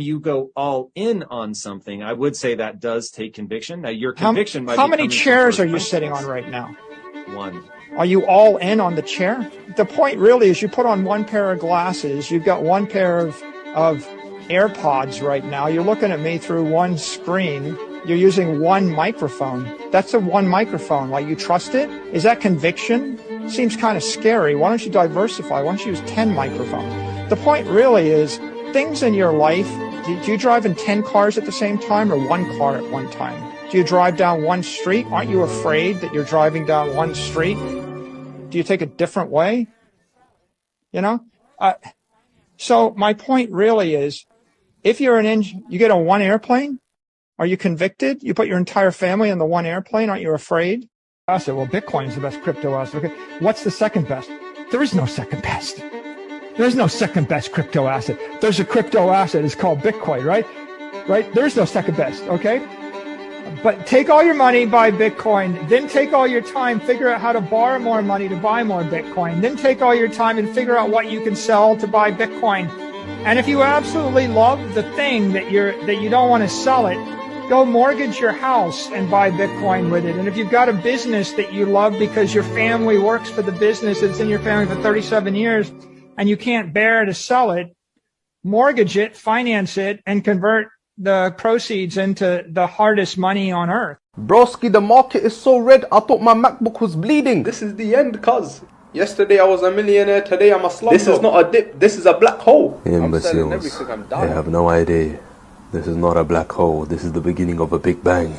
you go all in on something, I would say that does take conviction. Now, your conviction might be how many chairs are you sitting on right now? One. Are you all in on the chair? The point really is you put on one pair of glasses. You've got one pair of AirPods right now. You're looking at me through one screen. You're using one microphone. That's a one microphone. Like, you trust it? Is that conviction? Seems kind of scary. Why don't you diversify? Why don't you use 10 microphones? The point really is things in your life. Do you drive in 10 cars at the same time or one car at one time? Do you drive down one street? Aren't you afraid that you're driving down one street? Do you take a different way? You know? So my point really is, if you're you get on one airplane, are you convicted? You put your entire family on the one airplane, aren't you afraid? I said, well, Bitcoin is the best crypto asset. Okay. What's the second best? There is no second best. There's no second best crypto asset. There's a crypto asset. It's called Bitcoin, right? Right? There's no second best, okay? But take all your money, buy Bitcoin. Then take all your time, figure out how to borrow more money to buy more Bitcoin. Then take all your time and figure out what you can sell to buy Bitcoin. And if you absolutely love the thing that you don't want to sell it, go mortgage your house and buy Bitcoin with it. And if you've got a business that you love because your family works for the business, it's in your family for 37 years, and you can't bear to sell it, mortgage it, finance it, and convert the proceeds into the hardest money on earth. Broski, the market is so red, I thought my MacBook was bleeding. This is the end, cuz. Yesterday I was a millionaire, today I'm a slumdog. This is not a dip, this is a black hole. Imbeciles, they have no idea. This is not a black hole, this is the beginning of a big bang.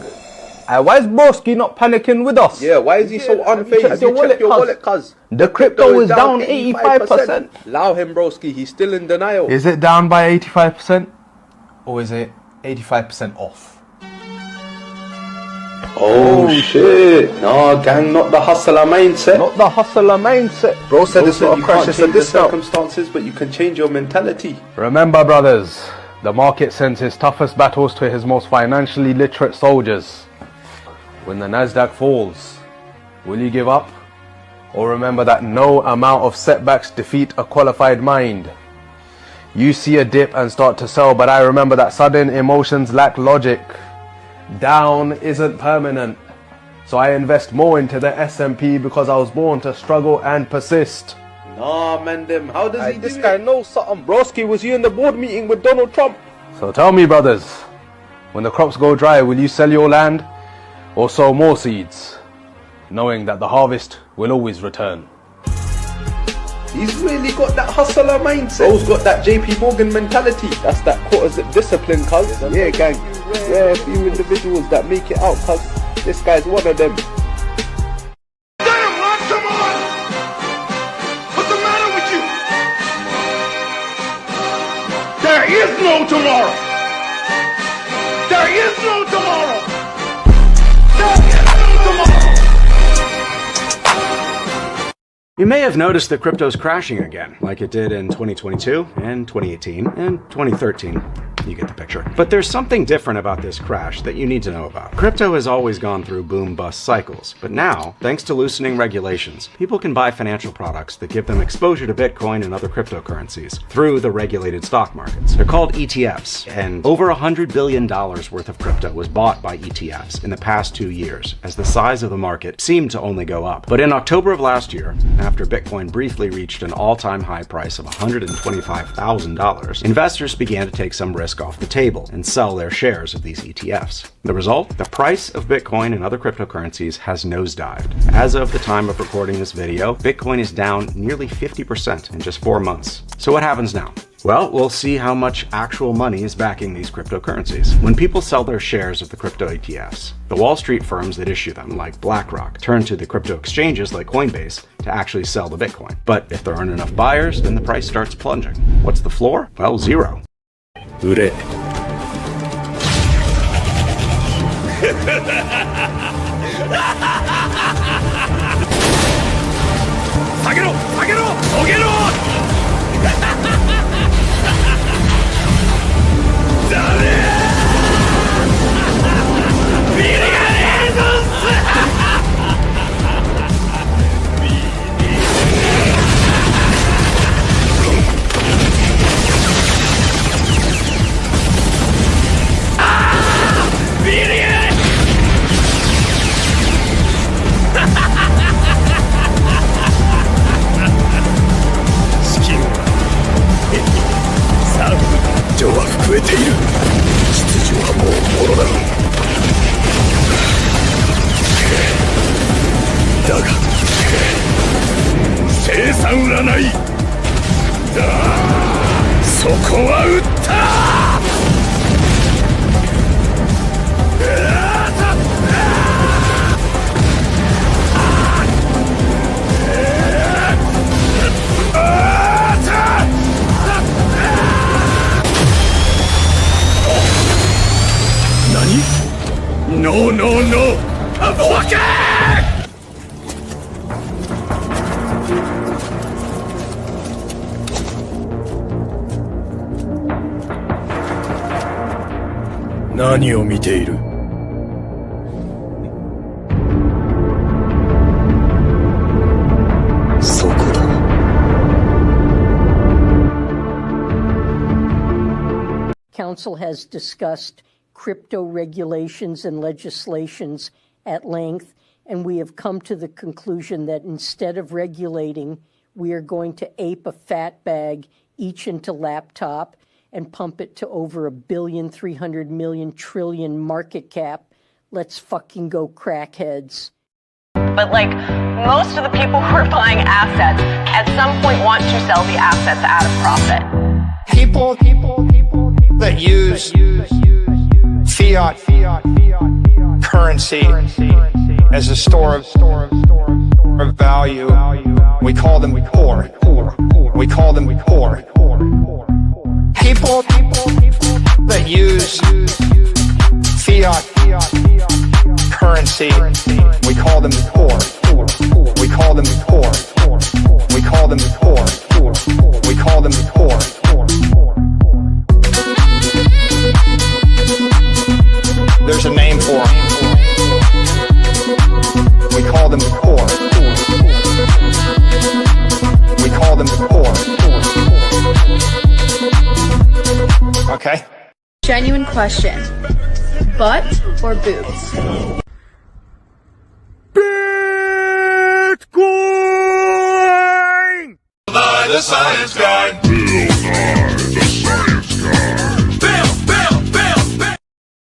Why is Broski not panicking with us? Yeah, why is he so unfazed? Have you checked your wallet, cuz? The crypto is down 85%. Allow him, Broski, he's still in denial. Is it down by 85%? Or is it 85% off? Oh shit. No, gang, not the hustler mindset. Not the hustler mindset. Bro said it's not a crash, it's the circumstances, but you can change your mentality. Remember, brothers, the market sends his toughest battles to his most financially literate soldiers. When the Nasdaq falls, will you give up? Or remember that no amount of setbacks defeat a qualified mind? You see a dip and start to sell, but I remember that sudden emotions lack logic. Down isn't permanent. So I invest more into the S&P because I was born to struggle and persist. Nah, man, how does he do this it? guy knows something. Broski, was you in the board meeting with Donald Trump? So tell me, brothers, when the crops go dry, will you sell your land or sow more seeds, knowing that the harvest will always return? He's really got that hustler mindset. Bro's got that JP Morgan mentality. That's that quarter-zip discipline, cuz. Yeah, gang. Yeah, a few individuals that make it out, cuz. This guy's one of them. Damn, Rock, come on! What's the matter with you? There is no tomorrow! There is no tomorrow! There is no tomorrow! You may have noticed that crypto's crashing again, like it did in 2022 and 2018 and 2013. You get the picture. But there's something different about this crash that you need to know about. Crypto has always gone through boom-bust cycles, but now, thanks to loosening regulations, people can buy financial products that give them exposure to Bitcoin and other cryptocurrencies through the regulated stock markets. They're called ETFs, and over $100 billion worth of crypto was bought by ETFs in the past 2 years, as the size of the market seemed to only go up. But in October of last year, after Bitcoin briefly reached an all-time high price of $125,000, investors began to take some risk off the table and sell their shares of these ETFs. The result? The price of Bitcoin and other cryptocurrencies has nosedived. As of the time of recording this video, Bitcoin is down nearly 50% in just 4 months. So what happens now? Well, we'll see how much actual money is backing these cryptocurrencies. When people sell their shares of the crypto ETFs, the Wall Street firms that issue them, like BlackRock, turn to the crypto exchanges like Coinbase to actually sell the Bitcoin. But if there aren't enough buyers, then the price starts plunging. What's the floor? Well, zero. Ure. No, no, no! Block it! Naniを見ている? Council has discussed crypto regulations and legislations at length, and we have come to the conclusion that instead of regulating, we are going to ape a fat bag each into laptop and pump it to over $1,300,000,000,000,000,000,000,000 market cap. Let's fucking go, crackheads. But like most of the people who are buying assets at some point want to sell the assets at a profit. People that use fiat currency as a store of value, we call them poor. We call them poor. People that use fiat currency, we call them poor. We call them poor. We call them poor. We call them poor. There's a name for them. We call them poor. We call them poor. Okay? Genuine question. Butt or boobs? Bitcoin! By the science guy. Bill Nye, the science guy. Bill.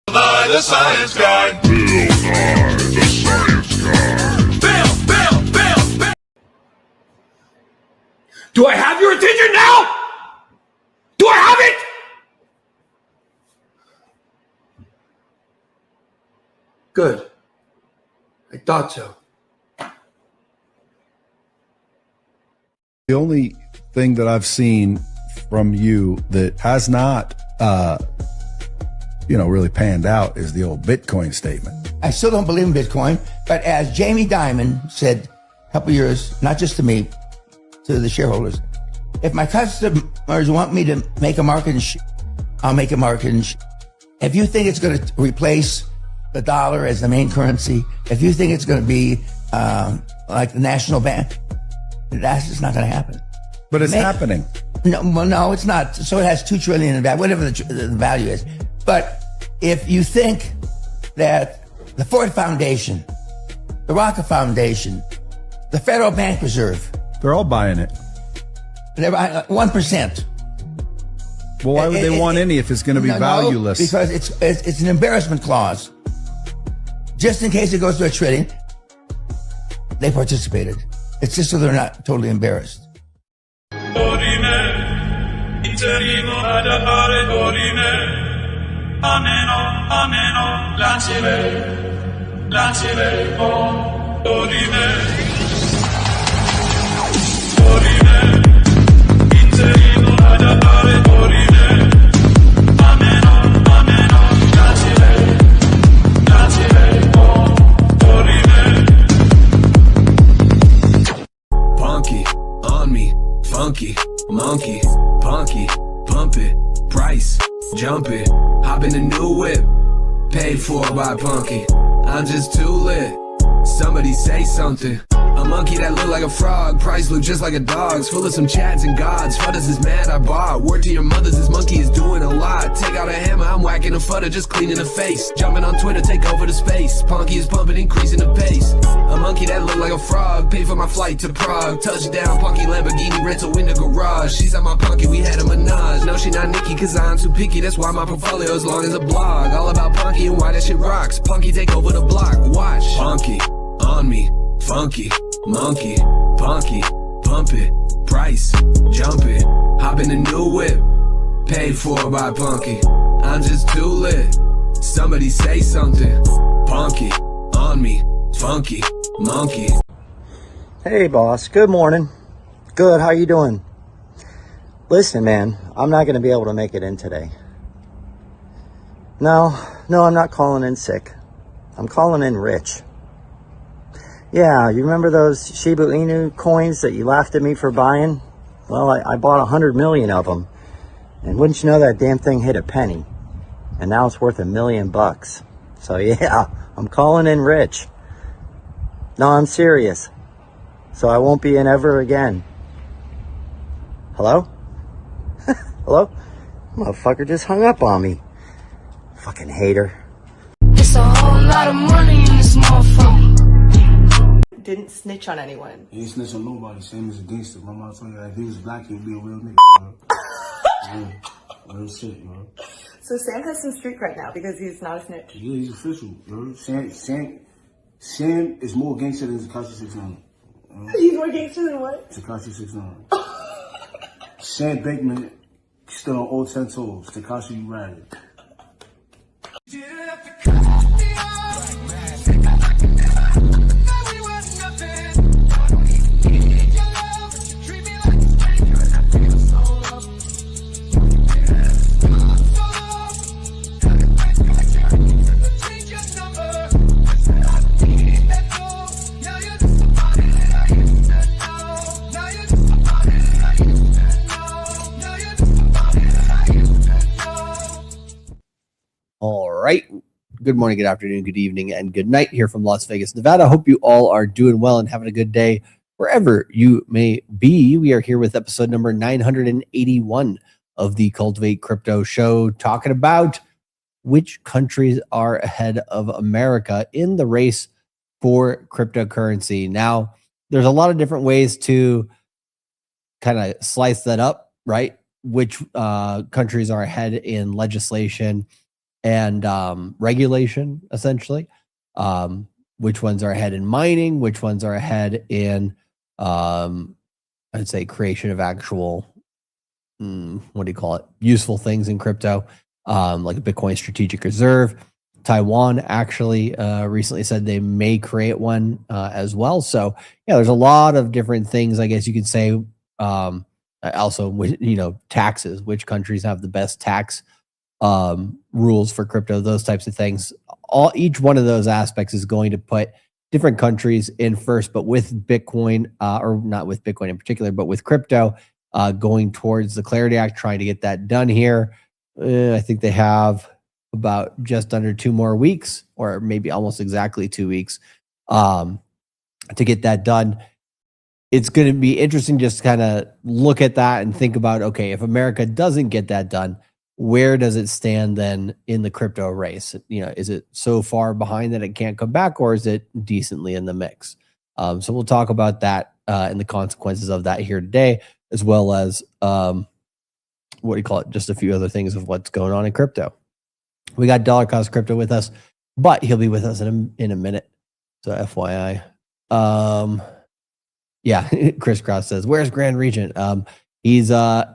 By the science guy. Bill Nye, the science guy. Bill. Do I have your attention now? Do I have it? Good. I thought so. The only thing that I've seen from you that has not, really panned out is the old Bitcoin statement. I still don't believe in Bitcoin, but as Jamie Dimon said a couple years, not just to me, to the shareholders, if my customers want me to make a market in I'll make a market in If you think it's going to replace the dollar as the main currency, if you think it's going to be like the national bank, that's just not going to happen. But it's happening. No, it's not. So it has $2 trillion in value, whatever the value is. But if you think that the Ford Foundation, the Rocket Foundation, the Federal Bank Reserve, they're all buying it. They're 1%. Well, why would they want any if it's going to be valueless? Because it's an embarrassment clause. Just in case it goes to $1 trillion, they participated. It's just so they're not totally embarrassed. Punky, on me, funky, monkey, punky, pump it, price, jump it, hop in a new whip, paid for by Punky. I'm just too lit. Somebody say something. A monkey that look like a frog, price look just like a dog's, full of some chads and gods. Fudders is mad I bought. Word to your mothers, this monkey is doing a lot. Take out a hammer, I'm whacking a fudder, just cleaning the face. Jumping on Twitter, take over the space. Punky is pumping, increasing the pace. A monkey that look like a frog, paid for my flight to Prague. Touchdown, Punky Lamborghini rental in the garage. She's at my Punky, we had a menage. No, she not Nikki, cause I'm too picky. That's why my portfolio as long as a blog. All about Punky and why that shit rocks. Punky take over the block, watch. Punky, on me, funky, monkey, punky, pump it, price, jump it, hop in a new whip, paid for by Punky. I'm just too lit. Somebody say something. Punky, on me, funky, monkey. Hey boss, good morning. Good, how you doing? Listen man, I'm not gonna be able to make it in today. No, I'm not calling in sick. I'm calling in rich. Yeah, you remember those Shiba Inu coins that you laughed at me for buying? Well, I bought 100 million of them. And wouldn't you know that damn thing hit a penny? And now it's worth $1 million. So yeah, I'm calling in rich. No, I'm serious. So I won't be in ever again. Hello? Hello? Motherfucker just hung up on me. Fucking hater. It's a whole lot of money in this motherfucker. Didn't snitch on anyone. He ain't snitch on nobody. Same as a gangster. My mom told you that if he was black, he'd be a real nigga. Yeah, real shit, bro. So Sam has some street cred now because he's not a snitch. Yeah, he's official, bro. Sam is more gangster than Tekashi 6ix9ine. He's more gangster than what? Tekashi 6ix9ine. Sam Bankman stood on all 10 toes. Tekashi, you ratted. All right. Good morning, good afternoon, good evening, and good night here from Las Vegas, Nevada. Hope you all are doing well and having a good day wherever you may be. We are here with episode number 981 of the Cultivate Crypto Show, talking about which countries are ahead of America in the race for cryptocurrency. Now, there's a lot of different ways to kind of slice that up, right? Which countries are ahead in legislation and regulation, essentially. Which ones are ahead in mining, which ones are ahead in, I'd say, creation of actual, useful things in crypto, like a Bitcoin strategic reserve. Taiwan actually recently said they may create one as well. So, yeah, there's a lot of different things, I guess you could say. Also, taxes, which countries have the best tax rules for crypto, those types of things. Each one of those aspects is going to put different countries in first, but with Bitcoin, or not with Bitcoin in particular, but with crypto going towards the Clarity Act, trying to get that done here. I think they have about just under 2 more weeks, or maybe almost exactly 2 weeks to get that done. It's going to be interesting just to kind of look at that and think about, okay, if America doesn't get that done, where does it stand then in the crypto race? Is it so far behind that it can't come back, or is it decently in the mix? So we'll talk about that and the consequences of that here today, as well as just a few other things of what's going on in crypto. We got Dollar Cost Crypto with us, but he'll be with us in a minute. So FYI. Yeah, Chris Cross says, "Where's Grand Regent?" He's once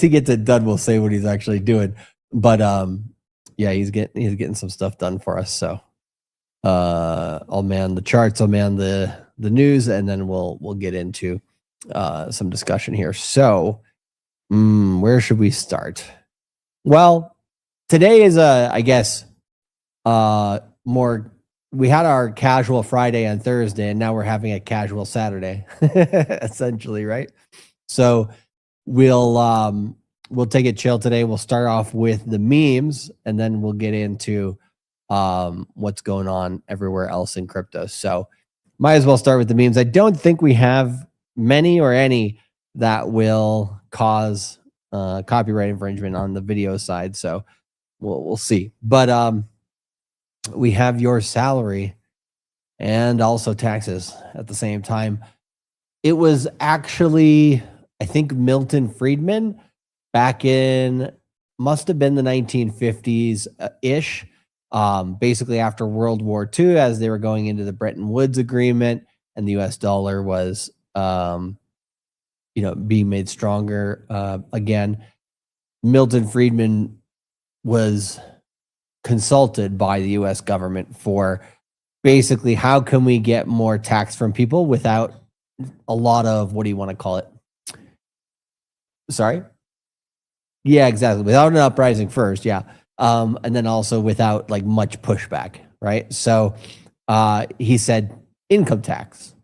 he gets it done, we'll say what he's actually doing. But yeah, he's getting some stuff done for us. So I'll man the charts, I'll man the news, and then we'll get into some discussion here. So where should we start? Well, today is more. We had our casual Friday and Thursday, and now we're having a casual Saturday, essentially, right? So we'll take it chill today. We'll start off with the memes, and then we'll get into what's going on everywhere else in crypto. So might as well start with the memes. I don't think we have many or any that will cause copyright infringement on the video side. So we'll see. But we have your salary and also taxes at the same time. It was actually, I think, Milton Friedman back in, must have been the 1950s-ish, basically after World War II, as they were going into the Bretton Woods Agreement, and the U.S. dollar was, being made stronger again. Milton Friedman was consulted by the U.S. government for basically how can we get more tax from people without a lot of, what do you want to call it? Sorry? Yeah, exactly. Without an uprising first, yeah. and then also without like much pushback, right? So he said income tax.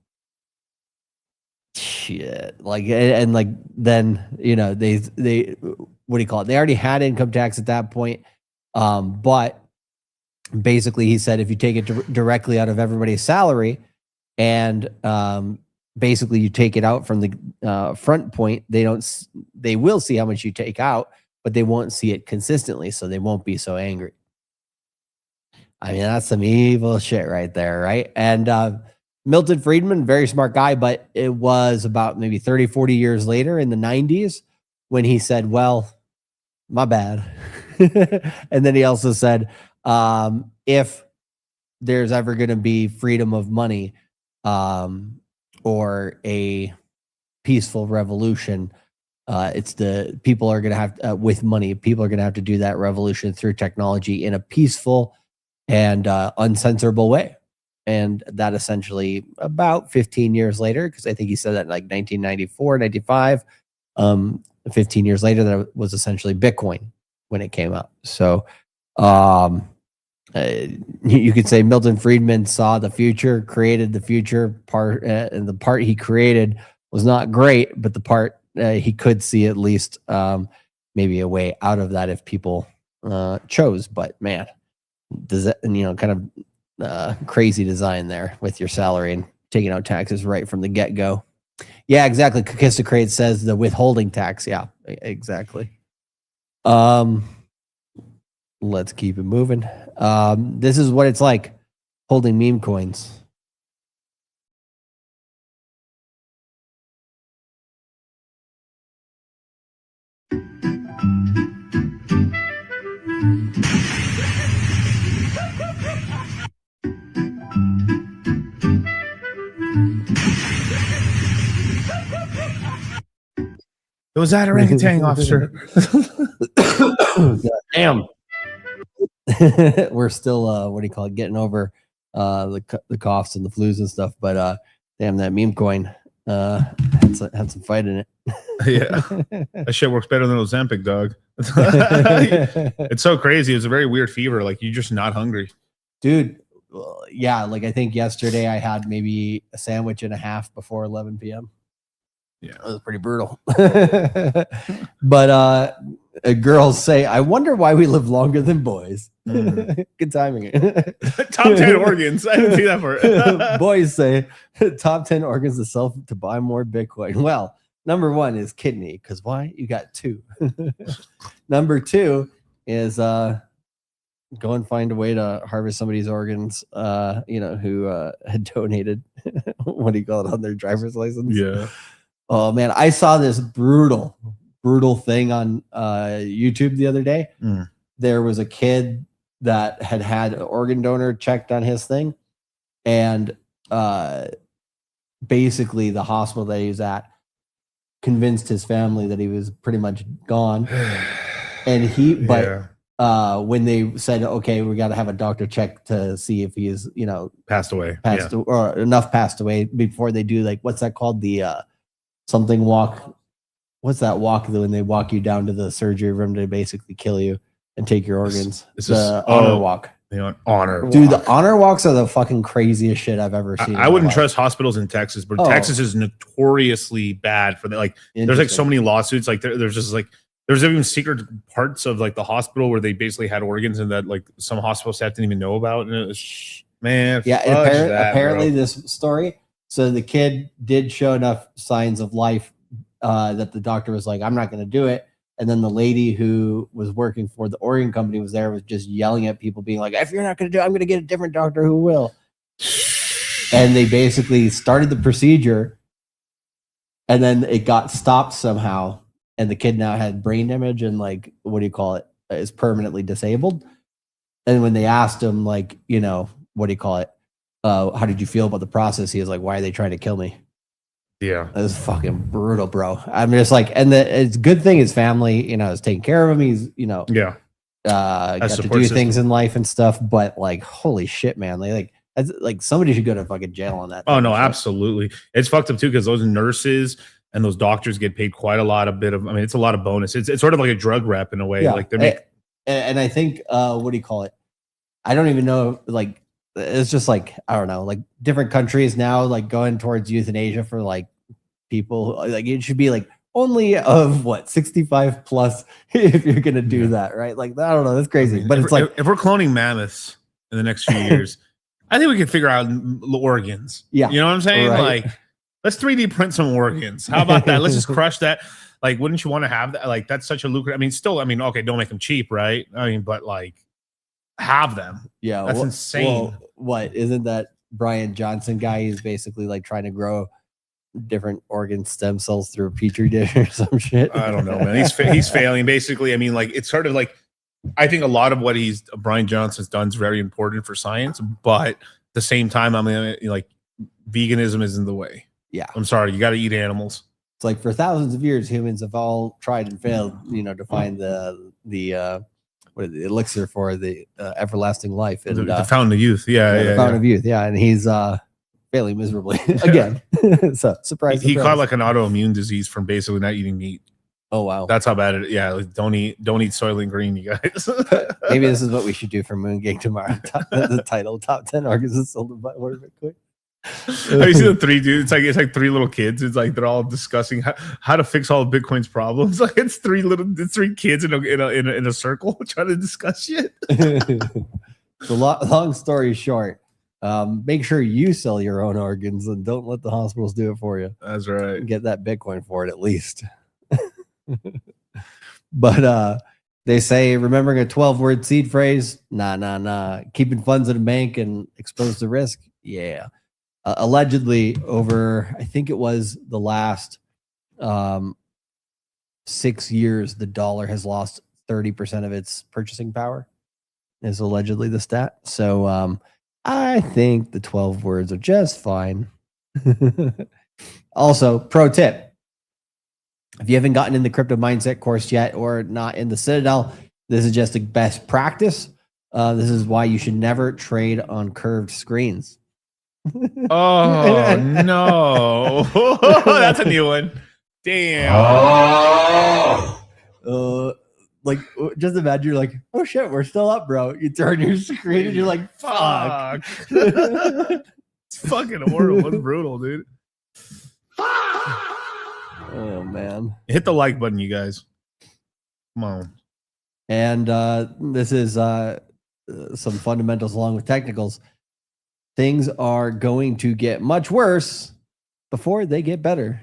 Shit, like and like then they what do you call it? They already had income tax at that point, but basically he said if you take it directly out of everybody's salary, and basically you take it out from the front point, they will see how much you take out, but they won't see it consistently, so they won't be so angry. I mean, that's some evil shit right there, right? And Milton Friedman, very smart guy, but it was about maybe 30, 40 years later in the 90s when he said, well, my bad. And then he also said, if there's ever going to be freedom of money or a peaceful revolution, it's the people are going to have with money, people are going to have to do that revolution through technology in a peaceful and uncensorable way. And that essentially about 15 years later, because I think he said that in like 1994, 95, 15 years later, that was essentially Bitcoin when it came out. So you could say Milton Friedman saw the future, created the future part, and the part he created was not great, but the part he could see at least maybe a way out of that if people chose. But man, does that, kind of crazy design there with your salary and taking out taxes right from the get-go. Yeah, exactly. Kakistocrate says the withholding tax. Yeah, exactly. Let's keep it moving. This is what it's like holding meme coins. It was that orangutan, officer. Damn. We're still, what do you call it, getting over the coughs and the flus and stuff. But damn, that meme coin had some fight in it. Yeah, that shit works better than Ozempic, dog. It's so crazy. It's a very weird fever. Like, you're just not hungry. Dude, yeah, like I think yesterday I had maybe a sandwich and a half before 11 p.m. Yeah, it was pretty brutal. But girls say, I wonder why we live longer than boys. Good timing. Top 10 organs. I didn't see that part. Boys say top 10 organs to buy more Bitcoin. Well, number one is kidney, because why? You got two. Number two is go and find a way to harvest somebody's organs, who had donated, what do you call it, on their driver's license? Yeah. Oh man, I saw this brutal thing on YouTube the other day. There was a kid that had an organ donor checked on his thing, and basically the hospital that he was at convinced his family that he was pretty much gone. And when they said, okay, we got to have a doctor check to see if he is, passed away, or enough passed away before they do, like, what's that called? The something walk. What's that walk when they walk you down to the surgery room to basically kill you and take your organs? It's the honor walk. Honor Dude, the honor walks are the fucking craziest shit I've ever seen. I wouldn't trust hospitals in Texas, but Texas is notoriously bad for that. Like, there's like so many lawsuits. Like, there's just like, there's even secret parts of like the hospital where they basically had organs and that like some hospital staff didn't even know about. And it was, man, yeah. Apparently this story. So the kid did show enough signs of life that the doctor was like, I'm not going to do it. And then the lady who was working for the organ company was just yelling at people, being like, if you're not going to do it, I'm going to get a different doctor who will. And they basically started the procedure, and then it got stopped somehow. And the kid now had brain damage and, like, what do you call it, is permanently disabled. And when they asked him, like, what do you call it, how did you feel about the process? He was like, why are they trying to kill me? Yeah, that was fucking brutal, bro. I'm just like, and it's good thing his family, is taking care of him. He's, got to do things in life and stuff. But like, holy shit, man! Like somebody should go to fucking jail on that. Oh no, absolutely. It's fucked up too, because those nurses and those doctors get paid quite a lot. It's a lot of bonus. It's sort of like a drug rep in a way. Yeah. Like they make. And I think what do you call it? I don't even know. Like it's just like I don't know. Like different countries now like going towards euthanasia for like people. Like it should be like only of what 65 plus if you're gonna do that, right? Like I don't know. That's crazy. But it's like if we're cloning mammoths in the next few years, I think we can figure out organs. Yeah, you know what I'm saying? right. Like let's 3D print some organs. How about that? Let's just crush that. Like, wouldn't you want to have that? Like, that's such a lucrative. I mean, still, I mean, okay, don't make them cheap, right? I mean, but like, have them. Yeah, that's insane. Well, what isn't that Brian Johnson guy? He's basically like trying to grow different organ stem cells through a petri dish or some shit. I don't know, man. He's failing. Basically, I mean, like, it's sort of like, I think a lot of what Brian Johnson's done is very important for science, but at the same time, I mean, like, veganism isn't the way. Yeah, I'm sorry, you got to eat animals. It's like for thousands of years, humans have all tried and failed, you know, to find the elixir for the everlasting life and the fountain of youth. The fountain of youth. Yeah, and he's failing miserably again. So surprise! He caught like an autoimmune disease from basically not eating meat. Oh wow, that's how bad it. Yeah, like, don't eat Soylent Green, you guys. Maybe this is what we should do for Moon Gig tomorrow. The title: Top 10 organs sold by Bitcoin. Have you seen the three dudes? It's like three little kids. It's like they're all discussing how to fix all of Bitcoin's problems. Like it's three kids in a circle trying to discuss shit. So long story short, make sure you sell your own organs and don't let the hospitals do it for you. That's right. Get that Bitcoin for it at least. But they say remembering a 12-word seed phrase, nah. Keeping funds in a bank and exposed to risk, yeah. Allegedly, over I think it was the last 6 years, the dollar has lost 30% of its purchasing power. Is allegedly the stat. So I think the 12 words are just fine. Also, pro tip: if you haven't gotten in the crypto mindset course yet, or not in the Citadel, this is just a best practice. This is why you should never trade on curved screens. Oh no. That's a new one. Damn. Like just imagine you're like, oh shit, we're still up, bro. You turn your screen and you're like, fuck. It's fucking horrible. It's brutal, dude. Oh man. Hit the like button, you guys. Come on. And this is some fundamentals along with technicals. Things are going to get much worse before they get better.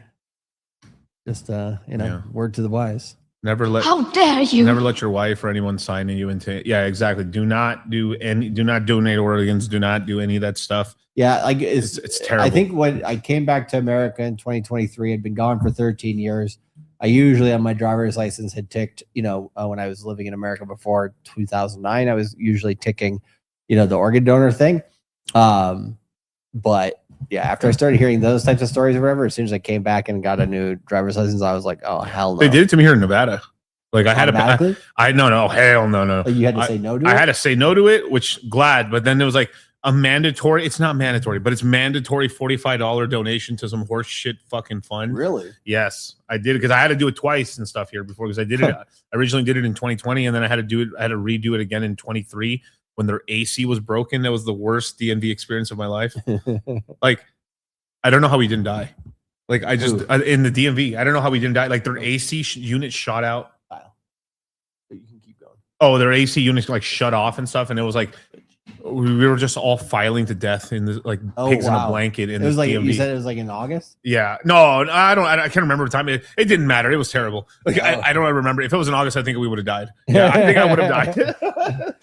Just word to the wise. How dare you? Never let your wife or anyone sign you into. Yeah, exactly. Do not donate organs. Do not do any of that stuff. Yeah, like it's terrible. I think when I came back to America in 2023, I'd been gone for 13 years. I usually on my driver's license had ticked, when I was living in America before 2009, I was usually ticking, the organ donor thing. But yeah, after I started hearing those types of stories or whatever, as soon as I came back and got a new driver's license, I was like, oh hell no. They did it to me here in Nevada. Like I had hell no. Like you had to say no to it? I had to say no to it, which glad, but then there was like a mandatory, it's not mandatory, but it's mandatory $45 donation to some horse shit fucking fund. Really? Yes, I did it because I had to do it twice and stuff here before, because I did it. I originally did it in 2020, and then I had to redo it again in 23 when their AC was broken. That was the worst DMV experience of my life. Like, I don't know how we didn't die. Like, in the DMV, I don't know how we didn't die. Like, their AC unit shot out. You can keep going. Oh, their AC units like shut off and stuff, and it was like we were just all filing to death in the pigs in a blanket. In it was like DMV. You said it was like in August. Yeah, no, I can't remember the time. It didn't matter. It was terrible. Like I don't remember. If it was in August, I think we would have died. Yeah, I think I would have died.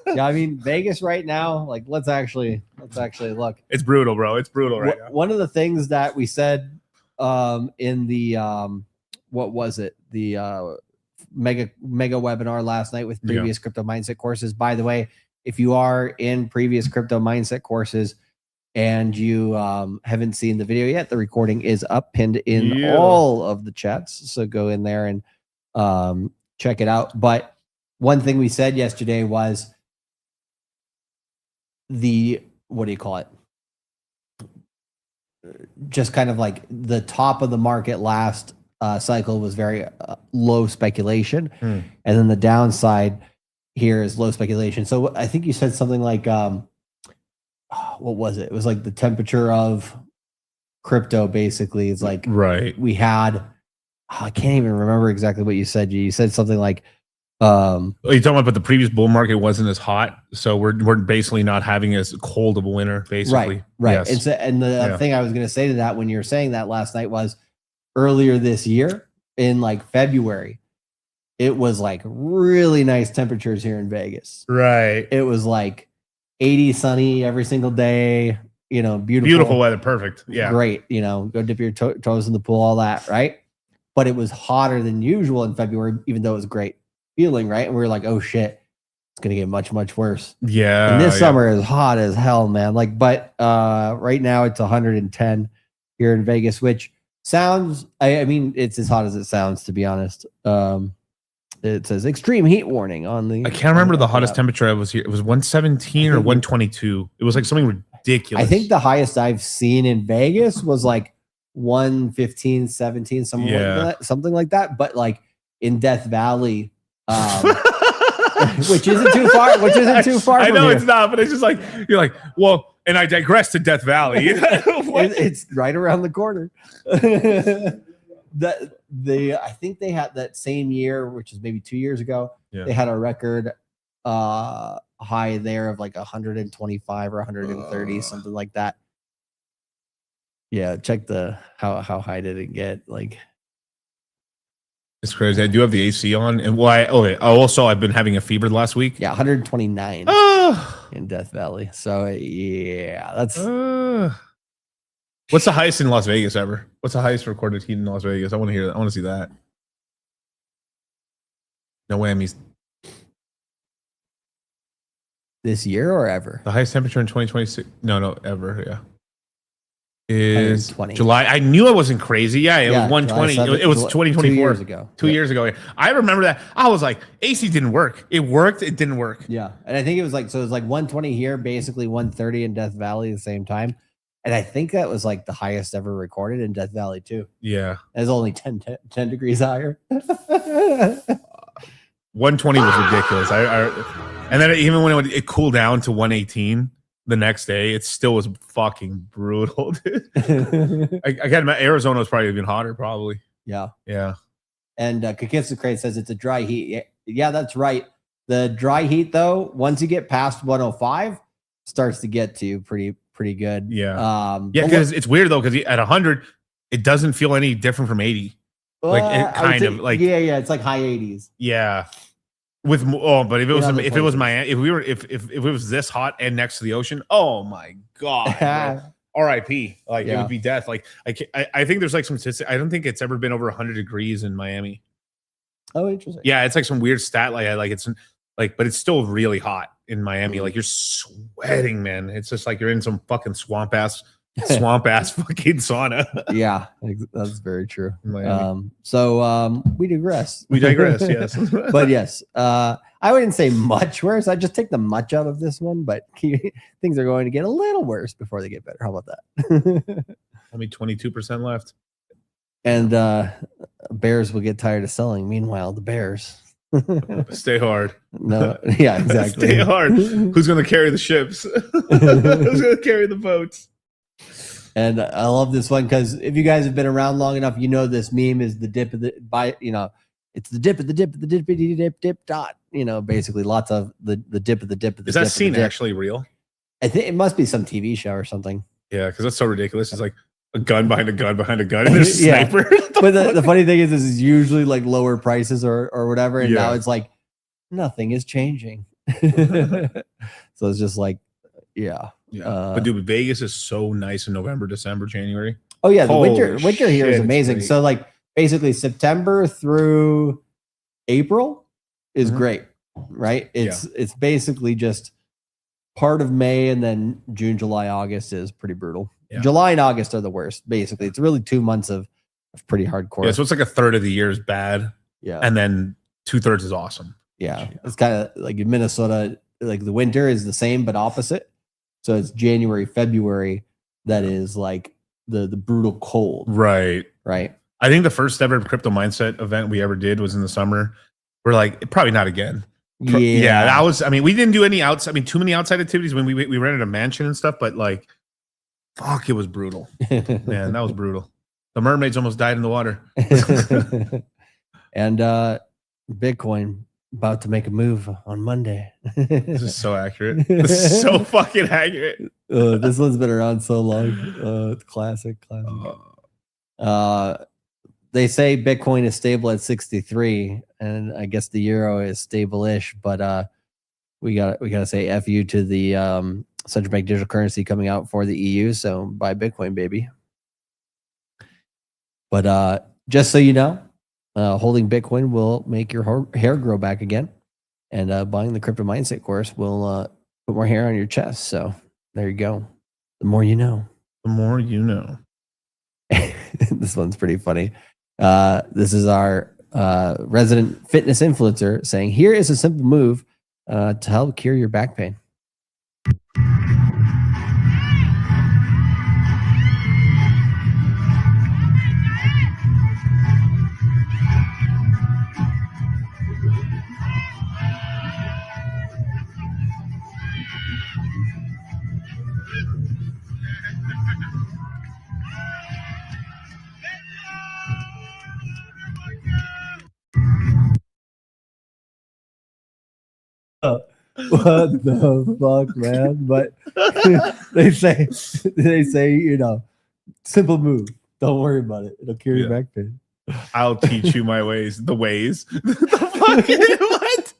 Yeah, I mean Vegas right now. Like, let's actually look. It's brutal, bro. It's brutal right now. One of the things that we said in the what was it? The mega webinar last night with previous crypto mindset courses. By the way, if you are in previous crypto mindset courses and you haven't seen the video yet, the recording is up, pinned in all of the chats. So go in there and check it out. But one thing we said yesterday was what do you call it? Just kind of like the top of the market last cycle was very low speculation. And then the downside here is low speculation. So I think you said something like, what was it? It was like the temperature of crypto basically is like, right. We had, I can't even remember exactly what you said. You said something like, you're talking about, but the previous bull market wasn't as hot, so we're basically not having as cold of a winter, basically. Right. Yes. And the thing I was going to say to that when you were saying that last night was earlier this year in like February, it was like really nice temperatures here in Vegas. Right. It was like 80 sunny every single day, beautiful weather. Perfect. Yeah. Great. Go dip your toes in the pool, all that. Right. But it was hotter than usual in February, even though it was great feeling. Right. And we were like, oh shit, it's going to get much, much worse. Yeah. And this summer is hot as hell, man. But right now it's 110 here in Vegas, which sounds, I mean, it's as hot as it sounds, to be honest. It says extreme heat warning on the. I can't remember the hottest temperature I was here. It was 117 or 122. It was like something ridiculous. I think the highest I've seen in Vegas was like 115, 17, something like that. But like in Death Valley, which isn't too far. I know here. It's not, but it's just like you're like, well, and I digress to Death Valley. It's right around the corner. I think they had that same year, which is maybe 2 years ago. Yeah. They had a record high there of like 125 or 130, something like that. Yeah, check how high did it get? Like, it's crazy. I do have the AC on, and I've been having a fever the last week. Yeah, 129 in Death Valley. So yeah, that's. What's the highest in Las Vegas ever? What's the highest recorded heat in Las Vegas? I want to hear that. I want to see that. No whammies. This year or ever? The highest temperature in 2026? No, ever. Yeah. Is 120. July. I knew I wasn't crazy. Yeah, it was 120. It was 2024. 2 years ago. 2 years ago. I remember that. I was like, AC didn't work. It worked. It didn't work. Yeah. And I think it was like 120 here, basically 130 in Death Valley at the same time. And I think that was like the highest ever recorded in Death Valley too. Yeah. It was only 10 degrees higher. 120 was ridiculous. And then even when it cooled down to 118 the next day, it still was fucking brutal. Dude. I got my Arizona was probably even hotter, probably. Yeah. Yeah. And Kakitsu Crate says it's a dry heat. Yeah, that's right. The dry heat though, once you get past 105, starts to get to you pretty good. Yeah. Because it's weird though, because at 100, it doesn't feel any different from 80. It's like high 80s. Yeah. But if it was Miami, if it was this hot and next to the ocean, oh my god, R.I.P. Like it would be death. Like I think there's like some statistic. I don't think it's ever been over 100 degrees in Miami. Oh, interesting. Yeah, it's like some weird stat. Like it's like, but it's still really hot in Miami. Like you're sweating, man. It's just like you're in some fucking swamp ass fucking sauna. Yeah, that's very true. So we digress. Yes. But yes, I wouldn't say much worse. I'd just take the much out of this one, but things are going to get a little worse before they get better. How about that? Only 22% left. And bears will get tired of selling. Meanwhile, the bears stay hard. No, yeah, exactly. Stay hard. Who's going to carry the ships? Who's going to carry the boats? And I love this one because if you guys have been around long enough, you know this meme is the dip of the it's the dip of the dip of the dip dot. Basically lots of the dip of the dip of the. Is that scene actually real? I think it must be some TV show or something. Yeah, because that's so ridiculous. It's like a gun behind a gun behind a gun, and there's a sniper. But the funny thing is usually like lower prices or whatever, and now it's like nothing is changing. So it's just like, yeah. But dude, Vegas is so nice in November, December, January. Oh yeah, the winter here is amazing. So like basically September through April is great, right? It's basically just part of May, and then June, July, August is pretty brutal. Yeah. July and August are the worst. Basically, it's really 2 months of pretty hardcore. Yeah, so it's like a third of the year is bad. Yeah, and then 2/3 is awesome. Yeah, it's kind of like in Minnesota. Like the winter is the same but opposite. So it's January, February that is like the brutal cold. Right. Right. I think the first ever crypto mindset event we ever did was in the summer. We're like, probably not again. Yeah, that was. I mean, we didn't do any outside. I mean, too many outside activities when we rented a mansion and stuff. But like, fuck, it was brutal. Man, that was brutal. The mermaids almost died in the water. And Bitcoin about to make a move on Monday. This is so accurate. This is so fucking accurate. This one's been around so long. It's classic. They say Bitcoin is stable at 63, and I guess the euro is stable-ish. But we gotta say F you to the central bank digital currency coming out for the EU. So buy Bitcoin, baby. But just so you know, holding Bitcoin will make your hair grow back again, and buying the Crypto Mindset course will put more hair on your chest. So there you go. The more you know. The more you know. This one's pretty funny. This is our resident fitness influencer saying, here is a simple move to help cure your back pain. What the fuck, man? But they say, you know, simple move. Don't worry about it. It'll cure your back pain. I'll teach you my ways. The ways. What?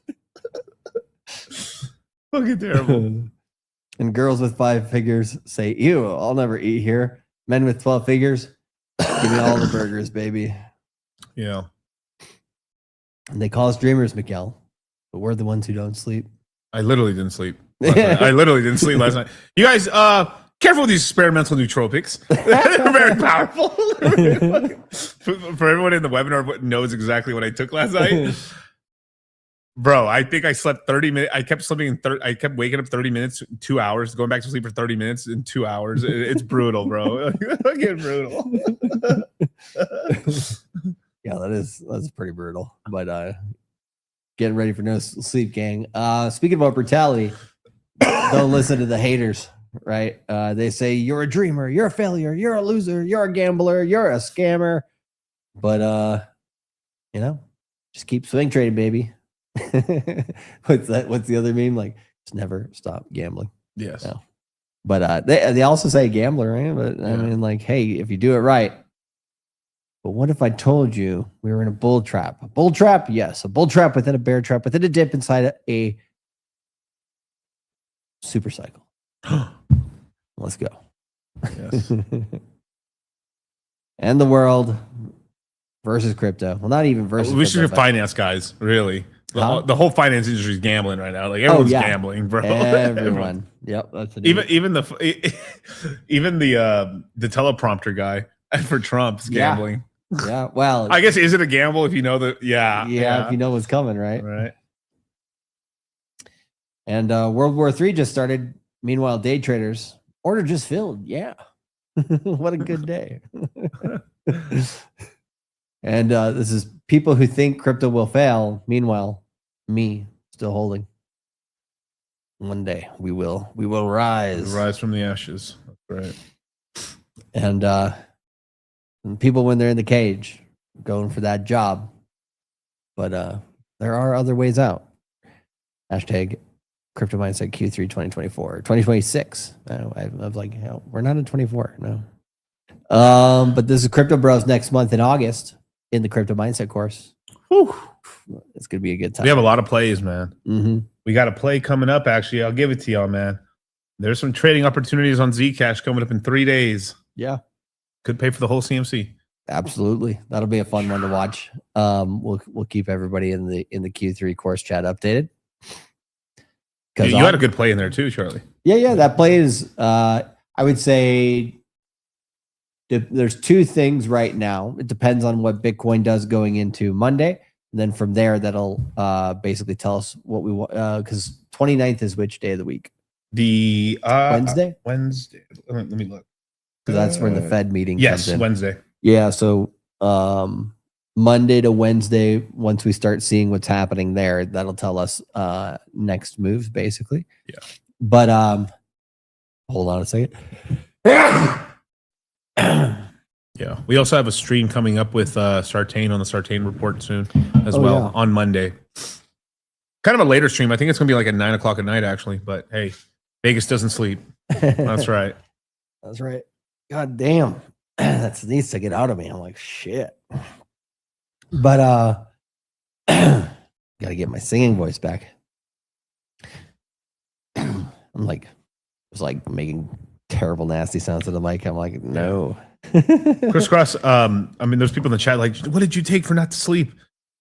Fucking terrible. And girls with 5 figures say, ew, I'll never eat here. Men with 12 figures, give me all the burgers, baby. Yeah. And they call us dreamers, Miguel, but we're the ones who don't sleep. I literally didn't sleep. I literally didn't sleep last night. You guys, careful with these experimental nootropics. They're very powerful. For everyone in the webinar knows exactly what I took last night. Bro, I think I slept 30 minutes. I kept sleeping I kept waking up 30 minutes, 2 hours, going back to sleep for 30 minutes in 2 hours. It's brutal, bro. Fucking brutal. Yeah, that's pretty brutal. But getting ready for no sleep, gang. Speaking about brutality, don't listen to the haters, right? They say you're a dreamer, you're a failure, you're a loser, you're a gambler, you're a scammer. But you know, just keep swing trading, baby. What's the other meme? Like, just never stop gambling. Yes. No. But they also say gambler, right? But I mean, like, hey, if you do it right. But what if I told you we were in a bull trap? A bull trap? Yes. A bull trap within a bear trap, within a dip inside a super cycle. Let's go. Yes. And the world versus crypto. Well, not even versus we should crypto, have finance guys, really. Huh? The whole finance industry is gambling right now. Like, everyone's gambling, bro. Everyone. Yep. That's even the teleprompter guy for Trump's gambling. Yeah, well, I guess, is it a gamble if you know that? Yeah, if you know what's coming, right? Right. And World War III just started. Meanwhile, day traders order just filled. Yeah, what a good day. And this is people who think crypto will fail. Meanwhile, me still holding. One day we will rise. Rise from the ashes. That's right. And people, when they're in the cage, going for that job. But there are other ways out. Hashtag Crypto Mindset Q3 2024. 2026. I was like, hell, we're not in 24. No. But this is Crypto Bros next month in August in the Crypto Mindset course. Whew. It's going to be a good time. We have a lot of plays, man. Mm-hmm. We got a play coming up, actually. I'll give it to y'all, man. There's some trading opportunities on Zcash coming up in 3 days. Yeah. Could pay for the whole CMC. Absolutely. That'll be a fun one to watch. We'll keep everybody in the Q3 course chat updated. You had a good play in there too, Charlie. Yeah. That play is, I would say, there's 2 things right now. It depends on what Bitcoin does going into Monday. And then from there, that'll basically tell us what we want. Because 29th is which day of the week? The Wednesday? Wednesday. Let me look. Because that's when the Fed meeting yes, comes in. Wednesday. Yeah, so Monday to Wednesday, once we start seeing what's happening there, that'll tell us next moves, basically. Yeah. But hold on a second. Yeah. We also have a stream coming up with Sartain on the Sartain Report soon as well on Monday. Kind of a later stream. I think it's going to be like at 9 o'clock at night, actually. But hey, Vegas doesn't sleep. That's right. That's right. God damn. That needs to get out of me. I'm like, shit. But gotta get my singing voice back. I'm like, it was like making terrible, nasty sounds to the mic. I'm like, no. Chris Cross, I mean, there's people in the chat like, what did you take for not to sleep?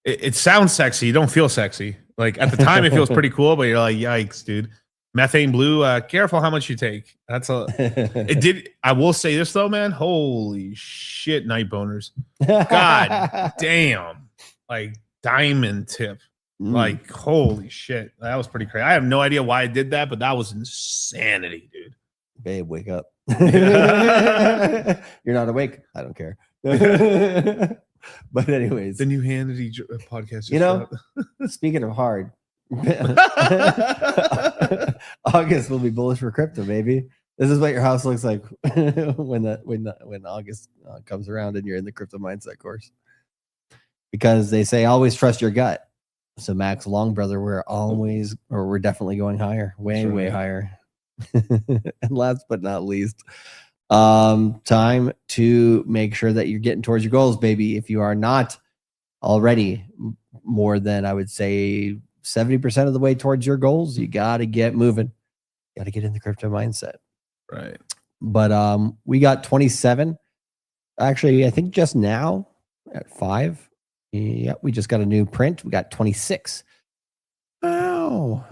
It sounds sexy. You don't feel sexy. Like at the time, it feels pretty cool, but you're like, yikes, dude. Methane blue, careful how much you take. That's it did. I will say this though, man. Holy shit, night boners. God damn. Like diamond tip. Like, holy shit. That was pretty crazy. I have no idea why I did that, but that was insanity, dude. Babe, wake up. You're not awake. I don't care. But anyways. The new Hannity podcast. You know, speaking of hard, August will be bullish for crypto, baby. This is what your house looks like when August comes around and you're in the crypto mindset course. Because they say always trust your gut. So Max Long, brother, we're definitely going higher, way higher. And last but not least, time to make sure that you're getting towards your goals, baby. If you are not already more than, I would say, 70% of the way towards your goals, you got to get moving. Got to get in the crypto mindset. Right. But we got 27. Actually, I think just now at 5. Yeah, we just got a new print. We got 26. Wow.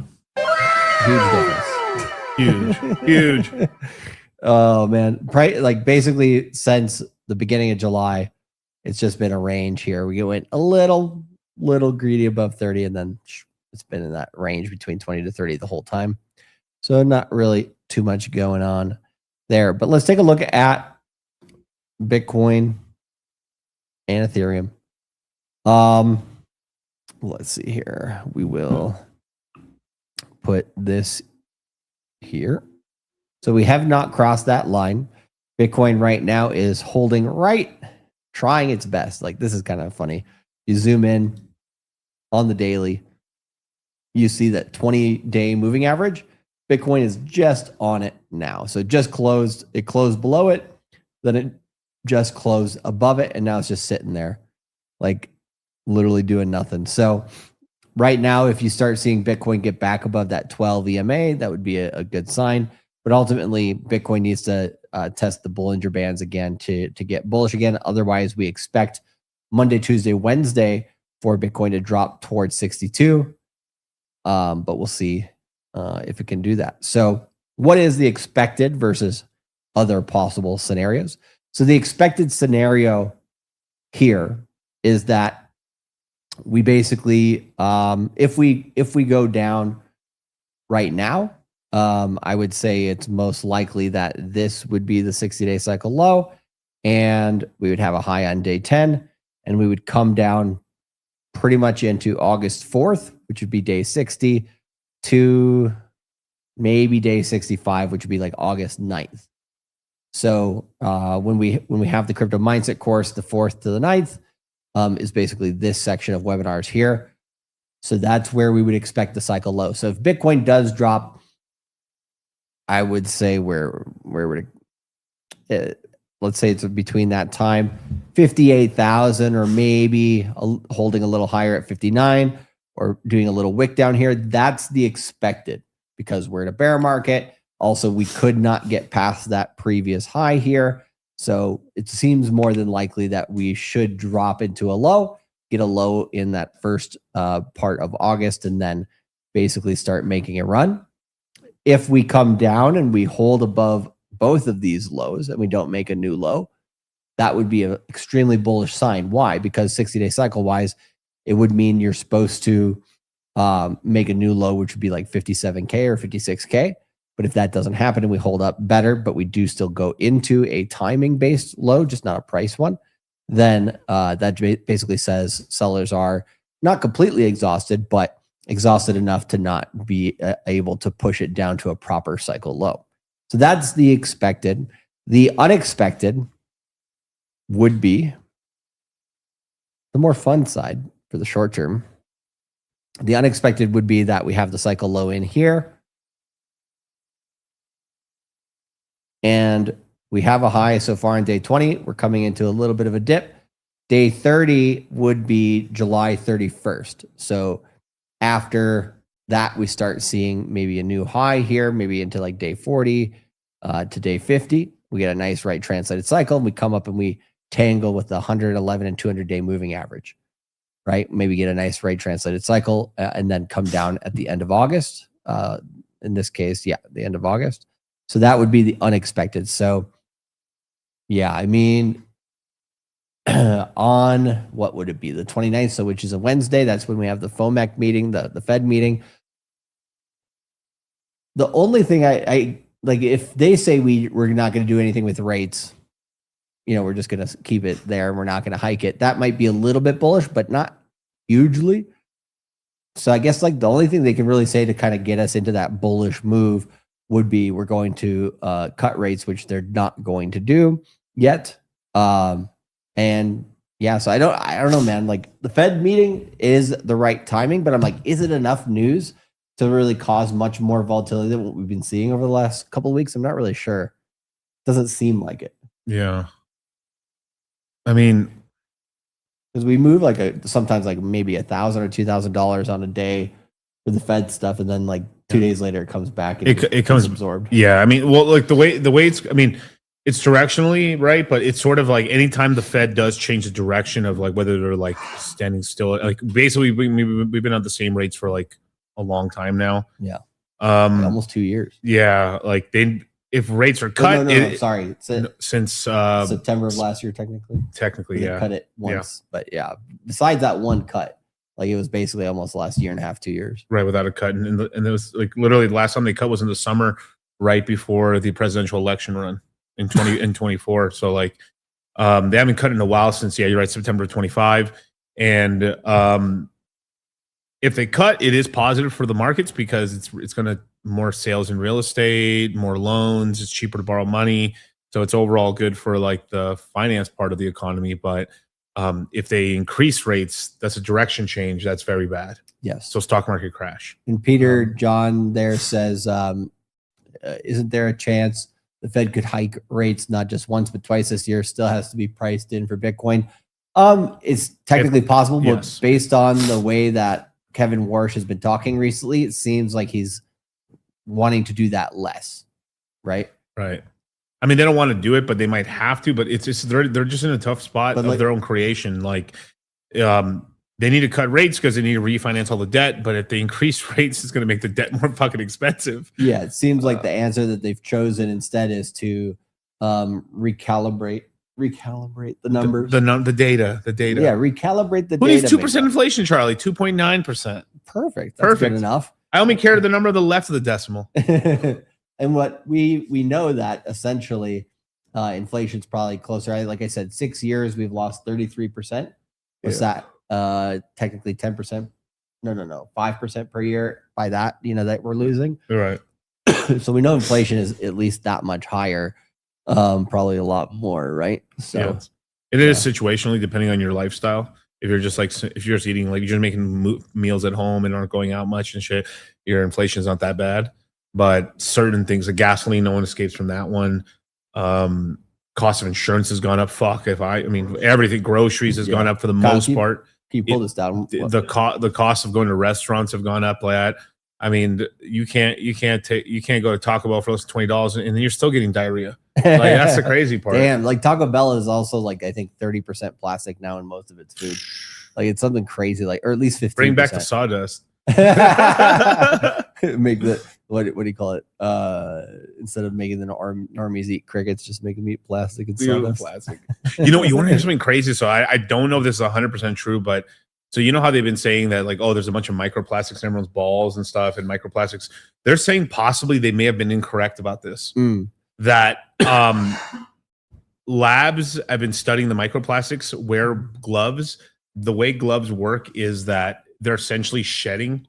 Huge difference. Huge. Oh man. Like basically since the beginning of July, it's just been a range here. We went a little greedy above 30, and then it's been in that range between 20 to 30 the whole time. So not really too much going on there. But let's take a look at Bitcoin and Ethereum. Let's see here. We will put this here. So we have not crossed that line. Bitcoin right now is holding trying its best. Like this is kind of funny. You zoom in on the daily, you see that 20-day moving average. Bitcoin is just on it now. So it just closed. It closed below it. Then it just closed above it. And now it's just sitting there. Like literally doing nothing. So right now, if you start seeing Bitcoin get back above that 12 EMA, that would be a good sign. But ultimately, Bitcoin needs to test the Bollinger Bands again to get bullish again. Otherwise, we expect Monday, Tuesday, Wednesday for Bitcoin to drop towards 62. But we'll see if it can do that. So what is the expected versus other possible scenarios? So the expected scenario here is that we basically, if we go down right now, I would say it's most likely that this would be the 60-day cycle low, and we would have a high on day 10, and we would come down pretty much into August 4th, which would be day 60, to maybe day 65, which would be like August 9th. So when we have the crypto mindset course, the 4th to the 9th, is basically this section of webinars here. So that's where we would expect the cycle low. So if Bitcoin does drop, I would say where would it, let's say it's between that time, 58,000, or maybe holding a little higher at 59, or doing a little wick down here. That's the expected, because we're in a bear market. Also, we could not get past that previous high here. So it seems more than likely that we should drop into a low, get a low in that first part of August, and then basically start making a run. If we come down and we hold above both of these lows and we don't make a new low, that would be an extremely bullish sign. Why? Because 60-day cycle wise, it would mean you're supposed to make a new low, which would be like 57K or 56K. But if that doesn't happen and we hold up better, but we do still go into a timing-based low, just not a price one, then that basically says sellers are not completely exhausted, but exhausted enough to not be able to push it down to a proper cycle low. So that's the expected. The unexpected would be the more fun side for the short term. The unexpected would be that we have the cycle low in here. And we have a high so far on day 20. We're coming into a little bit of a dip. Day 30 would be July 31st. So after that, we start seeing maybe a new high here, maybe into like day 40 to day 50. We get a nice right translated cycle. And we come up and we tangle with the 111 and 200 day moving average, right? Maybe get a nice right translated cycle and then come down at the end of August. In this case, yeah, the end of August. So that would be the unexpected. So yeah, I mean, on what would it be? The 29th, so which is a Wednesday. That's when we have the FOMC meeting, the Fed meeting. The only thing I like, if they say we're not going to do anything with rates, you know, we're just going to keep it there and we're not going to hike it. That might be a little bit bullish, but not hugely. So I guess like the only thing they can really say to kind of get us into that bullish move would be we're going to cut rates, which they're not going to do yet. And yeah, so I don't know, man. Like the Fed meeting is the right timing, but I'm like, is it enough news to really cause much more volatility than what we've been seeing over the last couple of weeks? I'm not really sure. Doesn't seem like it. Yeah. I mean, because we move like sometimes like maybe $1,000 or $2,000 on a day for the Fed stuff, and then like 2 days later it comes back and it comes absorbed. Yeah, I mean, well, like the way it's, I mean, it's directionally right, but it's sort of like anytime the Fed does change the direction of like whether they're like standing still, like basically we've been at the same rates for like a long time now. Yeah, almost 2 years. Yeah, like if rates are cut, no, sorry, since September of last year, technically, yeah, cut it once, but yeah, besides that one cut, like it was basically almost the last year and a half, 2 years, right, without a cut, and it was like literally the last time they cut was in the summer, right before the presidential election run in 2024. So like, they haven't cut in a while since, yeah, you're right, September 25, and if they cut, it is positive for the markets because it's going to more sales in real estate, more loans. It's cheaper to borrow money, so it's overall good for like the finance part of the economy. But if they increase rates, that's a direction change. That's very bad. Yes. So stock market crash. And Peter John there says, isn't there a chance the Fed could hike rates not just once but twice this year? Still has to be priced in for Bitcoin. It's technically possible, but yes, based on the way that Kevin Warsh has been talking recently, it seems like he's wanting to do that less, right? Right. I mean, they don't want to do it, but they might have to. But it's just they're just in a tough spot of their own creation. Like, they need to cut rates because they need to refinance all the debt. But if they increase rates, it's going to make the debt more fucking expensive. Yeah, it seems like the answer that they've chosen instead is to recalibrate the numbers, the data. Yeah, recalibrate the data. Who needs 2% inflation, Charlie? 2.9%. Perfect. That's good enough. I only care the number of the left of the decimal. And what we know that essentially inflation's probably closer. Like I said, 6 years we've lost 33%. What's that? Technically 10%. No, 5% per year. By that, that we're losing. Right. So we know inflation is at least that much higher. Probably a lot more, right? So yeah. It is situationally depending on your lifestyle. If you're just eating, like you're just making meals at home and aren't going out much and shit, your inflation is not that bad. But certain things, like gasoline, no one escapes from that one. Cost of insurance has gone up. I mean, everything, groceries has gone up for the most part. Can you pull this down? The cost of going to restaurants have gone up. Like, I mean, you can't go to Taco Bell for less than $20 and then you're still getting diarrhea. Like, that's the crazy part. Damn, like Taco Bell is also like I think 30% plastic now in most of its food. Like it's something crazy, like, or at least 15%. Bring back the sawdust. Make the what do you call it? Instead of making the normies eat crickets, just make them eat plastic and sawdust. Plastic. You want to hear something crazy? So I don't know if this is 100% true, but so you know how they've been saying that, like, oh, there's a bunch of microplastics in everyone's balls and stuff, and microplastics. They're saying possibly they may have been incorrect about this. That labs have been studying the microplastics, wear gloves. The way gloves work is that they're essentially shedding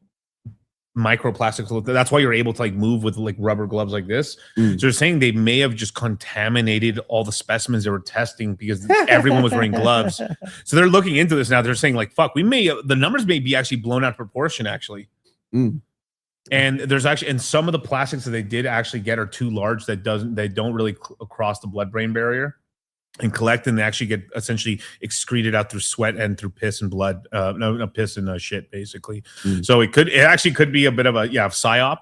microplastics. That's why you're able to like move with like rubber gloves like this. So they're saying they may have just contaminated all the specimens they were testing because everyone was wearing gloves. So they're looking into this now. They're saying like, fuck, the numbers may be actually blown out of proportion actually. And there's actually, and some of the plastics that they did actually get are too large they don't really cross the blood-brain barrier and collect, and they actually get essentially excreted out through sweat and through piss and blood, no piss and shit basically. So it actually could be a bit of a psyop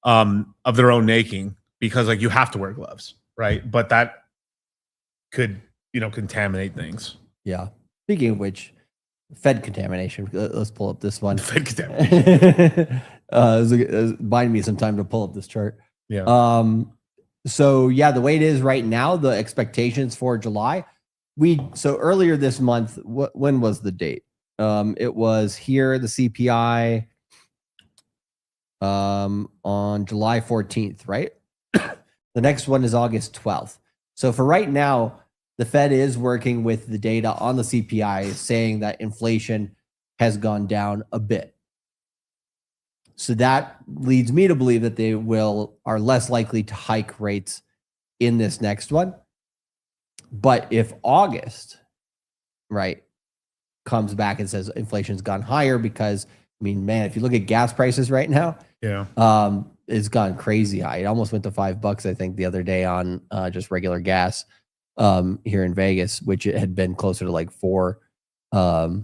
of their own making, because like you have to wear gloves, right? But that could contaminate things. Yeah. Speaking of which, Fed contamination. Let's pull up this one. Fed contamination. Buying me some time to pull up this chart. Yeah. So yeah, the way it is right now, the expectations for July, so earlier this month, when was the date? It was here, the CPI on July 14th, right? The next one is August 12th. So for right now, the Fed is working with the data on the CPI saying that inflation has gone down a bit. So that leads me to believe that they are less likely to hike rates in this next one. But if August, right, comes back and says inflation's gone higher, because I mean, man, if you look at gas prices right now, it's gone crazy high. It almost went to $5, I think, the other day on just regular gas here in Vegas, which it had been closer to like $4. I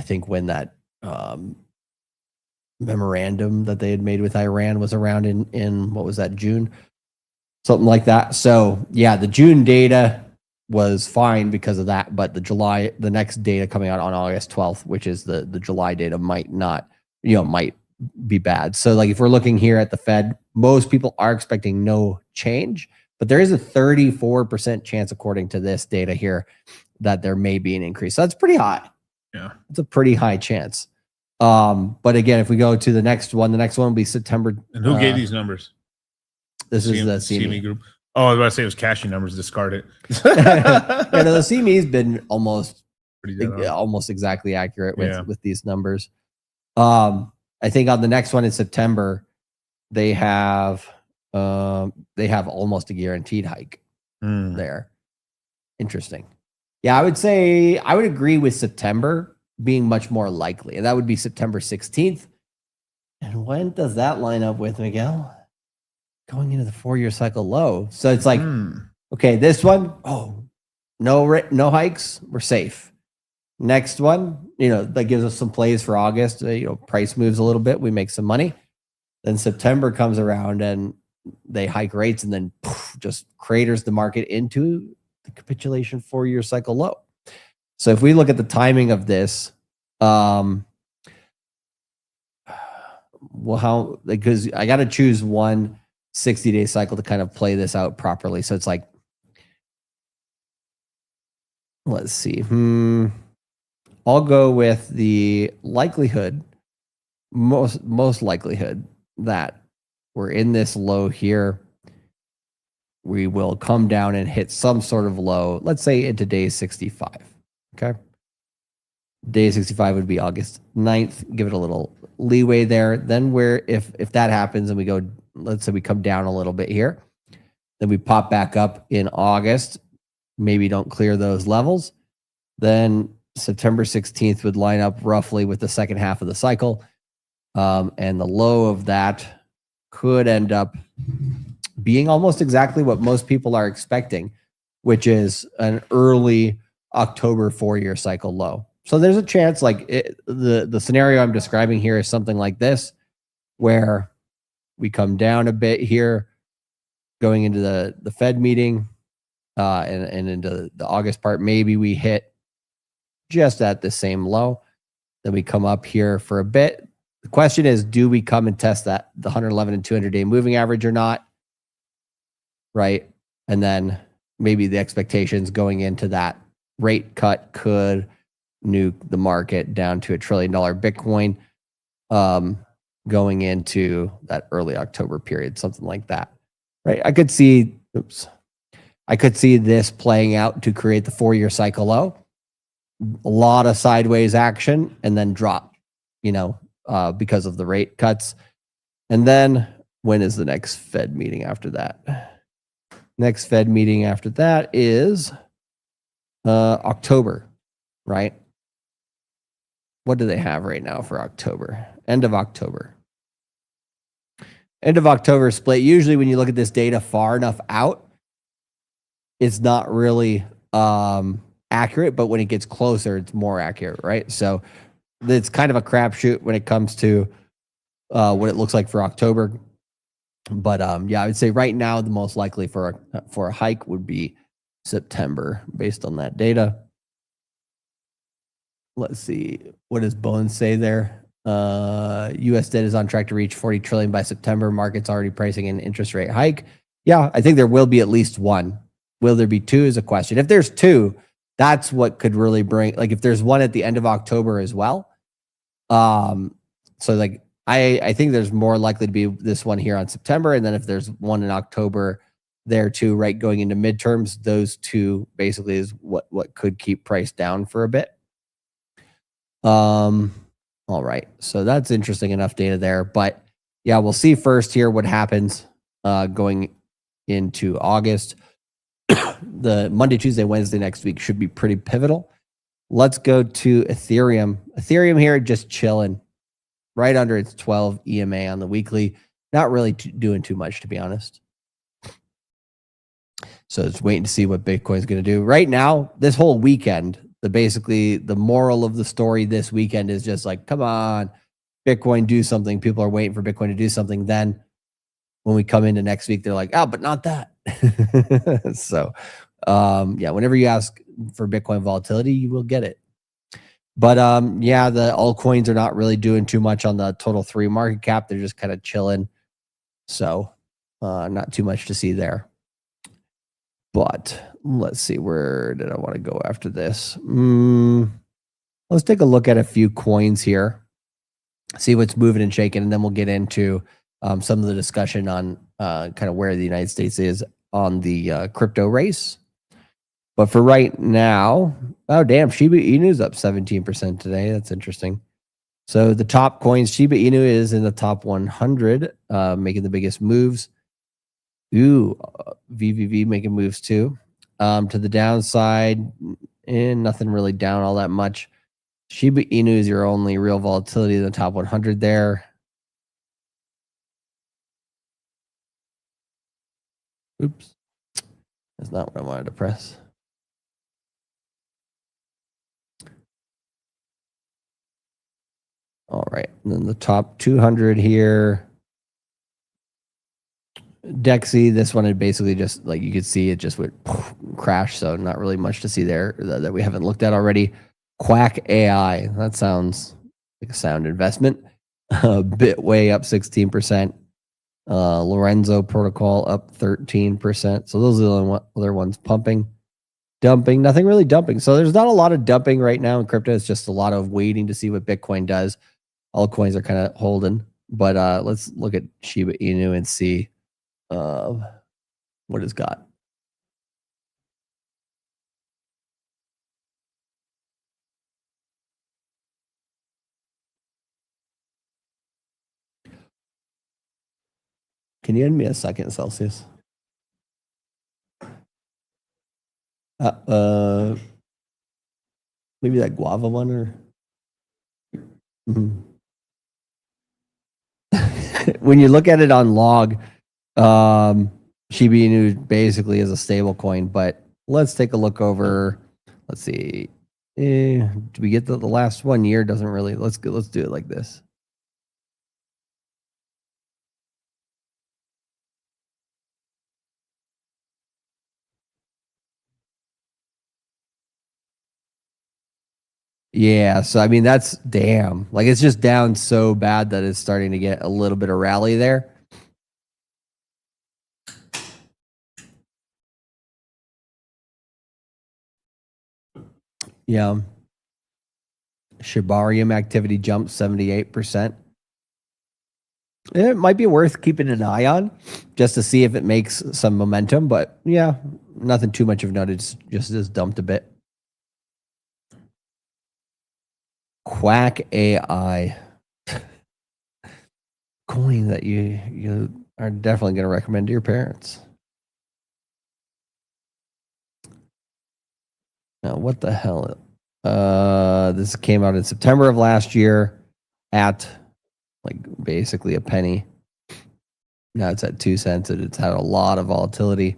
think when that memorandum that they had made with Iran was around in what was that, June, something like that. So yeah, the June data was fine because of that, but the next data coming out on August 12th, which is the July data, might be bad. So like if we're looking here at the Fed, most people are expecting no change, but there is a 34% chance, according to this data here, that there may be an increase. So that's pretty high. Yeah, it's a pretty high chance. But again, if we go to the next one will be September. And who gave these numbers? This is the CME group. Oh, I was about to say it was cashing numbers. Discard it. Yeah, no, the CME's been almost exactly accurate with these numbers. I think on the next one in September, they have almost a guaranteed hike there. Interesting. Yeah, I would agree with September being much more likely, and that would be September 16th. And when does that line up with, Miguel? Going into the 4-year cycle low. So it's like, okay, this one, no hikes, we're safe. Next one, that gives us some plays for August. Price moves a little bit, we make some money. Then September comes around and they hike rates, and then just craters the market into the capitulation 4-year cycle low. So if we look at the timing of this, because I got to choose one 60-day cycle to kind of play this out properly. So it's like, let's see. I'll go with the likelihood, most likelihood that we're in this low here. We will come down and hit some sort of low, let's say into day 65. Okay. Day 65 would be August 9th. Give it a little leeway there. Then if that happens and we go, let's say we come down a little bit here, then we pop back up in August, maybe don't clear those levels, then September 16th would line up roughly with the second half of the cycle. And the low of that could end up being almost exactly what most people are expecting, which is an early October 4-year cycle low. So there's a chance, like the scenario I'm describing here is something like this, where we come down a bit here, going into the Fed meeting and into the August part. Maybe we hit just at the same low. Then we come up here for a bit. The question is, do we come and test the 111 and 200-day moving average or not? Right? And then maybe the expectations going into that rate cut could nuke the market down to $1 trillion Bitcoin going into that early October period, something like that. Right? I could see I could see this playing out to create the 4-year cycle low. A lot of sideways action and then drop, because of the rate cuts. And then when is the next Fed meeting after that? Next Fed meeting after that is October, right? What do they have right now for October? End of October. End of October split. Usually when you look at this data far enough out, it's not really accurate, but when it gets closer, it's more accurate, right? So it's kind of a crapshoot when it comes to what it looks like for October. But I would say right now the most likely for a hike would be September based on that data. Let's see, what does Bones say there? U.S. debt is on track to reach 40 trillion by September. Market's already pricing an interest rate hike. Yeah, I think there will be at least one. Will there be two is a question. If there's two, that's what could really bring, like if there's one at the end of October as well. So like I think there's more likely to be this one here on September. And then if there's one in October there too, right, going into midterms, those two basically is what could keep price down for a bit. All right. So that's interesting enough data there. But yeah, we'll see first here what happens going into August. The Monday, Tuesday, Wednesday next week should be pretty pivotal. Let's go to Ethereum. Ethereum here just chilling right under its 12 EMA on the weekly. Not really doing too much, to be honest. So it's waiting to see what Bitcoin's going to do. Right now, this whole weekend, the moral of the story this weekend is just like, come on, Bitcoin, do something. People are waiting for Bitcoin to do something. Then when we come into next week, they're like, oh, but not that. So, whenever you ask for Bitcoin volatility, you will get it. But the altcoins are not really doing too much on the total 3 market cap. They're just kind of chilling. So not too much to see there. But let's see, where did I want to go after this? Let's take a look at a few coins here, see what's moving and shaking, and then we'll get into some of the discussion on kind of where the United States is on the crypto race. But for right now, oh, damn, Shiba Inu is up 17% today. That's interesting. So the top coins, Shiba Inu is in the top 100, making the biggest moves. Ooh, VVV making moves too. To the downside, nothing really down all that much. Shiba Inu is your only real volatility in the top 100 there. Oops. That's not what I wanted to press. All right. And then the top 200 here. Dexy, this one had basically just, like you could see, it just would crash. So not really much to see there that we haven't looked at already. Quack AI. That sounds like a sound investment. Bitway up 16%. Lorenzo Protocol up 13%. So those are the other ones pumping. Dumping, nothing really dumping. So there's not a lot of dumping right now in crypto. It's just a lot of waiting to see what Bitcoin does. All coins are kind of holding. But let's look at Shiba Inu and see what it's got. Can you end me a second, Celsius? Maybe that guava one or when you look at it on log, Shiba Inu basically is a stable coin, but let's take a look over. Let's see. Do we get the last 1 year? Doesn't really. Let's do it like this. Yeah, so I mean that's damn. Like it's just down so bad that it's starting to get a little bit of rally there. Yeah. Shibarium activity jumped 78%. It might be worth keeping an eye on just to see if it makes some momentum, but yeah, nothing too much of note. It's just dumped a bit. Quack AI coin that you are definitely going to recommend to your parents. Now, what the hell? This came out in September of last year at like basically a penny. Now it's at 2 cents and it's had a lot of volatility.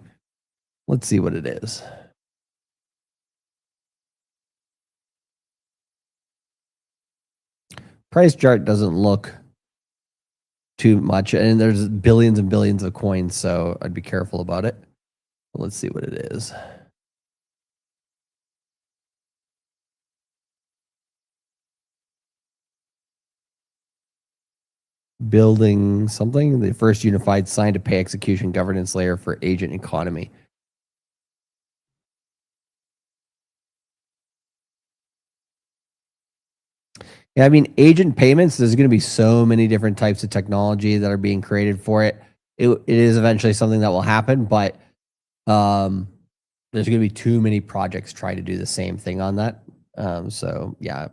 Let's see what it is. Price chart doesn't look too much, and there's billions and billions of coins, so I'd be careful about it. Let's see what it is. Building something, the first unified sign to pay execution governance layer for agent economy. Yeah, I mean, agent payments, there's going to be so many different types of technology that are being created for it. It is eventually something that will happen, but there's going to be too many projects trying to do the same thing on that. So, yeah,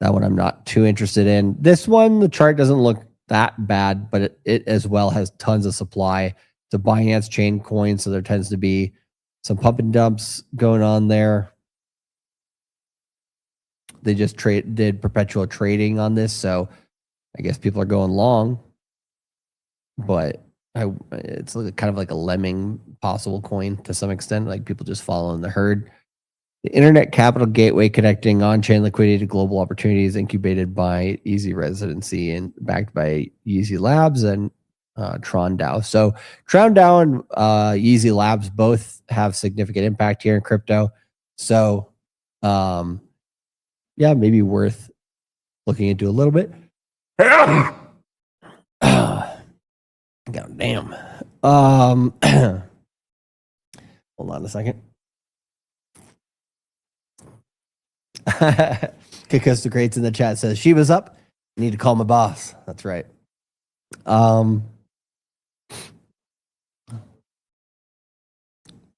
that one I'm not too interested in. This one, the chart doesn't look that bad, but it as well has tons of supply. It's a Binance chain coin, so there tends to be some pump and dumps going on there. They just did perpetual trading on this, so I guess people are going long. But it's kind of like a lemming possible coin to some extent, like people just following the herd. The Internet Capital Gateway connecting on-chain liquidity to global opportunities, incubated by Easy Residency and backed by Yeezy Labs and Tron DAO. So Tron DAO and Yeezy Labs both have significant impact here in crypto. So yeah, maybe worth looking into a little bit. God damn. Hold on a second. Kikos the Greats in the chat says Shiba's up. I need to call my boss. That's right. Did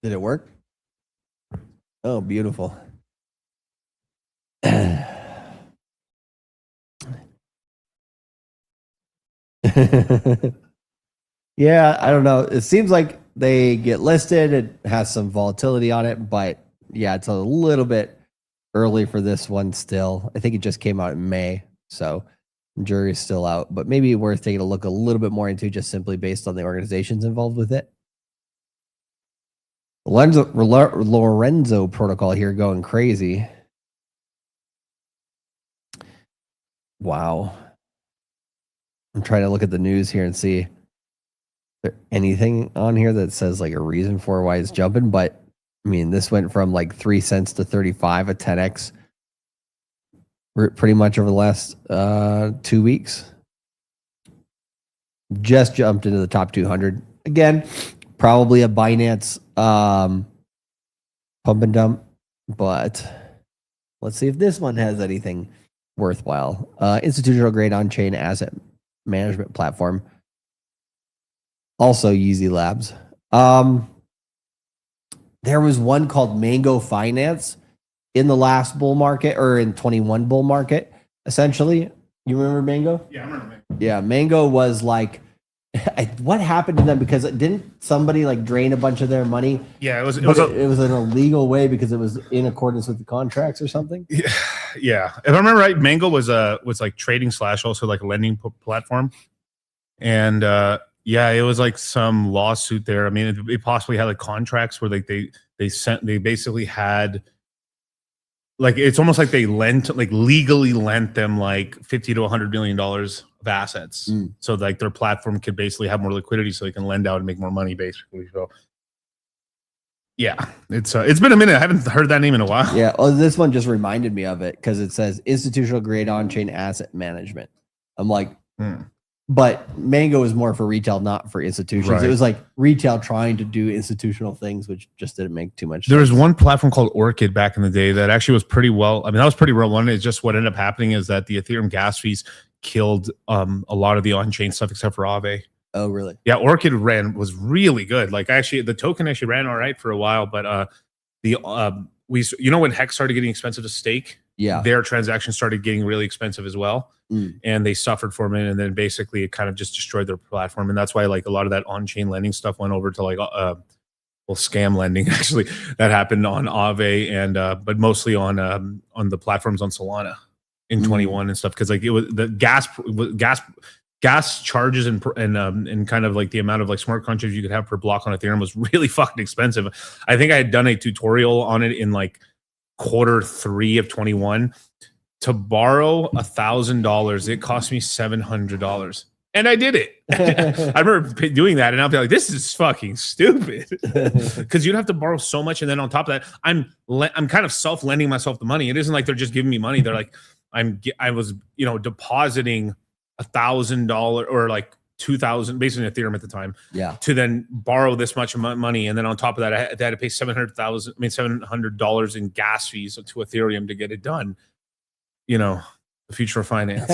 it work? Oh, beautiful. Yeah, I don't know. It seems like they get listed. It has some volatility on it, but yeah, it's a little bit early for this one still. I think it just came out in May, so the jury's still out, but maybe worth taking a look a little bit more into just simply based on the organizations involved with it. Lorenzo protocol here going crazy. Wow. I'm trying to look at the news here and see if there anything on here that says like a reason for why it's jumping, but I mean, this went from like 3 cents to 35, a 10x pretty much over the last 2 weeks. Just jumped into the top 200. Again, probably a Binance pump and dump, but let's see if this one has anything worthwhile. Institutional grade on-chain asset management platform. Also Yeezy Labs. There was one called Mango Finance in the last bull market, or in 21 bull market, essentially. You remember Mango? Yeah, I remember Mango. Yeah, Mango was like, what happened to them? Because didn't somebody like drain a bunch of their money? Yeah, it was an illegal way because it was in accordance with the contracts or something. Yeah. If I remember right, Mango was like trading / also like a lending platform, and yeah, it was like some lawsuit there. I mean, it possibly had like contracts where like they basically had like, it's almost like they legally lent them like $50 to $100 million of assets, so like their platform could basically have more liquidity, so they can lend out and make more money, basically. So yeah, it's been a minute. I haven't heard that name in a while. Yeah, well, this one just reminded me of it because it says institutional grade on-chain asset management. I'm like, but Mango is more for retail, not for institutions. Right. It was like retail trying to do institutional things, which just didn't make too much sense. There was one platform called Orchid back in the day that actually was pretty well. I mean, that was pretty well run. It's just what ended up happening is that the Ethereum gas fees killed a lot of the on-chain stuff except for Aave. Oh, really? Yeah, Orchid was really good. Like actually, the token actually ran all right for a while, but when Hex started getting expensive to stake, yeah, their transactions started getting really expensive as well, and they suffered for a minute, and then basically it kind of just destroyed their platform, and that's why like a lot of that on-chain lending stuff went over to like scam lending actually that happened on Aave and but mostly on the platforms on Solana in 21 and stuff, because like it was the gas charges and kind of like the amount of like smart contracts you could have per block on Ethereum was really fucking expensive. I think I had done a tutorial on it in like Q3 of 21. To borrow $1,000, it cost me $700. And I did it. I remember doing that, and I'll be like, "This is fucking stupid," because you'd have to borrow so much, and then on top of that, I'm kind of self-lending myself the money. It isn't like they're just giving me money. They're like, I was depositing $1,000 or like 2,000, basically Ethereum at the time, to then borrow this much money, and then on top of that, I had to pay $700 in gas fees to Ethereum to get it done. The future of finance.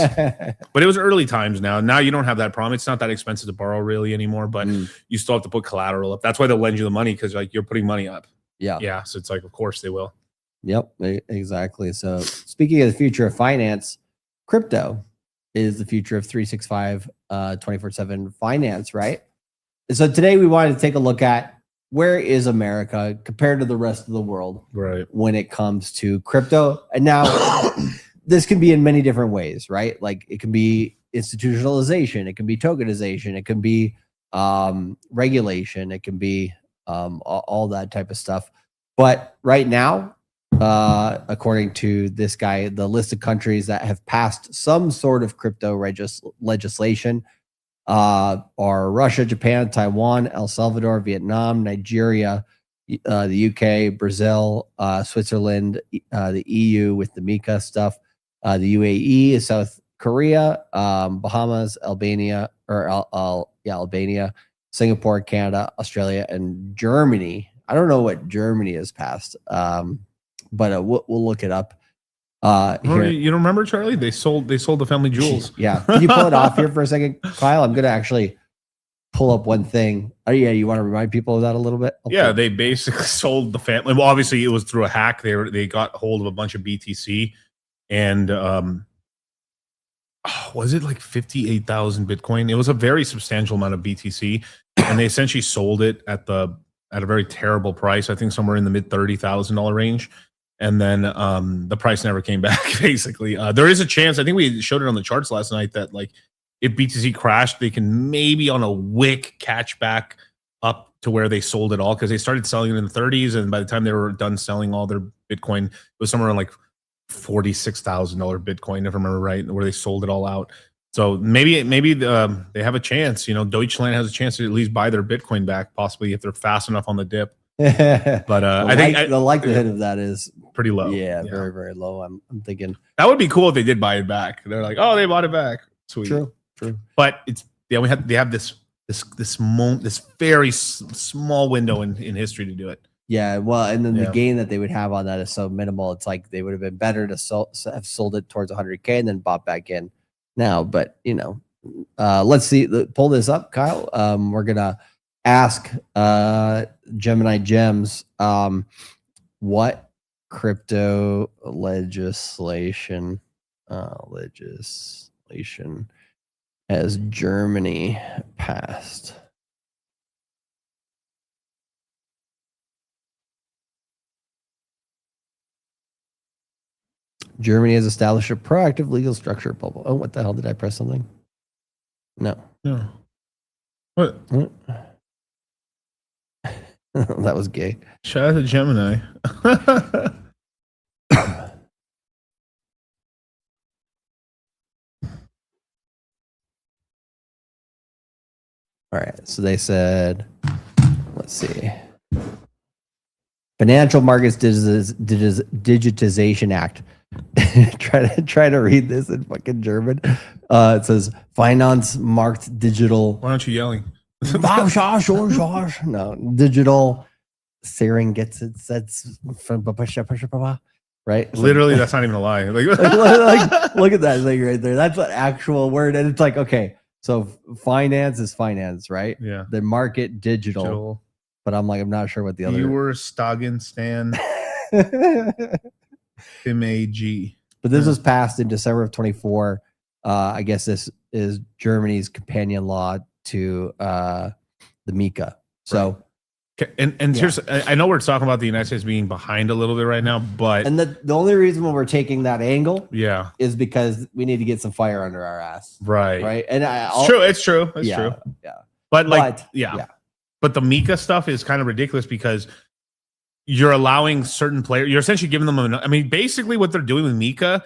But it was early times now. Now you don't have that problem. It's not that expensive to borrow really anymore, but you still have to put collateral up. That's why they'll lend you the money, because like you're putting money up. Yeah. So it's like, of course they will. Yep, exactly. So speaking of the future of finance, crypto is the future of 365 24/7 finance, right? And so today we wanted to take a look at where is America compared to the rest of the world, right, when it comes to crypto. And now this can be in many different ways, right? Like it can be institutionalization, it can be tokenization, it can be regulation, it can be all that type of stuff. But right now, according to this guy, the list of countries that have passed some sort of crypto legislation are Russia, Japan, Taiwan, El Salvador, Vietnam, Nigeria, the UK, Brazil, Switzerland, the EU with the MiCA stuff, the UAE, South Korea, Bahamas, Albania, Albania, Singapore, Canada, Australia, and Germany. I don't know what Germany has passed, but we'll look it up. Here. You don't remember, Charlie? They sold the family jewels. Yeah. Can you pull it off here for a second, Kyle? I'm going to actually pull up one thing. Oh, yeah. You want to remind people of that a little bit? Yeah. They basically sold the family. Well, obviously it was through a hack. They got hold of a bunch of BTC, and was it like 58,000 Bitcoin? It was a very substantial amount of BTC, and they essentially sold it at a very terrible price. I think somewhere in the mid $30,000 range. And then the price never came back, basically. There is a chance, I think we showed it on the charts last night, that like if BTC crashed, they can maybe on a wick catch back up to where they sold it all, because they started selling it in the 30s, and by the time they were done selling all their Bitcoin, it was somewhere around like $46,000 Bitcoin, if I remember right, where they sold it all out. So maybe they have a chance. Deutschland has a chance to at least buy their Bitcoin back, possibly if they're fast enough on the dip. But I think the likelihood of that is pretty low. Yeah, very, very low. I'm thinking that would be cool if they did buy it back. They're like, oh, they bought it back. Sweet. True. But they have this very small window in history to do it. Yeah, well, and then the gain that they would have on that is so minimal. It's like they would have been better to have sold it towards 100K and then bought back in now. But let's see. Pull this up, Kyle. We're gonna ask Gemini Gems what crypto legislation has Germany passed. Germany has established a proactive legal structure. Oh, what the hell? Did I press something? No. What? That was gay. Shout out to Gemini. All right. So they said, let's see. Financial Markets Digitization Act. try to read this in fucking German. It says Finanzmarkt Digital. Why aren't you yelling? No, digital Serengets right? Literally, that's not even a lie. Like, look at that thing right there. That's an actual word, and it's like, okay, So finance is finance, right? Yeah. The market digital. But I'm not sure what the other. Viewer Stagen Stan MAG. But this was passed in December of 24. I guess this is Germany's companion law to the MiCA. So, and here's, I know we're talking about the United States being behind a little bit right now, but the only reason why we're taking that angle, yeah, is because we need to get some fire under our ass, right? And it's true. Yeah. But but the MiCA stuff is kind of ridiculous because you're allowing certain players. You're essentially giving them. I mean, basically, what they're doing with MiCA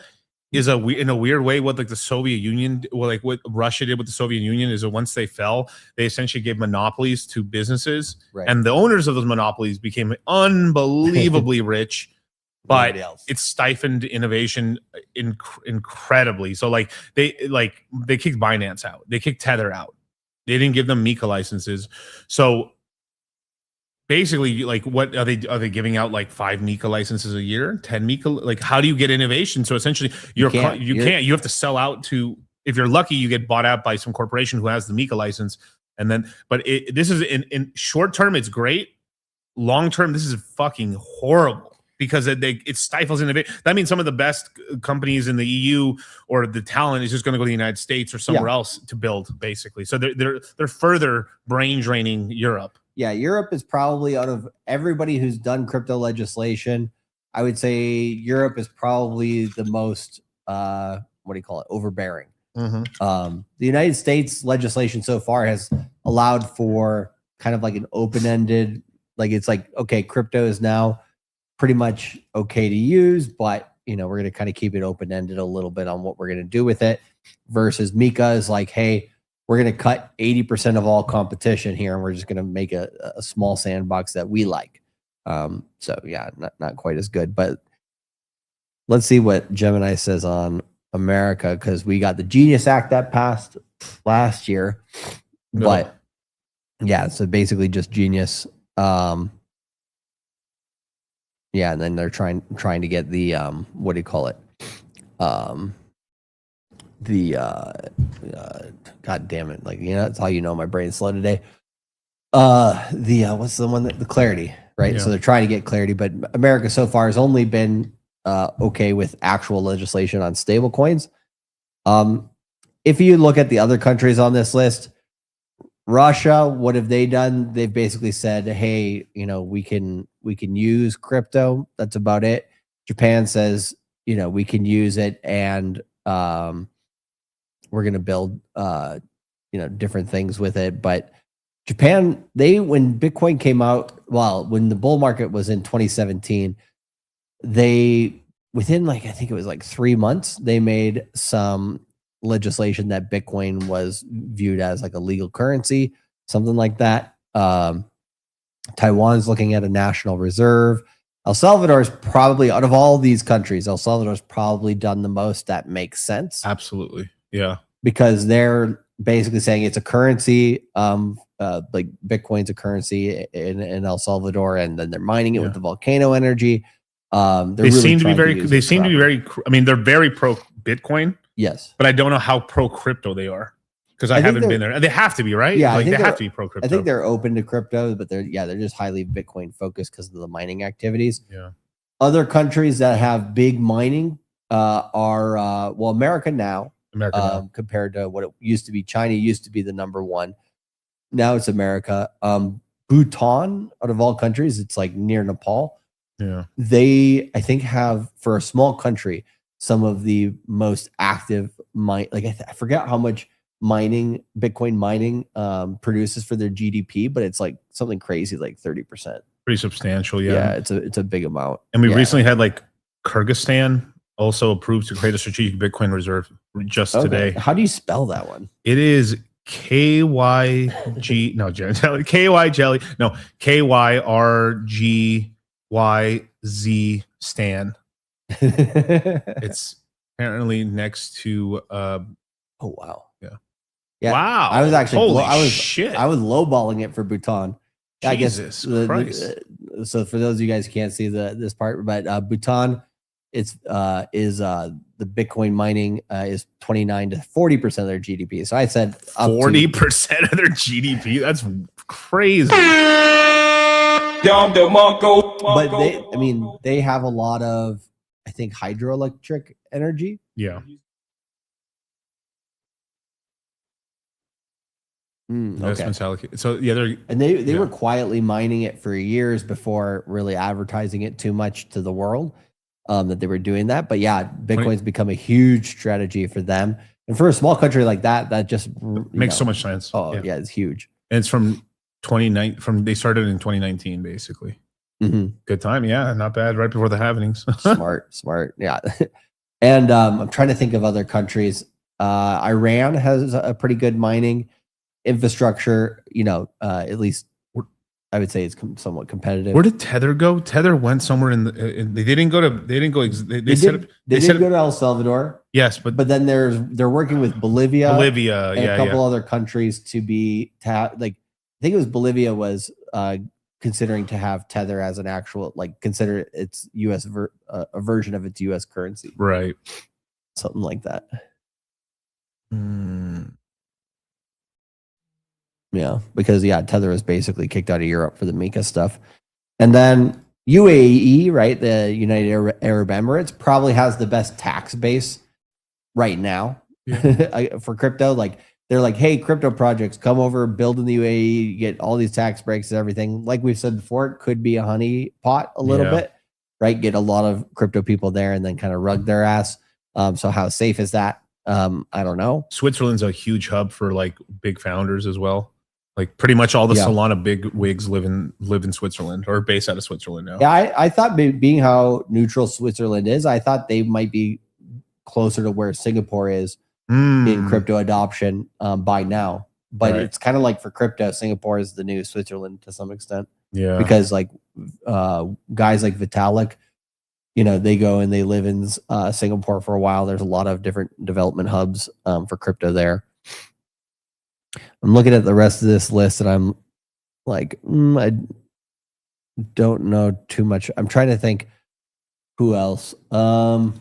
is in a weird way what like the Soviet Union, well, like what Russia did with the Soviet Union, is that once they fell, they essentially gave monopolies to businesses, and the owners of those monopolies became unbelievably rich, but it stifled innovation incredibly. So like they kicked Binance out, they kicked Tether out, they didn't give them MiCA licenses. So basically, like, what are they giving out, like 5 MiCA licenses a year, 10 MiCA? Like, how do you get innovation? So essentially, you have to sell out to, if you're lucky, you get bought out by some corporation who has the MiCA license, and then, but this is in short term, it's great. Long term, this is fucking horrible because it stifles innovation. That means some of the best companies in the EU or the talent is just going to go to the United States or somewhere else to build, basically. So they're further brain draining Europe. Yeah, Europe is probably, out of everybody who's done crypto legislation, I would say Europe is probably the most overbearing. The United States legislation so far has allowed for kind of like an open-ended, like, it's like, okay, crypto is now pretty much okay to use, but we're going to kind of keep it open-ended a little bit on what we're going to do with it, versus MiCA is like, hey, we're going to cut 80% of all competition here, and we're just going to make a small sandbox that we like. So yeah, not quite as good, but let's see what Gemini says on America, because we got the Genius Act that passed last year. But yeah, so basically just Genius. And then they're trying to get the what do you call it? God damn it, that's how my brain's slow today. What's the one the clarity, right? So they're trying to get clarity, but America so far has only been okay with actual legislation on stable coins. If you look at the other countries on this list, Russia, what have they done? They've basically said, hey, we can use crypto. That's about it. Japan says, we can use it, and we're going to build, different things with it. But Japan, when Bitcoin came out, when the bull market was in 2017, within I think it was 3 months, they made some legislation that Bitcoin was viewed as like a legal currency, something like that. Taiwan's looking at a national reserve. El Salvador is probably, out of all these countries, El Salvador's probably done the most that makes sense. Absolutely. Yeah. Because they're basically saying it's a currency, like Bitcoin's a currency in El Salvador, and then they're mining it with the volcano energy. They seem to be very, I mean, they're very pro Bitcoin. Yes. But I don't know how pro crypto they are, because I haven't been there. They have to be, right? Yeah. They have to be pro crypto. I think they're open to crypto, but they're just highly Bitcoin focused because of the mining activities. Yeah. Other countries that have big mining are America now. Compared to what it used to be. China used to be the number one. Now it's America. Bhutan, out of all countries, it's like near Nepal. Yeah. They, I think, have, for a small country, some of the most active I forget how much Bitcoin mining produces for their GDP, but it's like something crazy, like 30%. Pretty substantial, yeah. Yeah, it's a big amount. And we recently had Kyrgyzstan also approved to create a strategic Bitcoin reserve just today. How do you spell that one? It is KYG, no, KYjelly, no, KYRGYZ Stan. It's apparently next to oh wow. Yeah. Wow. I was actually shit. I was lowballing it for Bhutan. Jesus Christ. So for those of you guys who can't see this part, but Bhutan, it's is the the Bitcoin mining is 29 to 40% of their GDP. So I said 40% of their GDP. That's crazy. But they have a lot of, I think, hydroelectric energy. Yeah. Investments allocated. So yeah, they were quietly mining it for years before really advertising it too much to the world, that they were doing that. But yeah, Bitcoin's become a huge strategy for them, and for a small country like that, that just makes so much sense. Oh yeah, it's huge. And it's from 29. They started in 2019, basically. Good time, yeah, not bad. Right before the halvenings. smart, yeah. And I'm trying to think of other countries. Iran has a pretty good mining infrastructure, at least I would say it's somewhat competitive. Where did Tether go? Tether went somewhere they didn't go to go to El Salvador. Yes, but then they're working with Bolivia and a couple other countries to have, like, I think it was Bolivia was considering to have Tether as an actual, like, consider its US a version of its US currency, right? Something like that. Yeah, because Tether was basically kicked out of Europe for the Mika stuff. And then UAE, right, the United Arab Emirates, probably has the best tax base right now for crypto. Like, they're like, hey, crypto projects, come over, build in the UAE, get all these tax breaks and everything. Like we've said before, it could be a honey pot a little bit, right? Get a lot of crypto people there and then kind of rug their ass. So how safe is that? I don't know. Switzerland's a huge hub for like big founders as well. Like pretty much all the Solana big wigs live in Switzerland or based out of Switzerland now. Yeah, I thought being how neutral Switzerland is, I thought they might be closer to where Singapore is in crypto adoption by now. But it's kind of like for crypto, Singapore is the new Switzerland to some extent. Yeah, because like guys like Vitalik, they go and they live in Singapore for a while. There's a lot of different development hubs for crypto there. I'm looking at the rest of this list and I'm like, I don't know too much. I'm trying to think who else. Like,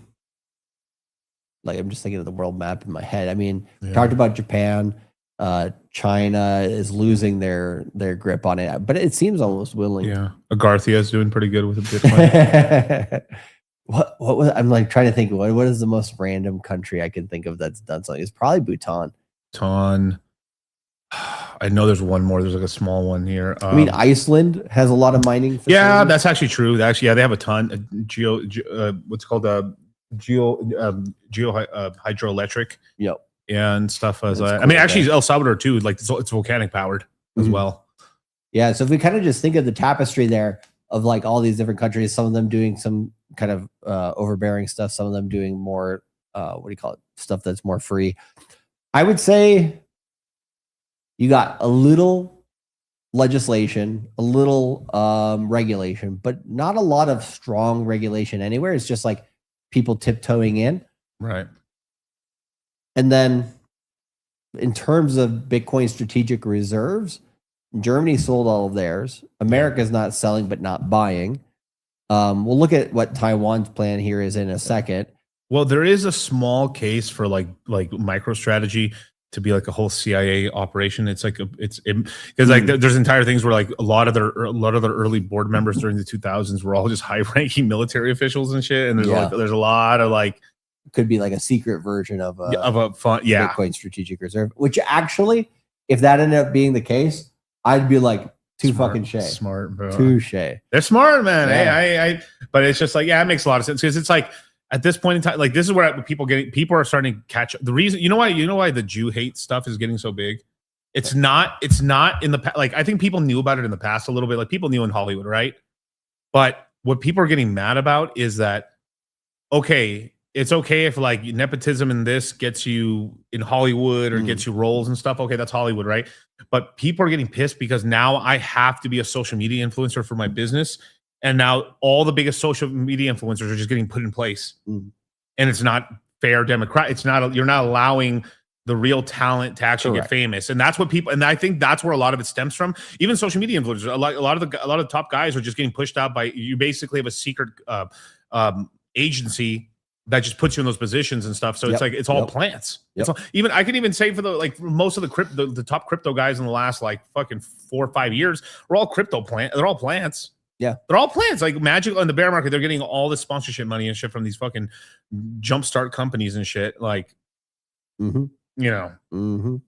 I'm just thinking of the world map in my head. I mean, talked about Japan. China is losing their grip on it, but it seems almost willing. Yeah, Agarthia is doing pretty good with the Bitcoin. What was, I'm like trying to think, what is the most random country I can think of that's done something? It's probably Bhutan. I know there's one more. There's like a small one here. I mean, Iceland has a lot of mining facilities. Yeah, that's actually true. They have a ton. What's called hydroelectric. Yep. And stuff as cool, I mean, actually, El Salvador too. Like it's volcanic powered as well. Yeah. So if we kind of just think of the tapestry there of like all these different countries, some of them doing some kind of overbearing stuff, some of them doing more stuff that's more free. I would say you got a little legislation, a little regulation, but not a lot of strong regulation anywhere. It's just like people tiptoeing in. Right. And then in terms of Bitcoin strategic reserves, Germany sold all of theirs. America's not selling, but not buying. We'll look at what Taiwan's plan here is in a second. Well, there is a small case for like MicroStrategy to be like a whole CIA operation. It's like because like there's entire things where like a lot of their early board members during the 2000s were all just high ranking military officials and shit. And there's a lot of like, could be like a secret version of a fun Bitcoin strategic reserve, which actually, if that ended up being the case, I'd be like, smart, bro. Touche. They're smart, man. Yeah. But it's just like, it makes a lot of sense because it's like at this point in time, like this is where people are starting to catch up. The reason, you know why the Jew hate stuff is getting so big? It's not in the past. Like I think people knew about it in the past a little bit. Like people knew in Hollywood, right? But what people are getting mad about is that, okay, it's okay if like nepotism in this gets you in Hollywood or gets you roles and stuff. Okay, that's Hollywood, right? But people are getting pissed because now I have to be a social media influencer for my business. And now all the biggest social media influencers are just getting put in place. And it's not fair democratic. It's not, you're not allowing the real talent to actually get famous. And that's what people, and I think that's where a lot of it stems from. Even social media influencers, a lot of the top guys are just getting pushed out by, you basically have a secret agency that just puts you in those positions and stuff. So it's like, it's all plants. It's all, even, I can even say for the, like most of the top crypto guys in the last like fucking 4 or 5 years, we're all crypto plant. They're all plants. Yeah. They're all plants. Like Magic on the bear market, they're getting all this sponsorship money and shit from these fucking jumpstart companies and shit. Like, you know,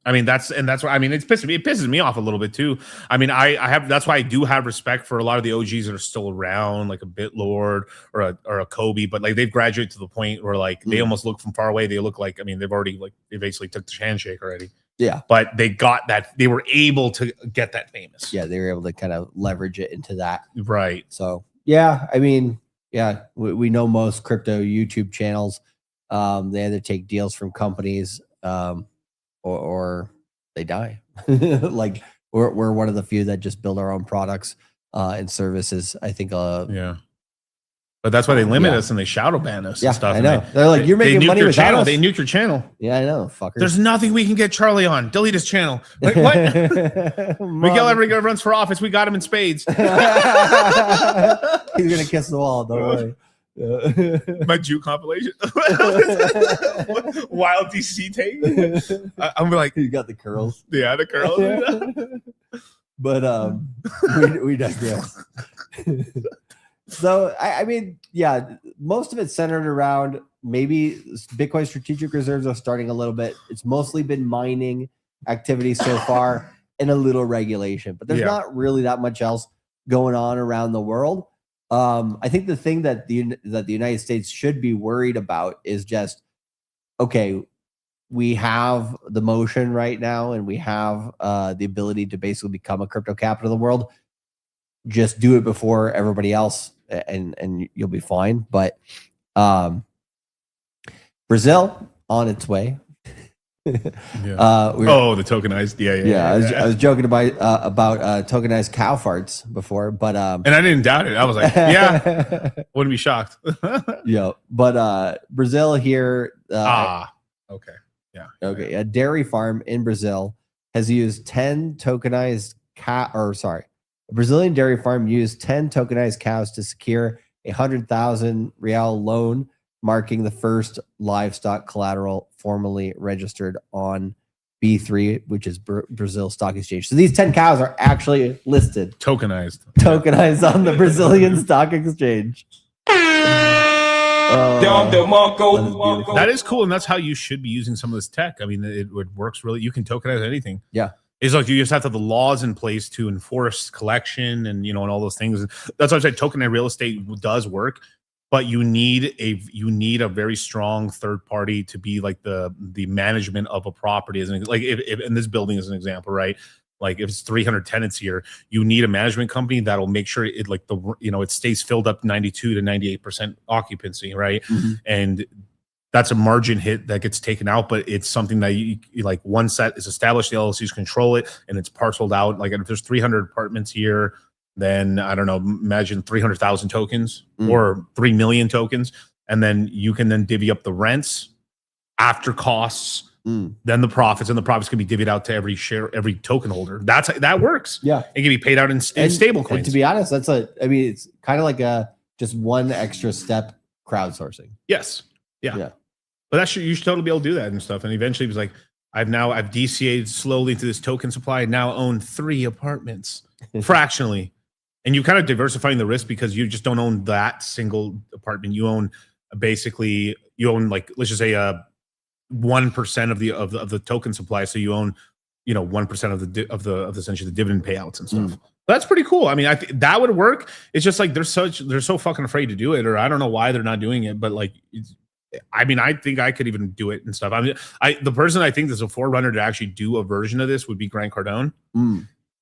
I mean, that's why, I mean, it pisses me off a little bit too. I mean, I have, that's why I do have respect for a lot of the OGs that are still around, like a BitLord or a Kobe, but like they've graduated to the point where like they almost look from far away. They look like, I mean, they've already like, they basically took the handshake already. Yeah. But they got that, they were able to get that famous. Yeah. They were able to kind of leverage it into that. Right. So, yeah, I mean, yeah, we know most crypto YouTube channels, they either take deals from companies, or they die. Like we're one of the few that just build our own products and services. I think yeah. But that's why they limit us and they shadow ban us and stuff. I know. They're like, you're making money without channel. us. They nuke your channel. Yeah, I know. Fuckers. There's nothing we can get Charlie on. Delete his channel. Like, what? Miguel ever runs for office. We got him in spades. He's gonna kiss the wall. Don't worry. My Jew compilation. Wild DC tape. I'm like, you got the curls. Yeah, the curls. But we digress. So I mean, yeah, most of it's centered around maybe Bitcoin strategic reserves are starting a little bit. It's mostly been mining activity so far and a little regulation, but there's not really that much else going on around the world. I think the thing that the United States should be worried about is just, okay, we have the motion right now and we have the ability to basically become a crypto capital of the world. Just do it before everybody else and you'll be fine. But Brazil on its way. The tokenized. I was joking about tokenized cow farts before, but and I didn't doubt it. I was like, yeah, wouldn't be shocked. But Brazil here. Okay. Yeah. Okay. A dairy farm in Brazil has used 10 tokenized a Brazilian dairy farm used 10 tokenized cows to secure a 100,000 real loan, marking the first livestock collateral formally registered on B3, which is Brazil Stock Exchange. So these 10 cows are actually listed. Tokenized on the Brazilian Stock Exchange. That is cool, and that's how you should be using some of this tech. I mean, it works really. You can tokenize anything. Yeah. It's like you just have to have the laws in place to enforce collection and and all those things. That's why I said tokenized real estate does work, but you need a very strong third party to be like the management of a property. As like if in this building as an example, right? Like if it's 300 tenants here, you need a management company that'll make sure it like it stays filled up 92 to 98% occupancy, right? And that's a margin hit that gets taken out, but it's something that you like once that is established, the LLCs control it and it's parceled out. Like if there's 300 apartments here, then I don't know, imagine 300,000 tokens or 3 million tokens. And then you can then divvy up the rents after costs, then the profits, and the profits can be divvied out to every token holder. That works. Yeah. It can be paid out in stable coins. And to be honest, it's kind of like just one extra step crowdsourcing. Yes. Yeah. But you should totally be able to do that and stuff. And eventually it was like, I've DCA'd slowly into this token supply. I now own 3 apartments fractionally. And you kind of diversifying the risk because you just don't own that single apartment. You own like, let's just say 1% of the token supply. So you own, 1% of the essentially the dividend payouts and stuff. That's pretty cool. I mean, I think that would work. It's just like they're so fucking afraid to do it, or I don't know why they're not doing it, but like I mean, I think I could even do it and stuff. I mean, the person I think that's a forerunner to actually do a version of this would be Grant Cardone.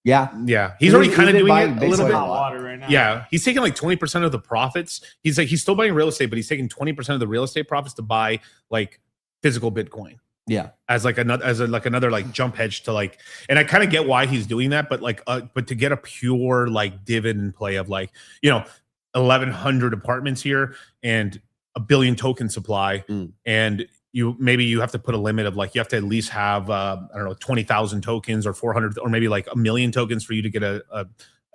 Yeah. He's already kind of doing it a little bit. Right now. Yeah, he's taking like 20% of the profits. He's still buying real estate, but he's taking 20% of the real estate profits to buy like physical Bitcoin. Yeah, as another like jump hedge to like, and I kind of get why he's doing that, but like, but to get a pure like dividend play of like 1,100 apartments here and a billion token supply, and you have to put a limit of like you have to at least have I don't know 20,000 tokens or 400 or maybe like 1 million tokens for you to get a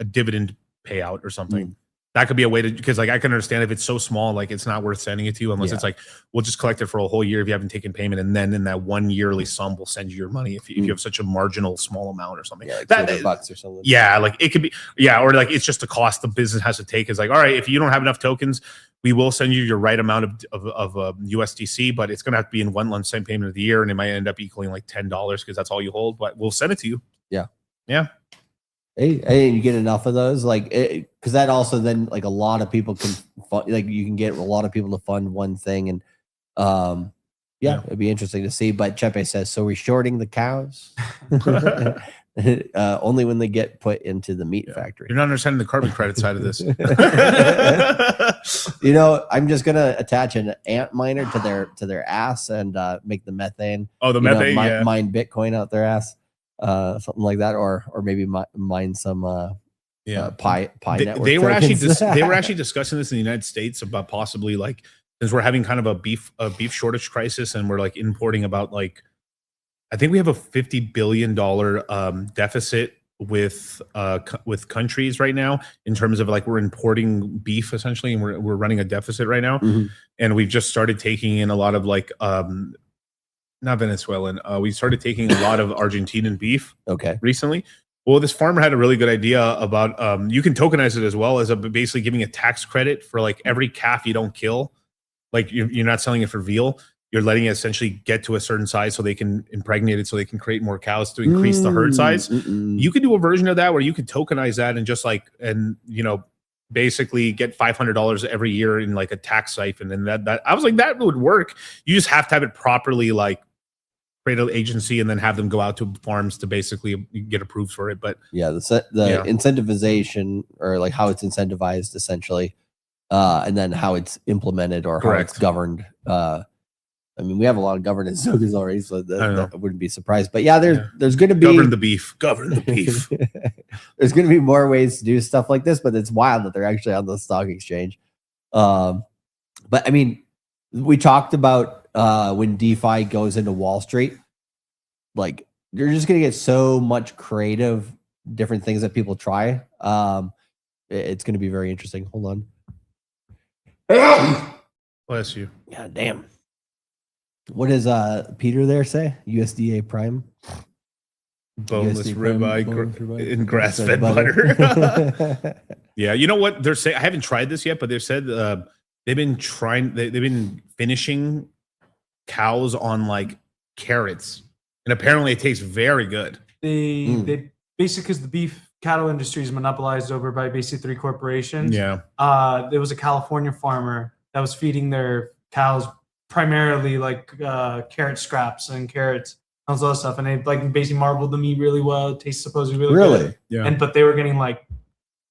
dividend payout or something. That could be a way to, because like I can understand if it's so small, like it's not worth sending it to you unless it's like we'll just collect it for a whole year if you haven't taken payment, and then in that one yearly sum we'll send you your money if you have such a marginal small amount or something. Yeah, like that $200 or something. Yeah, like it could be, or like it's just the cost the business has to take. Is like, all right, if you don't have enough tokens, we will send you your right amount of USDC, but it's gonna have to be in one lump sum payment of the year, and it might end up equaling like $10 because that's all you hold. But we'll send it to you. Yeah. Yeah. Hey, you get enough of those, like, because that also then like a lot of people can like you can get a lot of people to fund one thing, and it'd be interesting to see. But Chepe says, so we're shorting the cows only when they get put into the meat factory. You're not understanding the carbon credit side of this. I'm just gonna attach an ant miner to their ass and make the methane. Oh, the methane, mine Bitcoin out their ass. Something like that, or maybe mine some pi network. They were actually discussing this in the United States about possibly, like, since we're having kind of a beef shortage crisis, and we're like importing about, like, I think we have a $50 billion deficit with countries right now in terms of like we're importing beef essentially, and we're running a deficit right now, and we've just started taking in a lot of like not Venezuelan. We started taking a lot of Argentinian beef. Okay. Recently. Well, this farmer had a really good idea about you can tokenize it as well as basically giving a tax credit for like every calf you don't kill. Like you're not selling it for veal. You're letting it essentially get to a certain size so they can impregnate it, so they can create more cows to increase the herd size. You could do a version of that where you could tokenize that and just like, and basically get $500 every year in like a tax siphon. And that I was like, that would work. You just have to have it properly, like create an agency and then have them go out to farms to basically get approved for it. But the incentivization, or like how it's incentivized essentially, and then how it's implemented or how it's governed. I mean, we have a lot of governance tokens already, so that wouldn't be surprised. But yeah, there's going to be govern the beef. There's going to be more ways to do stuff like this, but it's wild that they're actually on the stock exchange. But I mean, we talked about when DeFi goes into Wall Street, like you're just going to get so much creative, different things that people try. It's going to be very interesting. Hold on. Bless you. God damn. What does Peter there say? USDA Prime? Boneless ribeye in grass-fed butter. Yeah, you know what they're saying? I haven't tried this yet, but they've said they've been finishing cows on like carrots, and apparently it tastes very good. They basically, because the beef cattle industry is monopolized over by basically 3 corporations. Yeah. There was a California farmer that was feeding their cows primarily like carrot scraps and carrots and all that stuff, and they like basically marbled the meat really well. It tastes supposedly really good. Yeah. But they were getting like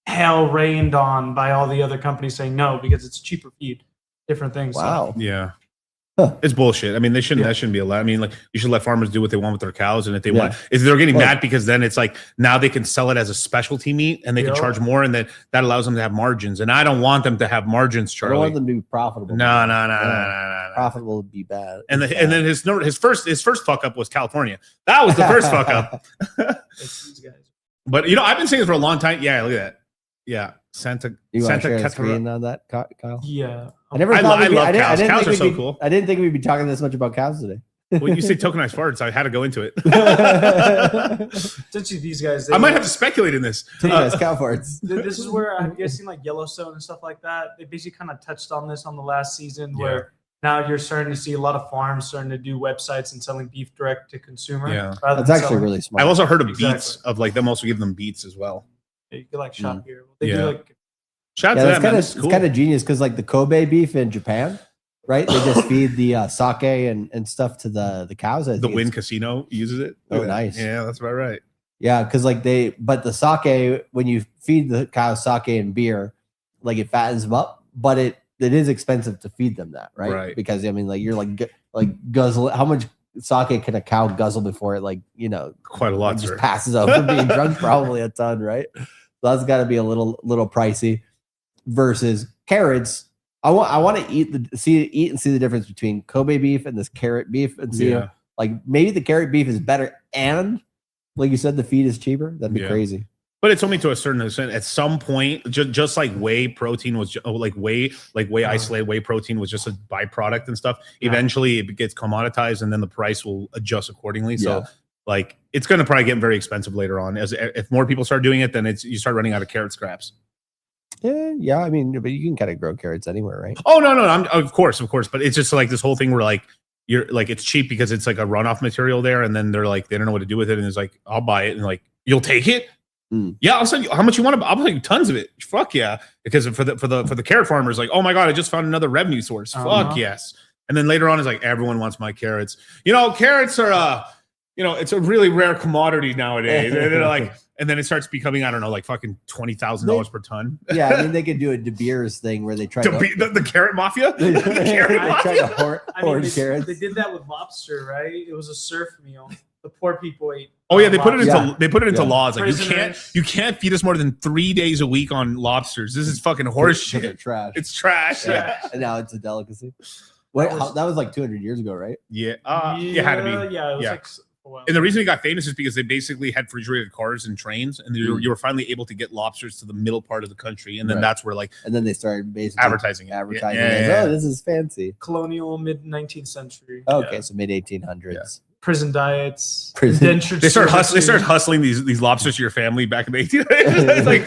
hell rained on by all the other companies saying no because it's cheaper feed, different things. Wow. So. Yeah. It's bullshit. I mean, that shouldn't be allowed. I mean, like you should let farmers do what they want with their cows, and if they want, if they're getting mad because then it's like now they can sell it as a specialty meat and they can charge more, and that allows them to have margins. And I don't want them to have margins, Charlie. I don't want them to be profitable. No. Profitable would be bad. And then his first fuck up was California. That was the first fuck up. But I've been saying this for a long time. Yeah, look at that. Yeah, Santa screen on that, Kyle? Yeah. I never. I love cows. Cows are so cool. I didn't think we'd be talking this much about cows today. Well, you say tokenized farts. I had to go into it. Essentially, these guys. I might have to speculate in this. Tokenized cow farts. This is where have you guys seen like Yellowstone and stuff like that? They basically kind of touched on this on the last season, where now you're starting to see a lot of farms starting to do websites and selling beef direct to consumer. Yeah, that's actually really smart. I've also heard of beets, of like them also give them beets as well. Yeah, you could like shop here. They do like. Shout out to them, it's kind of genius because like the Kobe beef in Japan, right? They just feed the sake and stuff to the cows. The Wynn Casino uses it. Oh, nice. Yeah, that's about right. Yeah, because like but the sake, when you feed the cows sake and beer, like it fattens them up, but it is expensive to feed them that, right? Right. Because I mean, like you're like guzzle. How much sake can a cow guzzle before it quite a lot just passes out from being drunk? Probably a ton, right? So that's got to be a little pricey. Versus carrots, I want to eat and see the difference between Kobe beef and this carrot beef, and see like maybe the carrot beef is better, and like you said, the feed is cheaper. That'd be crazy. But it's only to a certain extent. At some point, just like whey protein was whey isolated whey protein was just a byproduct and stuff. Eventually, it gets commoditized, and then the price will adjust accordingly. So, like, it's going to probably get very expensive later on. As if more people start doing it, then you start running out of carrot scraps. Yeah. I mean, but you can kind of grow carrots anywhere, right? Oh no, of course. But it's just like this whole thing where like you're like it's cheap because it's like a runoff material there, and then they're like they don't know what to do with it, and it's like I'll buy it, and like you'll take it. Yeah, I'll send you how much you want to. I'll send you tons of it. Fuck yeah, because for the carrot farmers, like, oh my god, I just found another revenue source. Fuck yes. And then later on, it's like everyone wants my carrots. Carrots are it's a really rare commodity nowadays. And they're like, and then it starts becoming I don't know, like fucking $20,000 per ton. Yeah, I mean they could do a De Beers thing where they try the carrot mafia. They try to hoard carrots. They did that with lobster, right? It was a surf meal. The poor people ate. Oh yeah, they put it into laws. Like you can't feed us more than 3 days a week on lobsters. This is fucking horse shit. Trash. It's trash. Yeah. And now it's a delicacy. Wait, that was like 200 years ago, right? Yeah. It had to be. Yeah. It was like. Well, and the reason it got famous is because they basically had refrigerated cars and trains, and you were finally able to get lobsters to the middle part of the country, and then that's where and then they started basically advertising. Oh, this is fancy. Colonial mid 19th century. Okay, so mid 1800s. Prison diets. They start hustling these lobsters to your family back in the 1800s. Like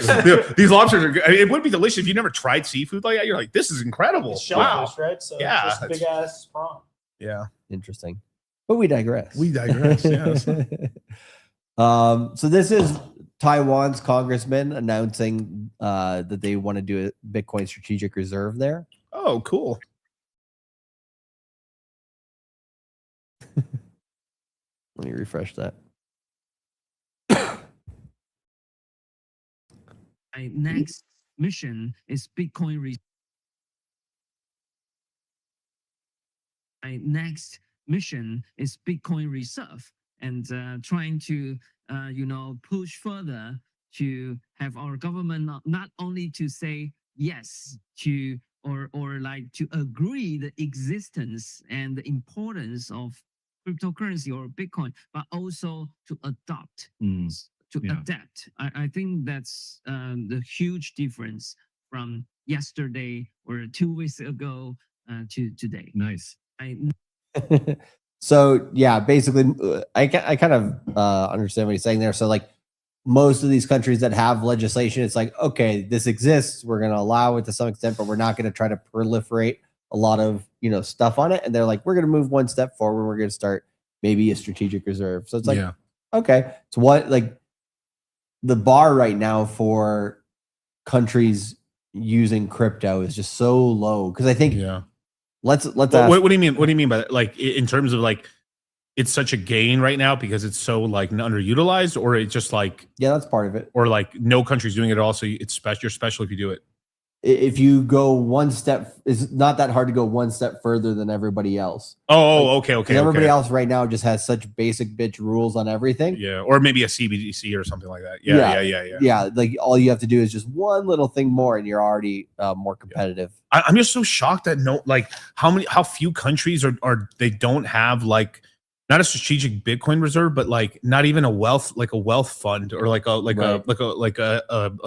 these lobsters are. It would be delicious if you never tried seafood like that. You're like, this is incredible. It's shellfish, right? So just big ass prawn. Yeah, interesting. But we digress. Yes. So this is Taiwan's congressman announcing that they want to do a Bitcoin strategic reserve there. Oh, cool. Let me refresh that. My next mission is Bitcoin. My next mission is Bitcoin reserve, and trying to push further to have our government not only to say yes to or like to agree the existence and the importance of cryptocurrency or Bitcoin, but also to adopt adapt. I think that's the huge difference from yesterday or 2 weeks ago to today. Nice. So yeah, basically, I kind of understand what he's saying there. So like most of these countries that have legislation, it's like, okay, this exists, we're going to allow it to some extent, but we're not going to try to proliferate a lot of stuff on it. And they're like, we're going to move one step forward. We're going to start maybe a strategic reserve. So it's like, okay, so what like the bar right now for countries using crypto is just so low because I think Let's ask. What do you mean? What do you mean by that? Like in terms of like it's such a gain right now because it's so like underutilized, or it's just like that's part of it, or like no country's doing it at all, so it's special. You're special if you do it. If you go one step, it's not that hard to go one step further than everybody else. Okay. Everybody else right now just has such basic bitch rules on everything. Yeah, or maybe a CBDC or something like that. Yeah. Like all you have to do is just one little thing more, and you're already more competitive. I'm just so shocked that how few countries are they don't have like not a strategic Bitcoin reserve, but like not even a wealth fund or a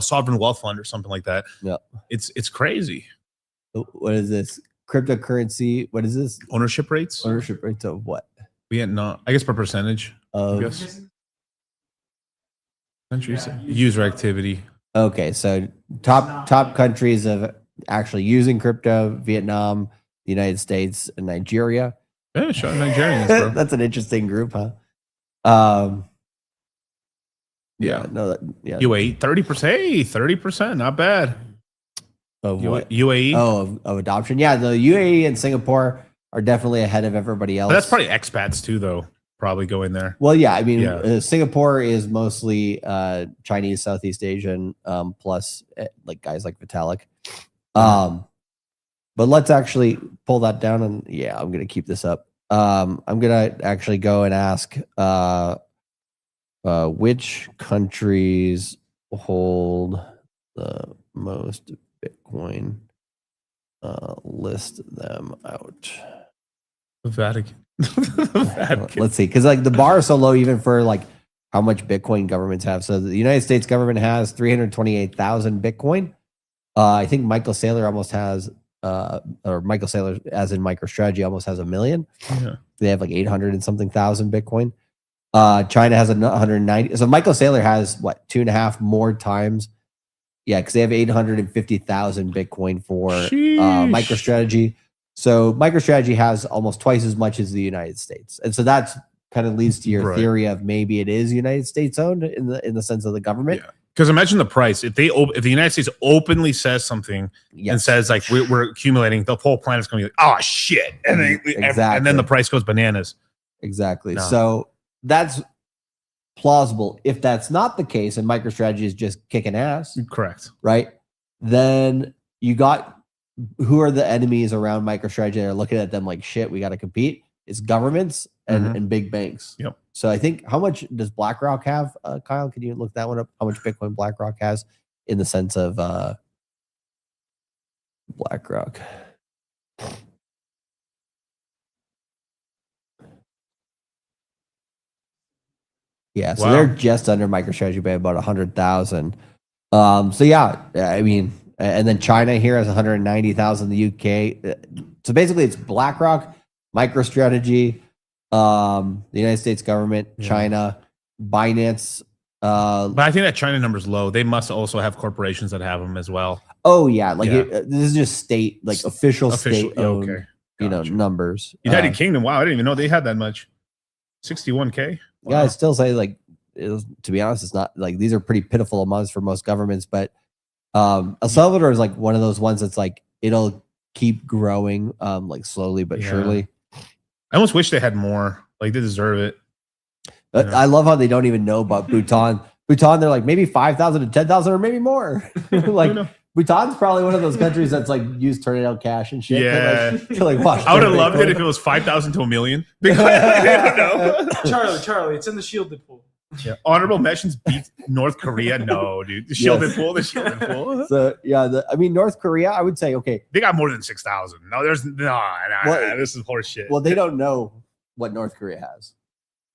sovereign wealth fund or something like that. Yeah, it's crazy. What is this cryptocurrency? What is this? Ownership rates? Ownership rates of what? I guess per percentage of countries user activity. Okay, so top countries of actually using crypto: Vietnam, the United States, and Nigeria. Yeah, shout out Nigerians, bro. That's an interesting group, huh? UAE 30%. Hey, 30%, not bad. Of what? UAE? Oh, of adoption. Yeah, the UAE and Singapore are definitely ahead of everybody else. But that's probably expats too, though. Probably going there. Well, yeah, I mean, Singapore is mostly Chinese, Southeast Asian, plus like guys like Vitalik. But let's actually pull that down, and I'm going to keep this up. I'm going to actually go and ask which countries hold the most Bitcoin. List them out. The Vatican. Let's see, because like the bar is so low, even for like how much Bitcoin governments have. So the United States government has 328,000 Bitcoin. I think Michael Saylor almost has, or Michael Saylor, as in MicroStrategy, almost has 1 million. Yeah. They have like 800 and something thousand Bitcoin. China has 190. So Michael Saylor has what, 2.5 more times? Yeah, because they have 850,000 Bitcoin for MicroStrategy. So MicroStrategy has almost twice as much as the United States, and so that's kind of leads to your theory of maybe it is United States owned in the sense of the government. Yeah. Because imagine the price if the United States openly says something and says like we're accumulating, the whole planet's going to be like, oh shit, and then the price goes bananas. Exactly. No. So that's plausible. If that's not the case, and MicroStrategy is just kicking ass, correct, right? Then you got who are the enemies around MicroStrategy that are looking at them like shit. We got to compete. It's governments and big banks. Yep. So I think how much does BlackRock have? Kyle, can you look that one up? How much Bitcoin BlackRock has in the sense of BlackRock? Yeah, so they're just under MicroStrategy by about 100,000. So yeah, I mean, and then China here has 190,000. The UK. So basically, it's BlackRock, MicroStrategy, the United States government, China, Binance. But I think that China number's low. They must also have corporations that have them as well. Oh yeah, like this is just state, like official state owned, okay. You know, numbers. United Kingdom. Wow, I didn't even know they had that much. 61K. Wow. Yeah, I still say like, to be honest, it's not like these are pretty pitiful amounts for most governments, but El Salvador is like one of those ones that's like it'll keep growing, like slowly but surely. I almost wish they had more. Like they deserve it. I love how they don't even know about Bhutan. Bhutan, they're like maybe 5,000 to 10,000 or maybe more. Like Bhutan's probably one of those countries that's like used turning out cash and shit. Yeah, to like watch I would have loved it if it was 5,000 to 1 million. Because I don't know. Charlie, it's in the shielded pool. Yeah. Honorable mentions beat North Korea. No, dude, the shielded pool. So yeah, I mean North Korea, I would say okay, they got more than 6,000. No, there's this is horse shit. Well, they don't know what North Korea has,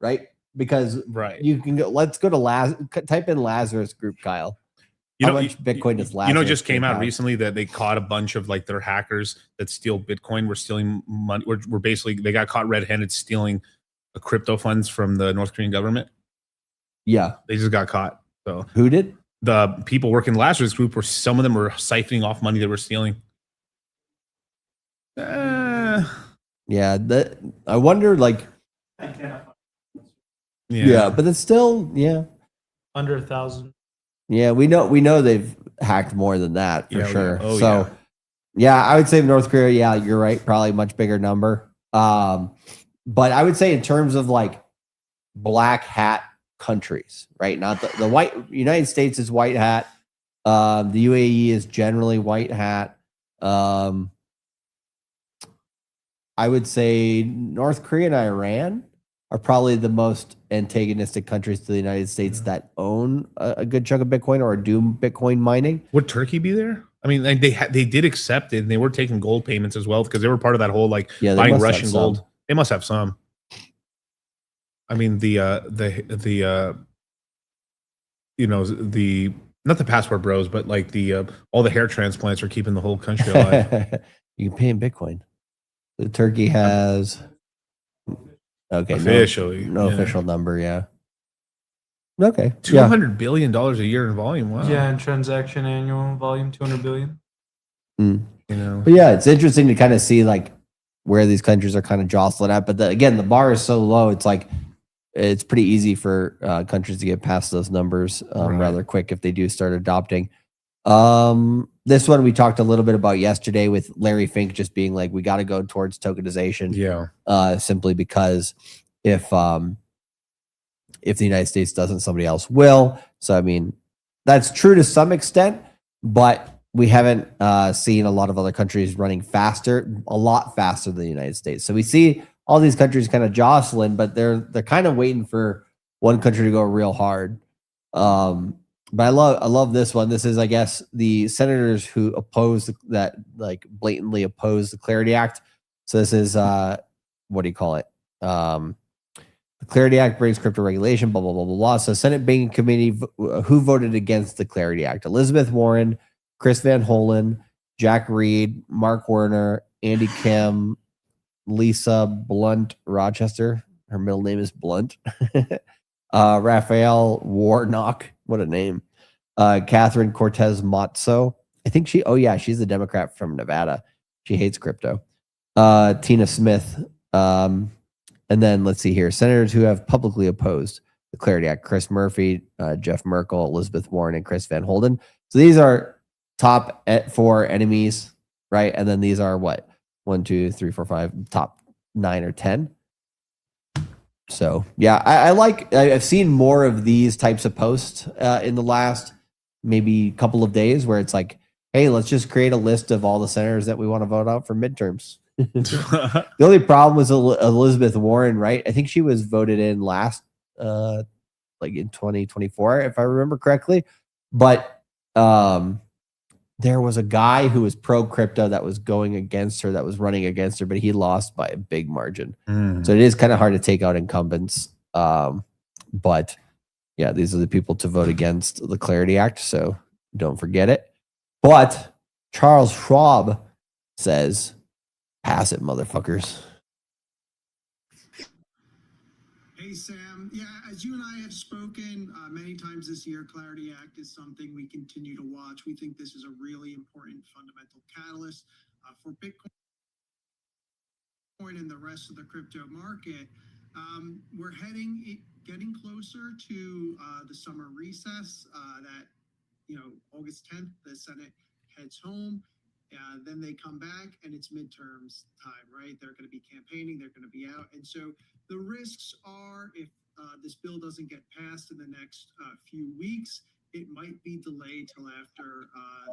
right? Because you can go. Let's go to type in Lazarus Group, Kyle. You How know, much Bitcoin does Lazarus? Just came out recently that they caught a bunch of like their hackers that steal Bitcoin. We're stealing money. We're basically they got caught red-handed stealing crypto funds from the North Korean government. Yeah, they just got caught. So who did? The people working Lazarus Group, where some of them were siphoning off money they were stealing. Yeah, I wonder, like, yeah, but it's still under 1,000. Yeah, we know they've hacked more than that for sure. Oh, so yeah, I would say North Korea. Yeah, you're right. Probably much bigger number. But I would say in terms of like black hat countries, right? Not the white. United States is white hat. The UAE is generally white hat. I would say North Korea and Iran are probably the most antagonistic countries to the United States that own a good chunk of Bitcoin or do Bitcoin mining. Would Turkey be there? I mean, they did accept it, and they were taking gold payments as well because they were part of that whole like buying Russian gold. They must have some. I mean, the not the passport bros, but like the all the hair transplants are keeping the whole country alive. You can pay in Bitcoin. The Turkey has officially no official number. Yeah. Okay. $200 billion a year in volume. Wow. Yeah, and transaction annual volume 200 billion. You know. But yeah, it's interesting to kind of see like where these countries are kind of jostling at. But again, the bar is so low. It's like it's pretty easy for countries to get past those numbers rather quick if they do start adopting. This one we talked a little bit about yesterday with Larry Fink just being like, we got to go towards tokenization. Yeah. Simply because if the United States doesn't, somebody else will. So, I mean, that's true to some extent, but we haven't seen a lot of other countries running a lot faster than the United States. So we see all these countries kind of jostling, but they're kind of waiting for one country to go real hard. But I love this one. This is, I guess, the senators who oppose that, like blatantly oppose the Clarity Act. So this is what do you call it? The The Clarity Act brings crypto regulation, blah, blah, blah, blah, blah. So Senate Banking Committee, who voted against the Clarity Act? Elizabeth Warren, Chris Van Hollen, Jack Reed, Mark Werner, Andy Kim, Lisa Blunt Rochester. Her middle name is Blunt. Raphael Warnock. What a name. Catherine Cortez Matzo. I think she's a Democrat from Nevada. She hates crypto. Tina Smith. And then let's see here. Senators who have publicly opposed the Clarity Act: Chris Murphy, Jeff Merkel, Elizabeth Warren, and Chris Van Holden. So these are top 4 enemies, right? And then these are what? 1, 2, 3, 4, 5, top 9 or 10. So yeah, I've seen more of these types of posts in the last maybe couple of days where it's like, hey, let's just create a list of all the senators that we want to vote out for midterms. The only problem was Elizabeth Warren, right? I think she was voted in last, like in 2024, if I remember correctly. But there was a guy who was pro crypto that was going against her, that was running against her, but he lost by a big margin. So it is kind of hard to take out incumbents. But yeah, these are the people to vote against the Clarity Act. So don't forget it. But Charles Schwab says, pass it, motherfuckers. Hey, Sam. Yeah, as you and I have spoken many times this year, Clarity Act is something we continue to watch. We think this is a really important fundamental catalyst for Bitcoin and the rest of the crypto market. We're getting closer to the summer recess that, August 10th, the Senate heads home. Then they come back and it's midterms time, right? They're going to be campaigning, they're going to be out. And so the risks are, if this bill doesn't get passed in the next few weeks, it might be delayed till after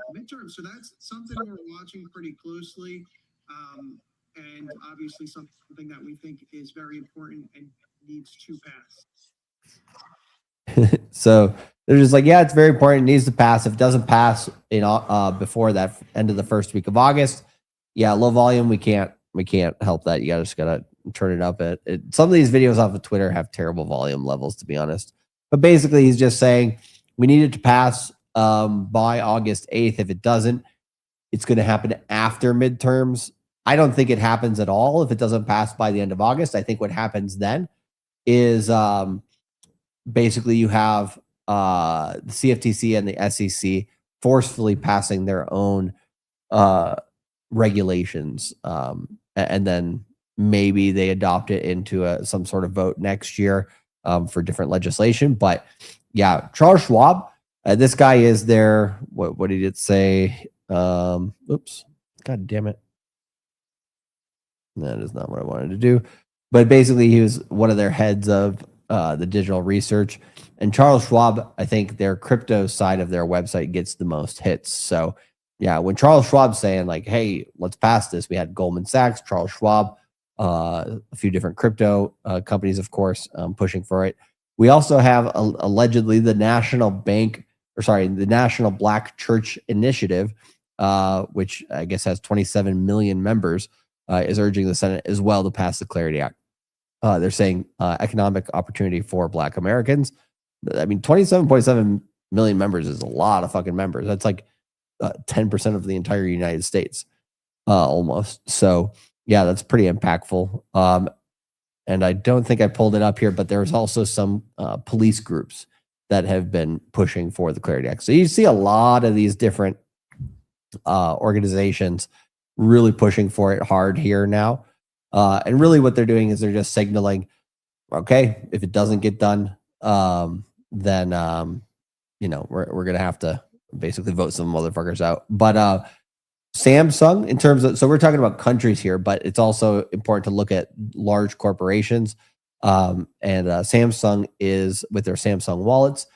the midterm. So that's something we're watching pretty closely. And obviously something that we think is very important and needs to pass. So they're just like, yeah, it's very important. It needs to pass. If it doesn't pass, before that end of the first week of August, yeah, low volume. We can't help that. You just gotta turn it up. Some of these videos off of Twitter have terrible volume levels, to be honest. But basically, he's just saying we need it to pass by August 8th. If it doesn't, it's going to happen after midterms. I don't think it happens at all if it doesn't pass by the end of August. I think what happens then is basically you have the CFTC and the SEC forcefully passing their own regulations, and then maybe they adopt it into some sort of vote next year for different legislation. But yeah, Charles Schwab, this guy is their, what did it say? Oops, God damn it. That is not what I wanted to do. But basically, he was one of their heads of the digital research. And Charles Schwab, I think their crypto side of their website gets the most hits. So yeah, when Charles Schwab's saying like, hey, let's pass this, we had Goldman Sachs, Charles Schwab, a few different crypto companies, of course, pushing for it. We also have allegedly the National Black Church Initiative, which I guess has 27 million members, is urging the Senate as well to pass the Clarity Act. They're saying economic opportunity for Black Americans. I mean, 27.7 million members is a lot of fucking members. That's like 10% of the entire United States, almost. So yeah, that's pretty impactful. And I don't think I pulled it up here, but there's also some police groups that have been pushing for the Clarity Act. So you see a lot of these different organizations really pushing for it hard here now. And really what they're doing is they're just signaling, okay, if it doesn't get done, then, we're going to have to basically vote some motherfuckers out. But Samsung, in terms of, so we're talking about countries here, but it's also important to look at large corporations. And Samsung is, with their Samsung wallets,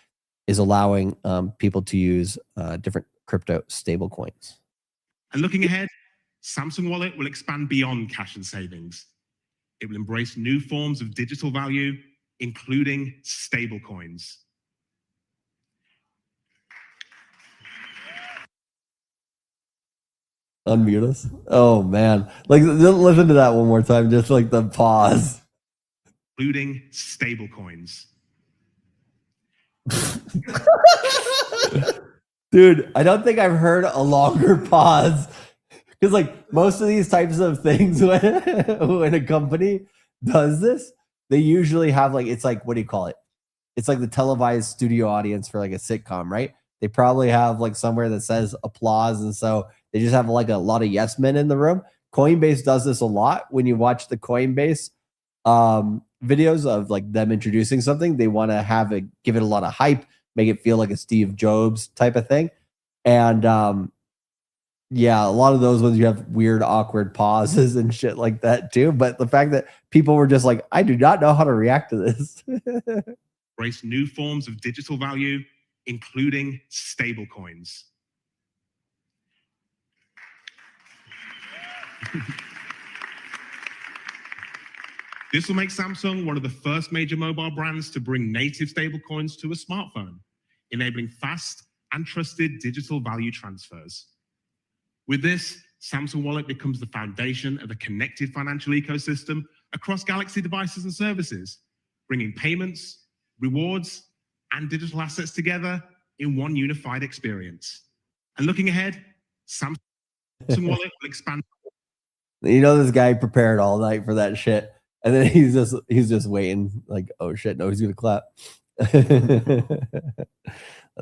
is allowing people to use different crypto stable coins. And looking ahead, Samsung Wallet will expand beyond cash and savings. It will embrace new forms of digital value, including stable coins. Unmute us. Oh man. Like, listen to that one more time. Just like the pause. including stablecoins. Dude, I don't think I've heard a longer pause because, like, most of these types of things, when a company does this, they usually have like, it's like, what do you call it? It's like the televised studio audience for like a sitcom, right? They probably have like somewhere that says applause, and so they just have like a lot of yes men in the room. Coinbase does this a lot. When you watch the Coinbase videos of like them introducing something, they want to give it a lot of hype, make it feel like a Steve Jobs type of thing. And yeah, a lot of those ones you have weird, awkward pauses and shit like that too. But the fact that people were just like, I do not know how to react to this. Embrace new forms of digital value, including stablecoins. This will make Samsung one of the first major mobile brands to bring native stablecoins to a smartphone, enabling fast and trusted digital value transfers. With this, Samsung Wallet becomes the foundation of a connected financial ecosystem across Galaxy devices and services, bringing payments, rewards, and digital assets together in one unified experience. And looking ahead, Samsung Wallet will expand. You know, this guy prepared all night for that shit, and then he's just waiting, like, oh shit, no, he's gonna clap. That's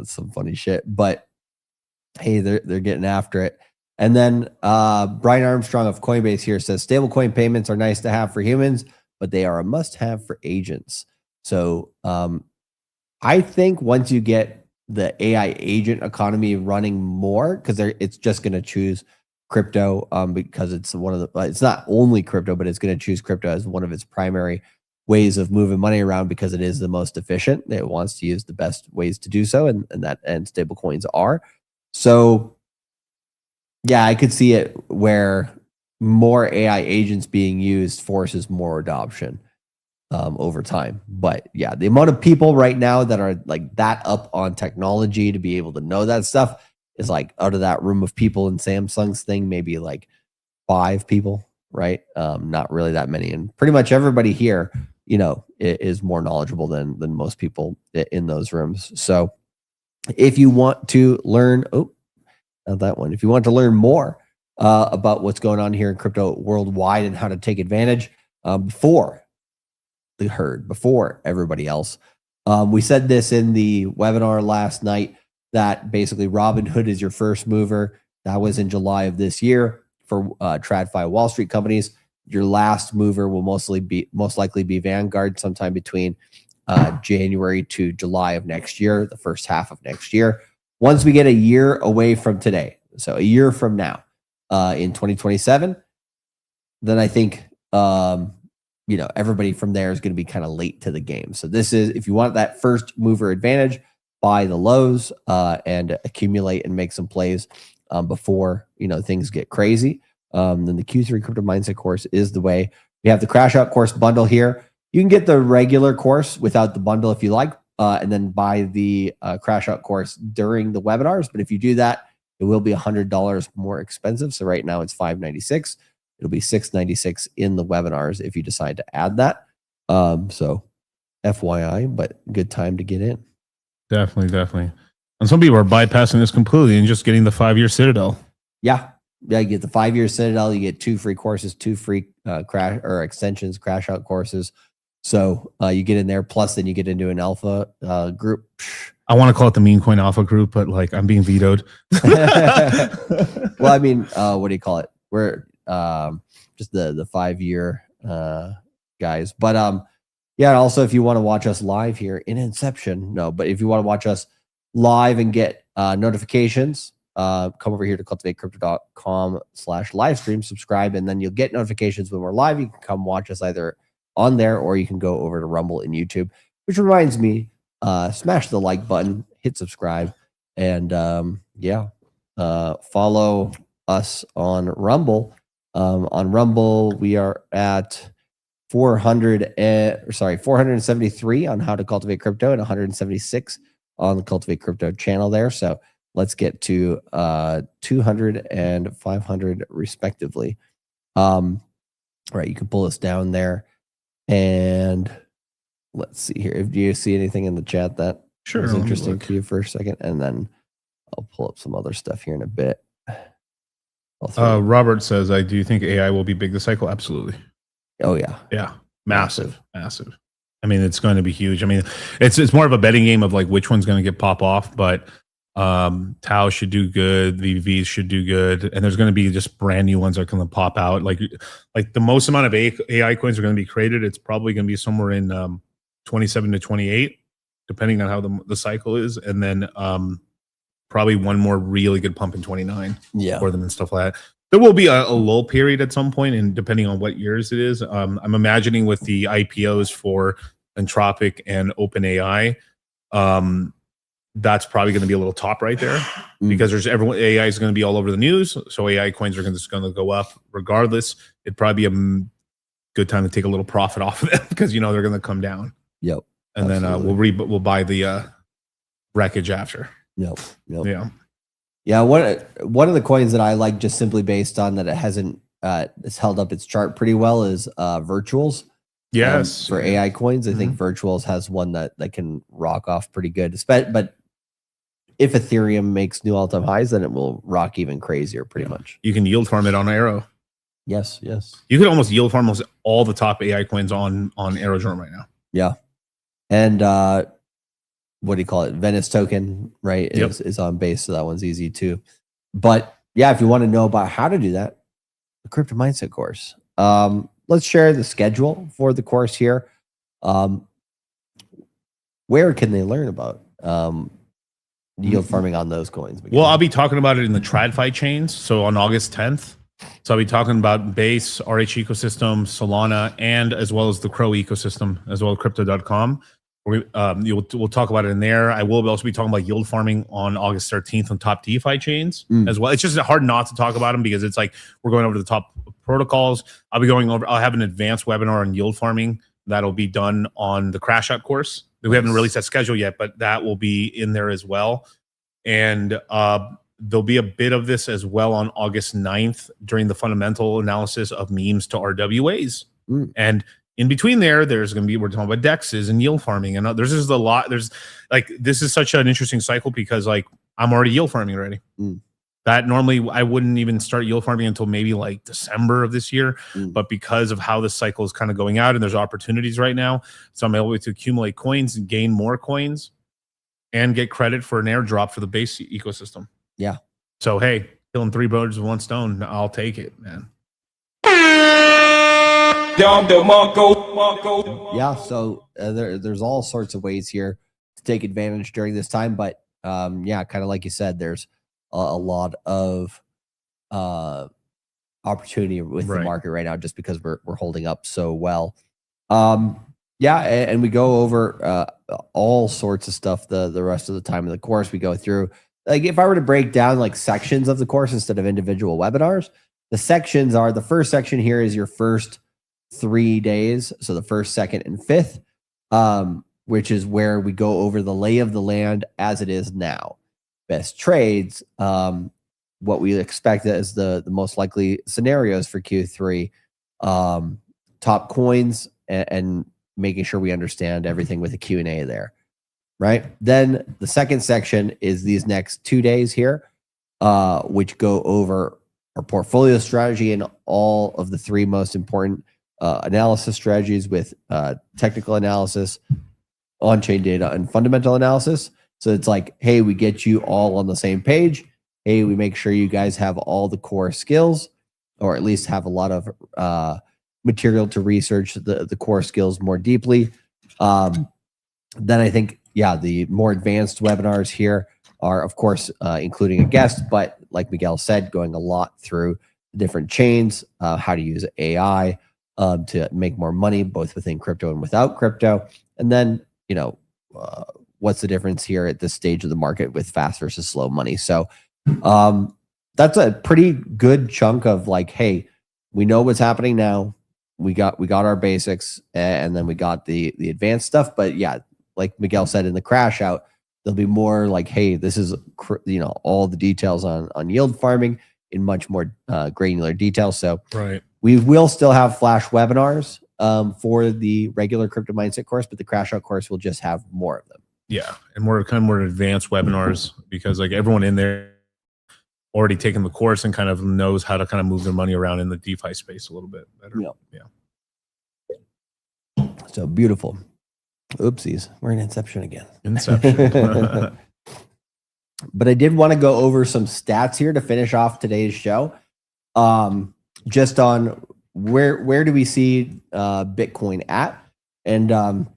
some funny shit. But hey, they're getting after it. And then Brian Armstrong of Coinbase here says stablecoin payments are nice to have for humans, but they are a must-have for agents. So I think once you get the AI agent economy running more, because it's just going to choose crypto because it's it's not only crypto, but it's going to choose crypto as one of its primary ways of moving money around because it is the most efficient. It wants to use the best ways to do so, and stable coins are. So yeah, I could see it where more AI agents being used forces more adoption over time. But yeah, the amount of people right now that are like that up on technology to be able to know that stuff is like, out of that room of people in Samsung's thing, maybe like 5 people, right? Not really that many. And pretty much everybody here, you know, is more knowledgeable than most people in those rooms. So if you want to learn, if you want to learn more about what's going on here in crypto worldwide and how to take advantage before the herd, before everybody else, we said this in the webinar last night that basically Robinhood is your first mover. That was in July of this year for TradFi Wall Street companies. Your last mover will most likely be Vanguard sometime between January to July of next year, the first half of next year. Once we get a year away from today, so a year from now, in 2027, then I think you know, everybody from there is going to be kind of late to the game. So this is, if you want that first mover advantage, buy the lows and accumulate and make some plays before, you know, things get crazy. Then the Q3 Crypto Mindset course is the way. We have the Crash Out course bundle here. You can get the regular course without the bundle if you like, and then buy the Crash Out course during the webinars. But if you do that, it will be $100 more expensive. So right now it's $596. It'll be $696 in the webinars if you decide to add that. So FYI, but good time to get in. Definitely. And some people are bypassing this completely and just getting the 5-year Citadel. Yeah, you get the 5-year Citadel. You get 2 free courses, 2 free crash or extensions, Crash Out courses. So you get in there. Plus, then you get into an alpha group. I want to call it the Meme Coin Alpha group, but like I'm being vetoed. Well, I mean, what do you call it? We're just the 5-year guys. But yeah, also if you want to watch us live here in Inception, but if you want to watch us live and get notifications, come over here to cultivatecrypto.com/livestream, subscribe, and then you'll get notifications when we're live. You can come watch us either on there or you can go over to Rumble and YouTube, which reminds me, smash the like button, hit subscribe, and follow us on Rumble. On Rumble, we are at 473 on How to Cultivate Crypto and 176 on the Cultivate Crypto channel there. So let's get to 200 and 500 respectively. Right, you can pull us down there. And let's see here. Do you see anything in the chat that was interesting to you for a second? And then I'll pull up some other stuff here in a bit. Robert says, I do think AI will be big this cycle. Absolutely. Oh yeah. Yeah. Massive. I mean, it's going to be huge. I mean, it's more of a betting game of like which one's going to get pop off, but Tau should do good, VVs should do good, and there's going to be just brand new ones that are going to pop out. Like the most amount of AI coins are going to be created. It's probably going to be somewhere in 27 to 28, depending on how the cycle is, and then probably one more really good pump in 29 for them and stuff like that. There will be a lull period at some point, and depending on what years it is, I'm imagining with the IPOs for Anthropic and OpenAI, that's probably going to be a little top right there because AI is going to be all over the news, so AI coins are just going to go up regardless. It'd probably be a good time to take a little profit off of them because they're going to come down. Yep. And absolutely. Then we'll buy the wreckage after. Yep. Yeah. Yeah, one of the coins that I like just simply based on that it hasn't it's held up its chart pretty well is Virtuals. Yes. For AI coins, I think Virtuals has one that can rock off pretty good. But if Ethereum makes new all-time highs, then it will rock even crazier pretty much. You can yield farm it on Arrow. Yes. You could almost yield farm almost all the top AI coins on Aerodrome right now. Yeah. And what do you call it? Venice token, right? Is on base, so that one's easy too. But yeah, if you want to know about how to do that, the Crypto Mindset course. Let's share the schedule for the course here. Where can they learn about yield farming on those coins? Well, I'll be talking about it in the TradFi chains. So on August 10th. So I'll be talking about Base, RH ecosystem, Solana, and as well as the Crow ecosystem, as well as crypto.com. We'll talk about it in there. I will also be talking about yield farming on August 13th on top DeFi chains as well. It's just hard not to talk about them because it's like we're going over the top protocols. I'll have an advanced webinar on yield farming that'll be done on the Crash Out course. We haven't released that schedule yet, but that will be in there as well. And there'll be a bit of this as well on August 9th during the fundamental analysis of memes to RWAs. And in between we're talking about dexes and yield farming, and there's just a lot. This is such an interesting cycle because I'm already yield farming already. That normally I wouldn't even start yield farming until maybe December of this year, but because of how this cycle is kind of going out and there's opportunities right now, so I'm able to accumulate coins and gain more coins, and get credit for an airdrop for the base ecosystem. Yeah. So hey, killing 3 birds with 1 stone, I'll take it, man. Yeah, so there's all sorts of ways here to take advantage during this time, but kind of like you said, there's a lot of opportunity with the market right now just because we're holding up so well. And we go over all sorts of stuff the rest of the time of the course. We go through, if I were to break down sections of the course instead of individual webinars, the sections are, the first section here is your first 3 days. So the first, second, and fifth, which is where we go over the lay of the land as it is now. Best trades, what we expect as the most likely scenarios for Q3, top coins, and making sure we understand everything with a Q&A there, right? Then the second section is these next 2 days here, which go over our portfolio strategy and all of the 3 most important analysis strategies with technical analysis, on-chain data, and fundamental analysis. So it's hey, we get you all on the same page. Hey, we make sure you guys have all the core skills, or at least have a lot of material to research the core skills more deeply. Then I think, the more advanced webinars here are, of course, including a guest, but like Miguel said, going a lot through the different chains, how to use AI to make more money, both within crypto and without crypto. And then, what's the difference here at this stage of the market with fast versus slow money? So that's a pretty good chunk of hey, we know what's happening now. We got our basics, and then we got the advanced stuff. But like Miguel said in the crash out, there'll be more hey, this is all the details on yield farming in much more granular detail. So right, we will still have flash webinars for the regular crypto mindset course, but the crash out course will just have more of them. Yeah, and more advanced webinars, because like everyone in there already taken the course and kind of knows how to kind of move their money around in the DeFi space a little bit better. Yeah. So beautiful. Oopsies, we're in Inception again. Inception. But I did want to go over some stats here to finish off today's show. Just on where do we see Bitcoin at, and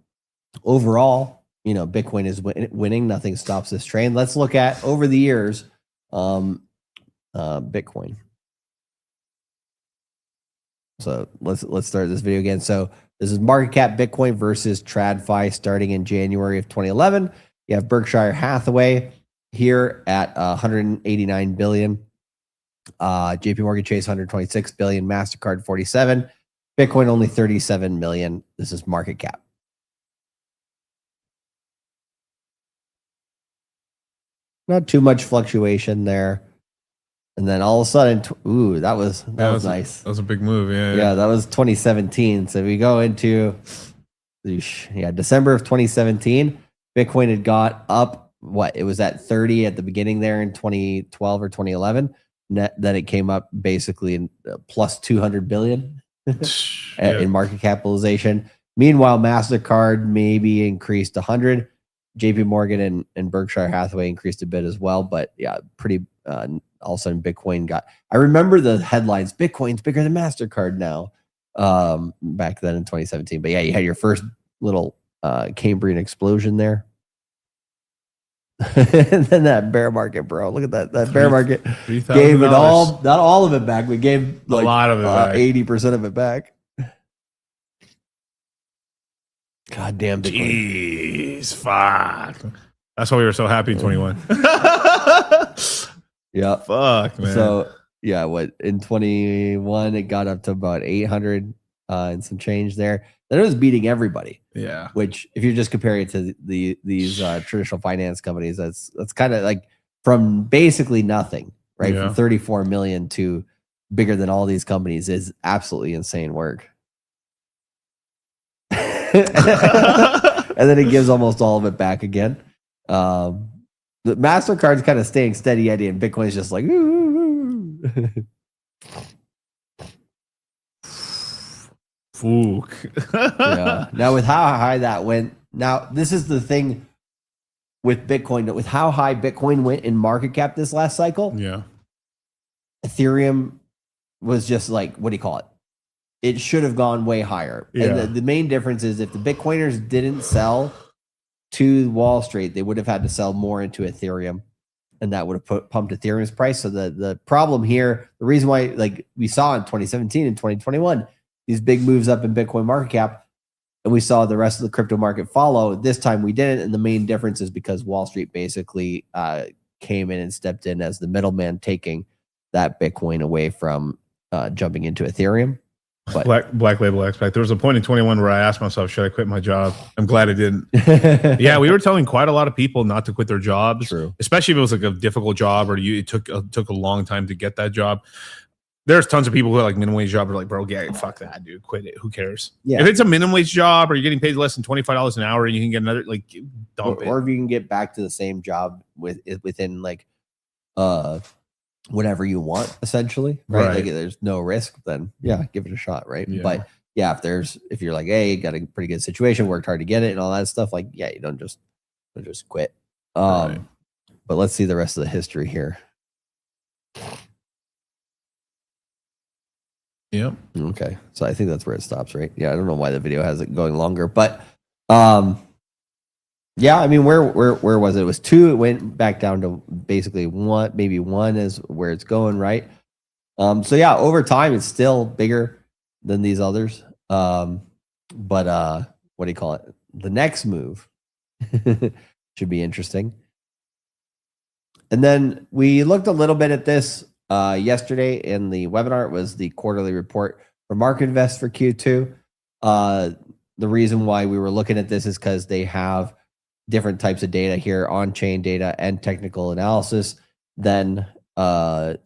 overall, you know, Bitcoin is winning. Nothing stops this train. Let's look at over the years. Bitcoin. So let's start this video again. So this is market cap Bitcoin versus TradFi starting in January of 2011. You have Berkshire Hathaway here at 189 billion. JP Morgan Chase 126 billion. MasterCard 47. Bitcoin only 37 million. This is market cap. Not too much fluctuation there. And then all of a sudden, that was nice. That was a big move. Yeah, that was 2017. So we go into December of 2017. Bitcoin had got up. It was at 30 at the beginning there in 2012 or 2011. Then it came up basically in plus 200 billion in market capitalization. Meanwhile, MasterCard maybe increased 100. JP Morgan and Berkshire Hathaway increased a bit as well, but yeah, pretty all of a sudden Bitcoin I remember the headlines, Bitcoin's bigger than MasterCard now, back then in 2017. But yeah, you had your first little Cambrian explosion there. And then that bear market, bro. Look at that bear market gave it all, not all of it back. We gave like a lot of it back. 80% of it back. God damn Bitcoin. Jeez, fuck. That's why we were so happy in 21. Yeah. Fuck, man. So, yeah, in 21, it got up to about 800 and some change there. Then it was beating everybody. Yeah. Which, if you're just comparing it to these traditional finance companies, that's kind of like from basically nothing, right? Yeah. From 34 million to bigger than all these companies is absolutely insane work. And then it gives almost all of it back again. The MasterCard's kind of staying steady Eddie, and Bitcoin's just like, ooh. Fook. Yeah. Now with how high that went, now this is the thing with Bitcoin, that with how high Bitcoin went in market cap this last cycle, yeah, Ethereum was just like, what do you call it? It should have gone way higher. Yeah. And the main difference is if the Bitcoiners didn't sell to Wall Street, they would have had to sell more into Ethereum, and that would have pumped Ethereum's price. So the problem here, the reason why, like we saw in 2017 and 2021, these big moves up in Bitcoin market cap, and we saw the rest of the crypto market follow. This time we didn't, and the main difference is because Wall Street basically came in and stepped in as the middleman, taking that Bitcoin away from jumping into Ethereum. But Black Label Expat. There was a point in 21 where I asked myself, should I quit my job? I'm glad I didn't. Yeah, we were telling quite a lot of people not to quit their jobs, True. Especially if it was like a difficult job or it took a long time to get that job. There's tons of people who are like minimum wage job are like, bro, yeah, fuck that, dude, quit it. Who cares? Yeah. If it's a minimum wage job or you're getting paid less than $25 an hour and you can get another, like, dump it. Or if you can get back to the same job within like whatever you want, essentially, right? Like there's no risk, then yeah, give it a shot, right? Yeah. But yeah, if you're like, hey, got a pretty good situation, worked hard to get it and all that stuff, like, yeah, you don't just quit. But let's see the rest of the history here. Yep. Okay. So I think that's where it stops, right? Yeah, I don't know why the video has it going longer, but yeah, I mean, where was it? It was 2. It went back down to basically 1, maybe 1 is where it's going, right? So yeah, over time, it's still bigger than these others. But what do you call it? The next move should be interesting. And then we looked a little bit at this yesterday in the webinar. It was the quarterly report for Market Invest for Q2. The reason why we were looking at this is because they have different types of data here, on-chain data and technical analysis, then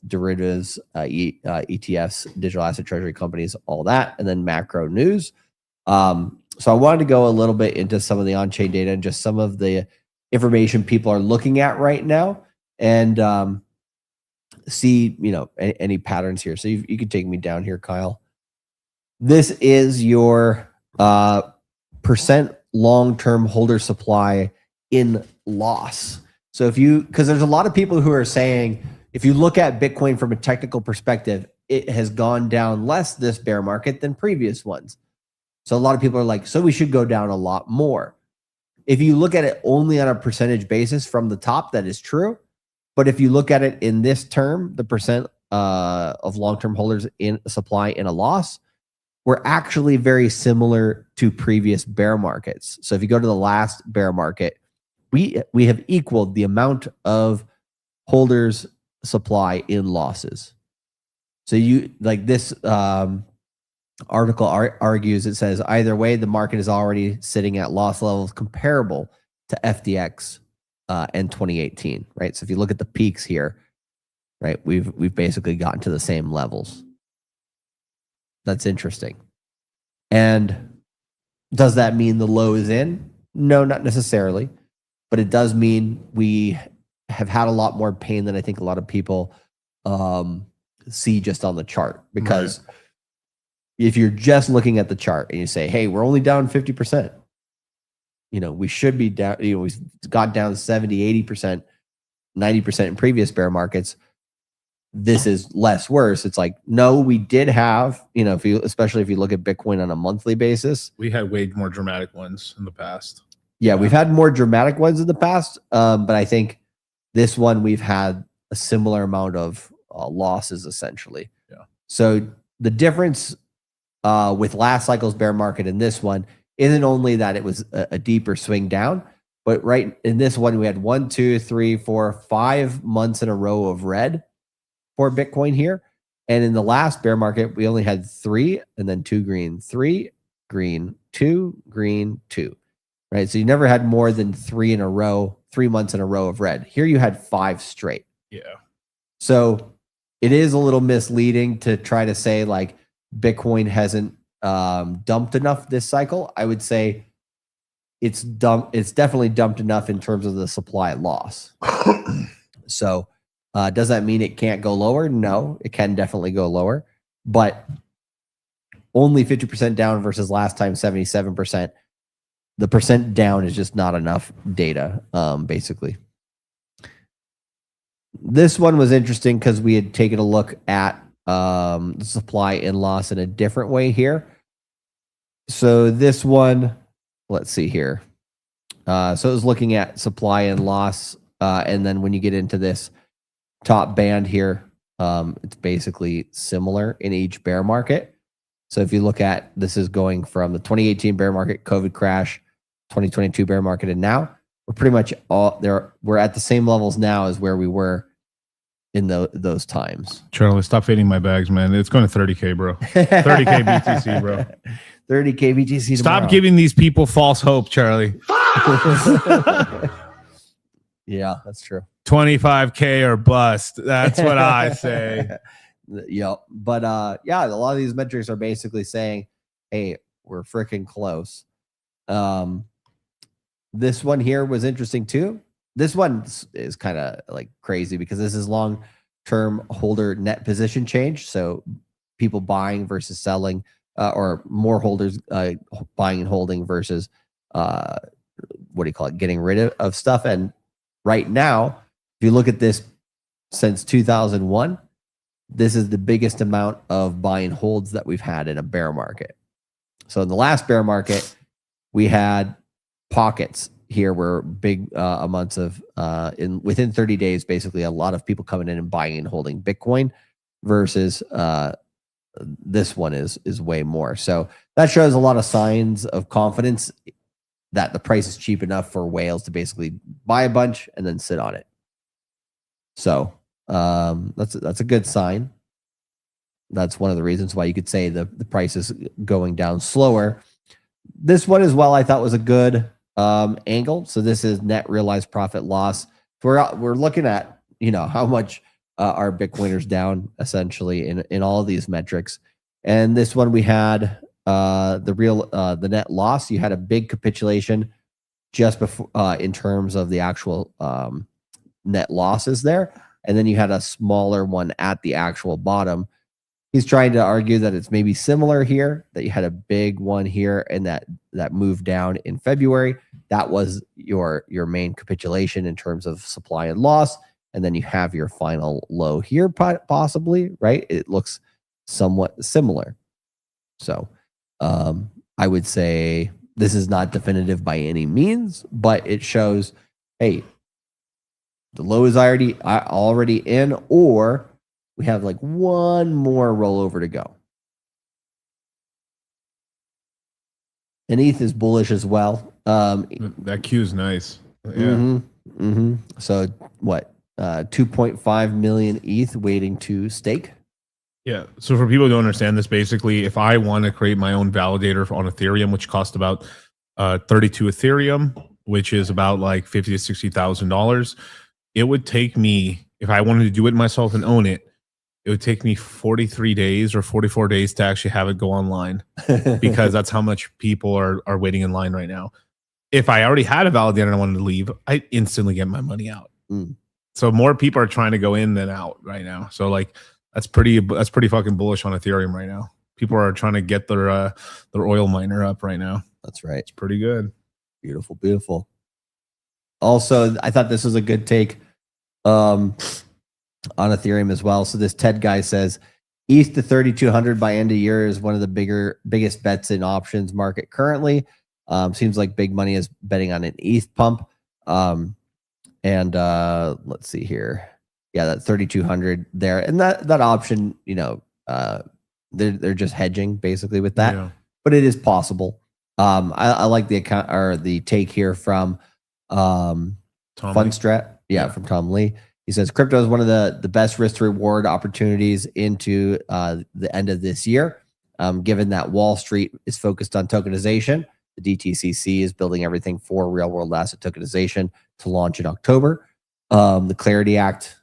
derivatives, ETFs, digital asset treasury companies, all that, and then macro news. So I wanted to go a little bit into some of the on-chain data and just some of the information people are looking at right now, and see, any patterns here. So you can take me down here, Kyle. This is your percent long-term holder supply in loss. So because there's a lot of people who are saying, if you look at Bitcoin from a technical perspective, it has gone down less this bear market than previous ones. So a lot of people are like, so we should go down a lot more. If you look at it only on a percentage basis from the top, that is true. But if you look at it in this term, the percent of long-term holders in supply in a loss, we're actually very similar to previous bear markets. So if you go to the last bear market, we have equaled the amount of holders supply in losses. So this article argues, it says either way, the market is already sitting at loss levels comparable to FTX and 2018, right? So if you look at the peaks here, right, we've basically gotten to the same levels. That's interesting. And does that mean the low is in? No, not necessarily, but it does mean we have had a lot more pain than I think a lot of people see just on the chart, because if you're just looking at the chart and you say, hey, we're only down 50%, we should be down, we got down 70, 80%, 90% in previous bear markets. This is less worse. It's like, no, we did have, especially if you look at Bitcoin on a monthly basis. We had way more dramatic ones in the past. Yeah, we've had more dramatic ones in the past. But I think this one, we've had a similar amount of losses, essentially. Yeah. So the difference with last cycle's bear market and this one isn't only that it was a deeper swing down, but right in this one, we had 1, 2, 3, 4, 5 months in a row of red for Bitcoin here. And in the last bear market, we only had 3 and then 2 green, 3 green, 2 green, 2, right? So you never had more than 3 in a row, 3 months in a row of red. Here you had 5 straight. Yeah. So it is a little misleading to try to say like Bitcoin hasn't dumped enough this cycle. I would say it's definitely dumped enough in terms of the supply loss. So does that mean it can't go lower? No, it can definitely go lower, but only 50% down versus last time 77%. The percent down is just not enough data, basically. This one was interesting because we had taken a look at the supply and loss in a different way here. So this one, let's see here. So it was looking at supply and loss, and then when you get into this top band here, it's basically similar in each bear market. So if you look at, this is going from the 2018 bear market, COVID crash, 2022 bear market, and now we're pretty much all there. We're at the same levels now as where we were in those times. Charlie, stop fading my bags, man. It's going to 30K, bro. 30K BTC, bro. 30K BTC. Stop giving these people false hope, Charlie. Yeah, that's true. 25K or bust. That's what I say. Yeah, but yeah, a lot of these metrics are basically saying, hey, we're freaking close. This one here was interesting too. This one is kind of like crazy because this is long-term holder net position change. So people buying versus selling, or more holders buying and holding versus what do you call it? Getting rid of stuff. And right now, if you look at this since 2001, this is the biggest amount of buy and holds that we've had in a bear market. So in the last bear market, we had pockets here were big amounts of within 30 days, basically a lot of people coming in and buying and holding Bitcoin versus this one is way more. So that shows a lot of signs of confidence that the price is cheap enough for whales to basically buy a bunch and then sit on it. So that's a good sign. That's one of the reasons why you could say the price is going down slower. This one as well, I thought was a good angle. So this is net realized profit loss. We're looking at, how much are Bitcoiners down essentially in all of these metrics. And this one we had the net loss. You had a big capitulation just before in terms of the actual net losses there, and then you had a smaller one at the actual bottom. He's trying to argue that it's maybe similar here, that you had a big one here and that moved down in February. That was your main capitulation in terms of supply and loss. And then you have your final low here, possibly, right? It looks somewhat similar. So I would say this is not definitive by any means, but it shows, hey, the low is already in, or we have like one more rollover to go. And ETH is bullish as well. That Q is nice. Yeah. So what? 2.5 million ETH waiting to stake. Yeah. So for people who don't understand this, basically, if I want to create my own validator on Ethereum, which costs about 32 Ethereum, which is about like $50,000 to $60,000, it would take me, if I wanted to do it myself and own it, it would take me 43 days or 44 days to actually have it go online, because that's how much people are waiting in line right now. If I already had a validator and I wanted to leave, I instantly get my money out. So more people are trying to go in than out right now. So like that's pretty fucking bullish on Ethereum right now. People are trying to get their oil miner up right now. That's right. It's pretty good. Beautiful, beautiful. Also, I thought this was a good take on Ethereum as well. So this Ted guy says ETH to 3,200 by end of year is one of the biggest bets in options market currently. Seems like big money is betting on an ETH pump. And let's see here. Yeah, that 3,200 there, and that option, you know, they're just hedging basically with that, yeah. But it is possible. I like the account or the take here from Fundstrat, from Tom Lee. He says crypto is one of the best risk to reward opportunities into the end of this year. Given that Wall Street is focused on tokenization, the DTCC is building everything for real world asset tokenization to launch in October. The Clarity Act,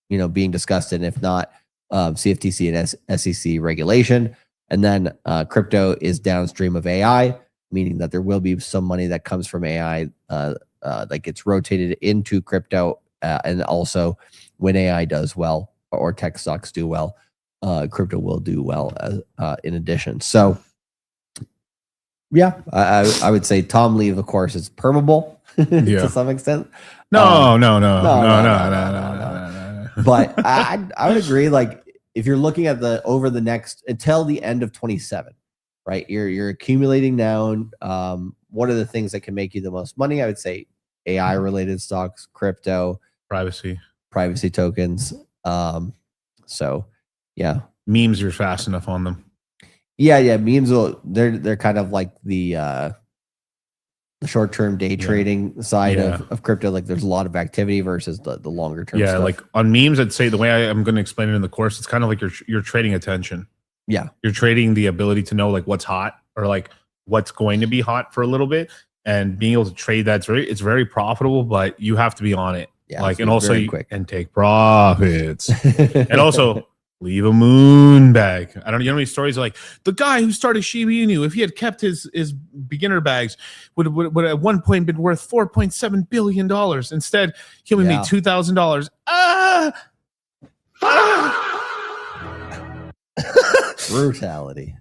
you know, being discussed, and if not, CFTC and SEC regulation. And then crypto is downstream of AI, meaning that there will be some money that comes from AI that gets rotated into crypto. And also when AI does well or tech stocks do well, crypto will do well in addition. So yeah, I would say Tom Lee, of course, is permeable to some extent. No. But I would agree. Like if you're looking at over the next until the end of 27, right? You're accumulating now. What are the things that can make you the most money? I would say AI related stocks, crypto, privacy tokens. So yeah, memes are fast enough on them. Yeah, memes they're kind of like the short-term day trading side of crypto. Like there's a lot of activity versus the longer term stuff. Like on memes, I'd say the way I'm going to explain it in the course, it's kind of like you're trading attention. Yeah, you're trading the ability to know like what's hot or like what's going to be hot for a little bit, and being able to trade that. It's very profitable, but you have to be on it. Yeah, like and also and take profits and also leave a moon bag. I don't know. You know how many stories are like the guy who started Shiba Inu, if he had kept his beginner bags, would at one point been worth $4.7 billion. Instead, he only made $2,000. Brutality.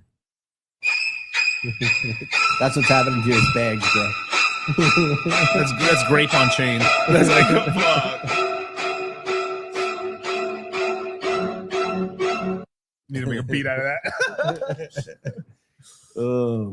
That's what's happening to his bags, bro. that's grape on chain. That's like need to make a beat out of that.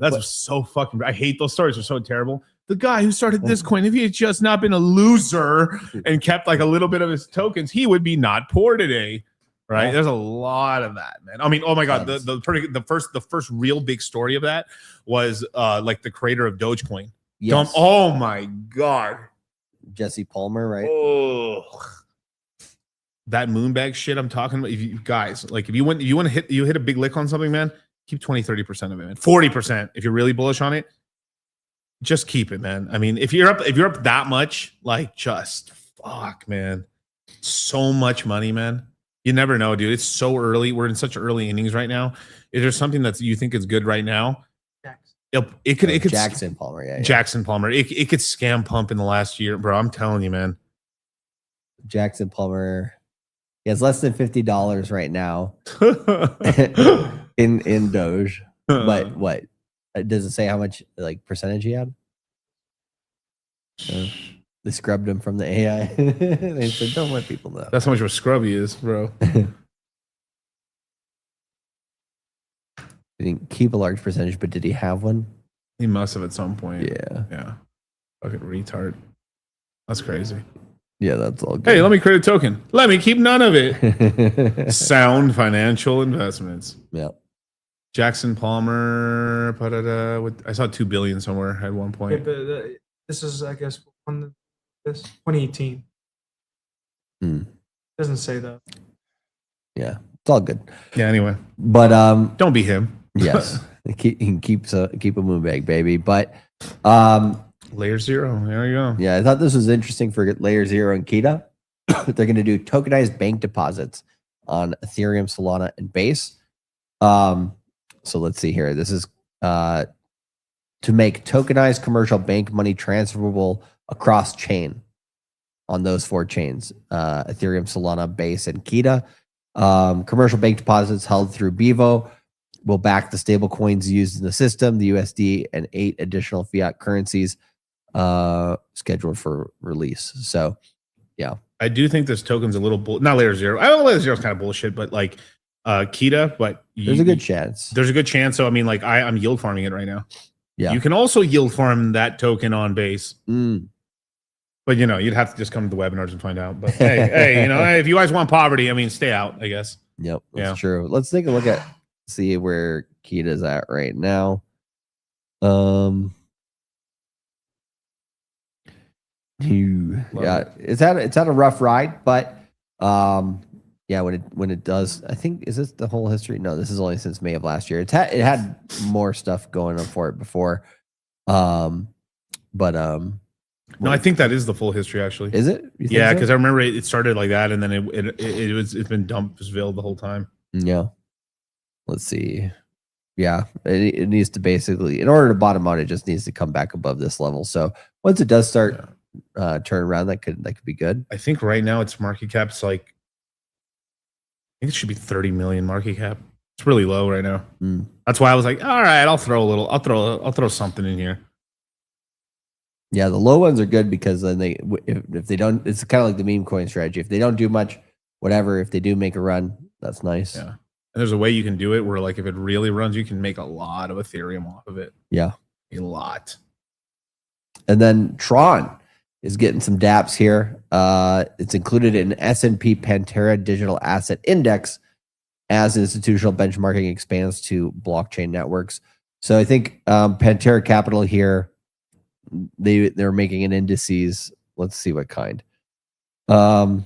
That's so fucking. I hate those stories. They're so terrible. The guy who started this coin, if he had just not been a loser and kept like a little bit of his tokens, he would be not poor today. Right? There's a lot of that, man. I mean, oh my god, the first real big story of that was like the creator of Dogecoin. Yes. Oh my god, Jesse Palmer, right? Oh, that moonbag shit I'm talking about. If you guys like, if you want to hit a big lick on something, man, keep 20-30% of it, man. 40% if you're really bullish on it. Just keep it, man. I mean, if you're up that much, like, just fuck, man. So much money, man. You never know, dude. It's so early. We're in such early innings right now. Is there something that you think is good right now? It could Jackson Palmer, yeah. Jackson Palmer. It could scam pump in the last year, bro. I'm telling you, man. Jackson Palmer. He has less than $50 right now in Doge. But what? Does it say how much like percentage he had? They scrubbed him from the AI. They said, don't let people know. That's how much of a scrub he is, bro. He didn't keep a large percentage, but did he have one? He must have at some point. Yeah. Yeah. Fucking retard. That's crazy. Yeah, that's all good. Hey, let me create a token. Let me keep none of it. Sound financial investments. Yep. Jackson Palmer. I saw 2 billion somewhere at one point. Yeah, but this is, I guess, 2018. Doesn't say that. Yeah, it's all good. Yeah. Anyway, but don't be him. Yes, he can keep a moonbag, baby. But Layer 0. There you go. Yeah, I thought this was interesting for Layer 0 and Kita. They're going to do tokenized bank deposits on Ethereum, Solana, and Base. So let's see here. This is to make tokenized commercial bank money transferable across chain on those 4 chains: Ethereum, Solana, Base, and Kita. Commercial bank deposits held through Bevo will back the stable coins used in the system, the USD, and 8 additional fiat currencies scheduled for release. So, yeah. I do think this token's a little not Layer 0. I don't know, Layer 0 is kind of bullshit, but like Kita, but there's a good chance. There's a good chance. So I mean, like I'm yield farming it right now. Yeah. You can also yield farm that token on Base. But you know, you'd have to just come to the webinars and find out. But hey, you know, if you guys want poverty, I mean, stay out, I guess. Yep, that's true. Let's take a look at see where Kita's at right now. It's had a rough ride, but yeah, when it does, I think, is this the whole history? No, this is only since May of last year. It had more stuff going on for it before. No, I think that is the full history, actually. Is it? Yeah, because I remember it started like that, and then it's been Dumpsville the whole time. Yeah. Let's see. Yeah, it needs to basically, in order to bottom out, it just needs to come back above this level. So once it does start turn around, that could be good. I think right now its market cap's like, I think it should be 30 million market cap. It's really low right now. That's why I was like, all right, I'll throw something in here. Yeah, the low ones are good because then if they don't, it's kind of like the meme coin strategy. If they don't do much, whatever. If they do make a run, that's nice. Yeah, and there's a way you can do it where, like, if it really runs, you can make a lot of Ethereum off of it. Yeah, a lot. And then Tron is getting some DApps here. It's included in S&P Pantera Digital Asset Index as institutional benchmarking expands to blockchain networks. So I think Pantera Capital here, they're making an indices. Let's see what kind. So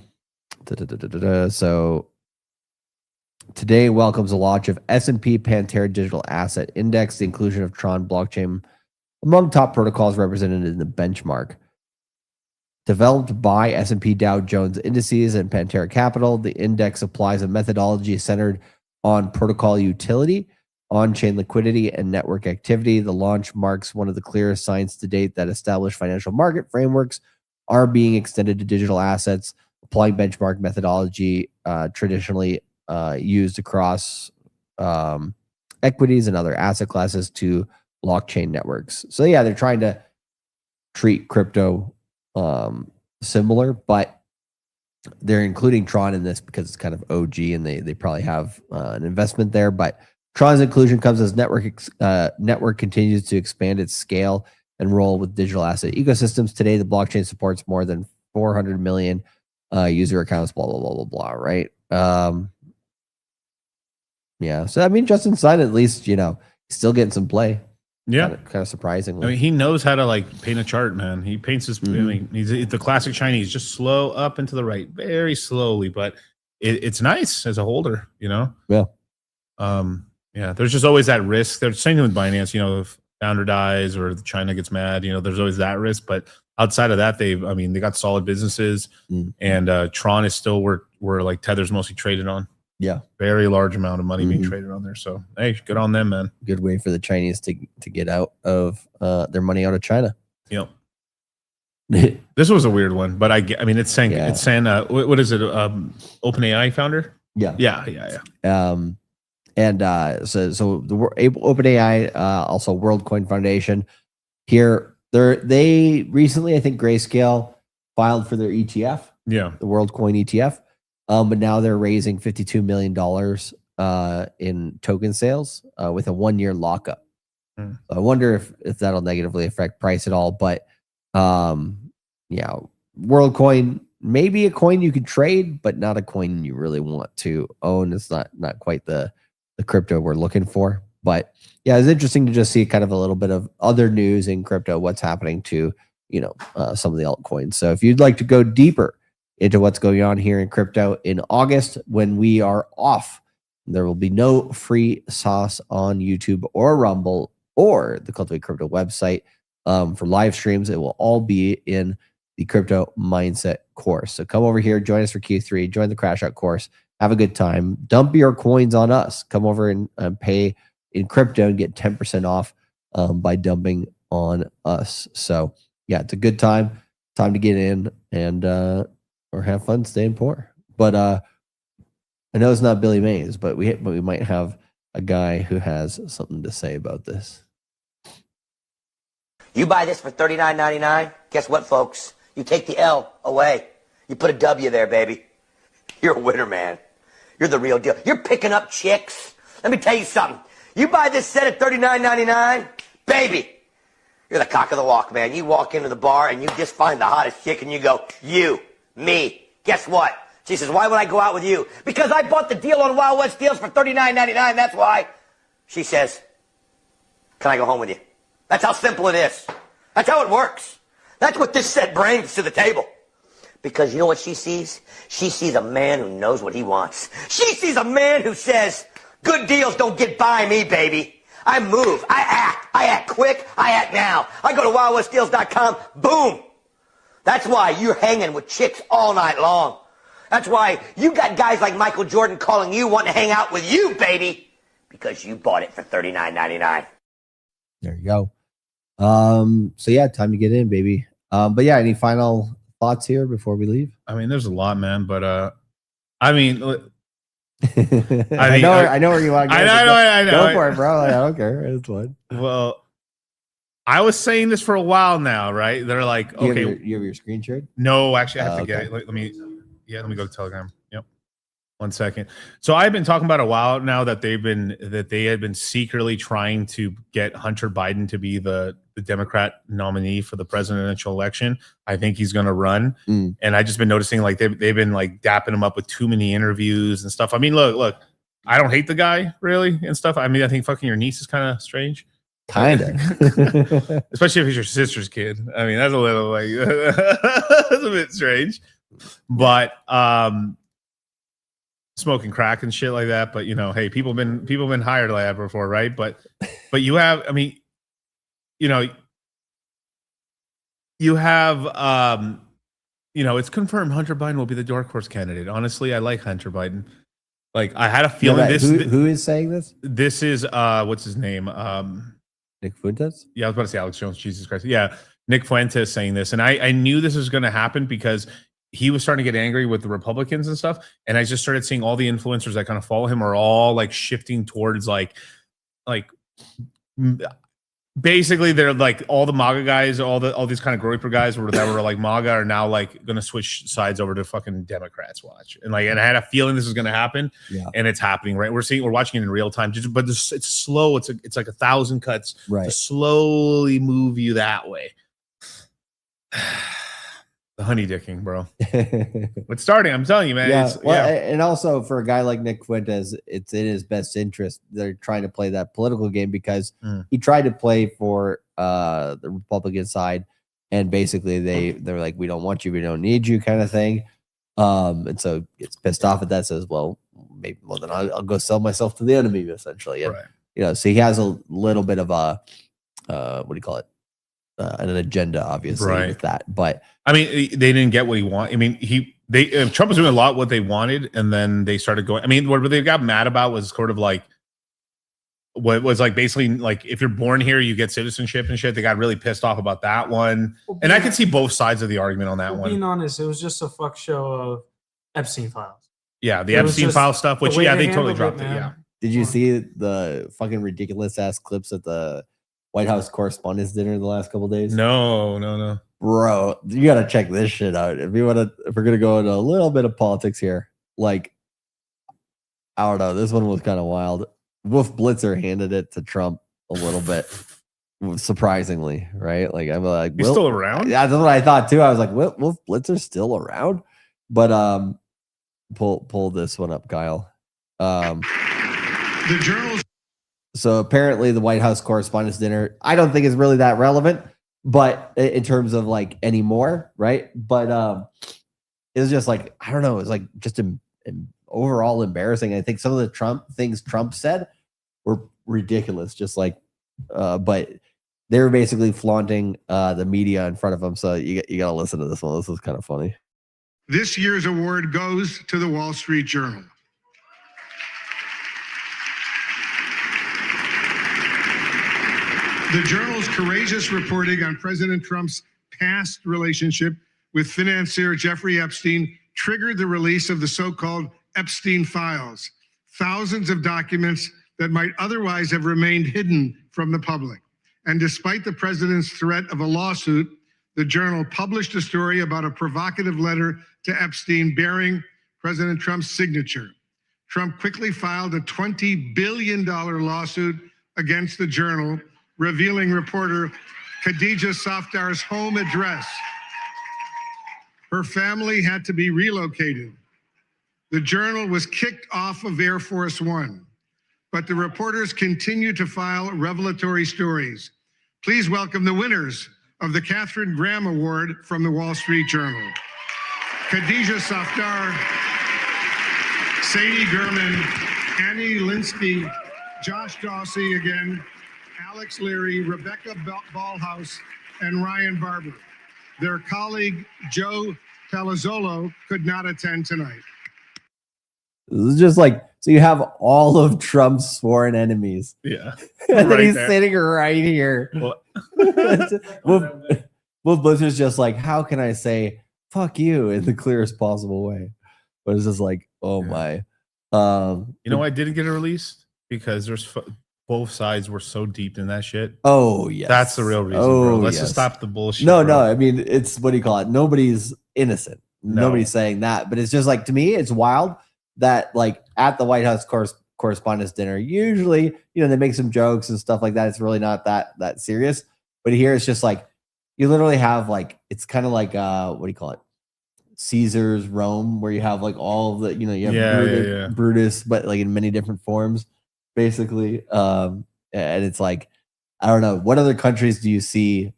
today welcomes the launch of S&P Pantera Digital Asset Index, the inclusion of Tron blockchain among top protocols represented in the benchmark. Developed by S&P Dow Jones Indices and Pantera Capital, the index applies a methodology centered on protocol utility, on-chain liquidity, and network activity. The launch marks one of the clearest signs to date that established financial market frameworks are being extended to digital assets, applying benchmark methodology traditionally used across equities and other asset classes to blockchain networks. So yeah, they're trying to treat crypto similar, but they're including Tron in this because it's kind of OG and they probably have an investment there. But Tron's inclusion comes as network continues to expand its scale and role with digital asset ecosystems. Today, the blockchain supports more than 400 million user accounts, blah, blah, blah, blah, blah, right? Yeah. So, I mean, Justin Stein, at least, you know, still getting some play. Yeah. Kind of surprisingly. I mean, he knows how to, like, paint a chart, man. He paints his, I mean, he's the classic Chinese, just slow up and to the right, very slowly, but it's nice as a holder, you know? Yeah. Yeah, there's just always that risk. They're saying with Binance, you know, if founder dies or China gets mad, you know, there's always that risk. But outside of that, they got solid businesses, and Tron is still where like Tether's mostly traded on. Yeah, very large amount of money being traded on there. So hey, good on them, man. Good way for the Chinese to get out of their money out of China. Yep. This was a weird one, but I mean, it's saying what is it? OpenAI founder. Yeah. And so the OpenAI, also WorldCoin Foundation, here they recently, I think Grayscale filed for their ETF. Yeah, the WorldCoin ETF. But now they're raising $52 million in token sales with a 1-year lockup. So I wonder if that'll negatively affect price at all. But yeah, WorldCoin may be a coin you could trade, but not a coin you really want to own. It's not quite the crypto we're looking for. But yeah, it's interesting to just see kind of a little bit of other news in crypto, what's happening to some of the altcoins. So if you'd like to go deeper into what's going on here in crypto in August, when we are off, there will be no free sauce on YouTube or Rumble or the Cultivate Crypto website for live streams. It will all be in the Crypto Mindset course. So come over here, join us for Q3, join the Crash Out course, have a good time, dump your coins on us. Come over and pay in crypto and get 10% off by dumping on us. So yeah, it's a good time to get in and or have fun staying poor. But I know it's not Billy Mays, but we might have a guy who has something to say about this. You buy this for $39.99, guess what, folks? You take the L away. You put a W there, baby. You're a winner, man. You're the real deal. You're picking up chicks. Let me tell you something. You buy this set at $39.99, baby, you're the cock of the walk, man. You walk into the bar and you just find the hottest chick and you go, you. Me. Guess what? She says, why would I go out with you? Because I bought the deal on Wild West Deals for $39.99. That's why. She says, can I go home with you? That's how simple it is. That's how it works. That's what this set brings to the table. Because you know what she sees? She sees a man who knows what he wants. She sees a man who says, good deals don't get by me, baby. I move. I act quick. I act now. I go to wildwestdeals.com. Boom. That's why you're hanging with chicks all night long. That's why you got guys like Michael Jordan calling you, wanting to hang out with you, baby, because you bought it for $39.99. There you go. So yeah, time to get in, baby. But yeah, any final thoughts here before we leave? I mean, there's a lot, man, but I mean, I know where you want to go. I know. Go for it, bro. I don't care. It's fun. Well, I was saying this for a while now, right? They're like, okay, you have your screen shared? No, actually, I have to get it. Let me go to Telegram. Yep. 1 second. So I've been talking about a while now that they had been secretly trying to get Hunter Biden to be the Democrat nominee for the presidential election. I think he's going to run, and I just been noticing like they've been like dapping him up with too many interviews and stuff. I mean, look, I don't hate the guy really and stuff. I mean, I think fucking your niece is kind of strange. Kind of, especially if he's your sister's kid. I mean, that's a little like that's a bit strange, but smoking crack and shit like that. But hey, people been hired like that before, right? But you have, I mean, you have it's confirmed Hunter Biden will be the dark horse candidate. Honestly, I like Hunter Biden. Like I had a feeling who is saying this? This is what's his name? Nick Fuentes? Yeah, I was about to say Alex Jones. Jesus Christ. Yeah, Nick Fuentes saying this. And I knew this was going to happen because he was starting to get angry with the Republicans and stuff. And I just started seeing all the influencers that kind of follow him are all like shifting towards like basically they're like all the MAGA guys, all these kind of Groyper guys that were like MAGA are now like going to switch sides over to fucking Democrats. Watch. And I had a feeling this was going to happen, and it's happening, right? We're watching it in real time, but it's slow. It's like 1,000 cuts to slowly move you that way. The honey dicking, bro. It's starting. I'm telling you, man. Yeah. And also for a guy like Nick Fuentes, it's in his best interest. They're trying to play that political game because he tried to play for the Republican side, and basically they're like, we don't want you, we don't need you, kind of thing. And so it's pissed off at that. Says, well, then I'll go sell myself to the enemy, essentially. And, so he has a little bit of a what do you call it? an agenda, obviously, with that. But I mean, they didn't get what he wanted. I mean, Trump was doing a lot what they wanted, and then they started going. I mean, what they got mad about was sort of like what was like basically like if you're born here, you get citizenship and shit. They got really pissed off about that one, and I can see both sides of the argument on that one. Being honest, it was just a fuck show of Epstein files. Yeah, the Epstein file stuff, which they totally dropped it. Yeah. Did you see the fucking ridiculous ass clips at the White House Correspondents' Dinner the last couple of days? No. Bro, you gotta check this shit out. If we're gonna go into a little bit of politics here, like I don't know, this one was kind of wild. Wolf Blitzer handed it to Trump a little bit, surprisingly, right? Like I'm like, he's still around? Yeah, that's what I thought too. I was like, Wolf Blitzer's still around, but pull this one up, Kyle. The journals. So apparently, the White House Correspondents' Dinner, I don't think is really that relevant, but in terms of like anymore, right? But it was just like I don't know, it was like just an overall embarrassing. I think some of the things Trump said were ridiculous, just like, but they were basically flaunting the media in front of them. So you got to listen to this one. This was kind of funny. This year's award goes to the Wall Street Journal. The Journal's courageous reporting on President Trump's past relationship with financier Jeffrey Epstein triggered the release of the so-called Epstein files, thousands of documents that might otherwise have remained hidden from the public. And despite the president's threat of a lawsuit, the Journal published a story about a provocative letter to Epstein bearing President Trump's signature. Trump quickly filed a $20 billion lawsuit against the Journal, revealing reporter Khadija Safdar's home address. Her family had to be relocated. The Journal was kicked off of Air Force One, but the reporters continue to file revelatory stories. Please welcome the winners of the Katharine Graham Award from the Wall Street Journal. Khadija Safdar, Sadie Gurman, Annie Linsky, Josh Dawsey again, Alex Leary, Rebecca Ballhaus, and Ryan Barber. Their colleague, Joe Palazzolo, could not attend tonight. This is just like, so you have all of Trump's sworn enemies. Yeah. And then he's sitting right here. Wolf Blizzard's just like, how can I say fuck you in the clearest possible way? But it's just like, oh my. You know, I didn't get it released because both sides were so deep in that shit. Oh, yes. That's the real reason, bro. Let's just stop the bullshit. No, bro. I mean, it's, what do you call it? Nobody's innocent. No. Nobody's saying that. But it's just like, to me, it's wild that like at the White House Correspondents' Dinner, usually, you know, they make some jokes and stuff like that. It's really not that serious. But here it's just like, you literally have like, it's kind of like, what do you call it? Caesar's Rome, where you have like all of the, you know, you have Brutus, but like in many different forms, basically. And it's like, I don't know, what other countries do you see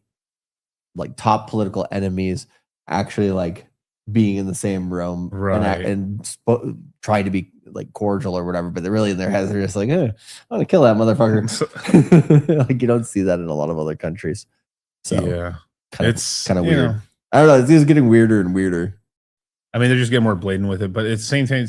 like top political enemies actually like being in the same room, right, and trying to be like cordial or whatever, but they're really in their heads, they're just like, I'm gonna kill that motherfucker. Like you don't see that in a lot of other countries. So yeah, it's kind of weird. Know, I don't know. It's just getting weirder and weirder. I mean, they're just getting more blatant with it, but it's the same thing.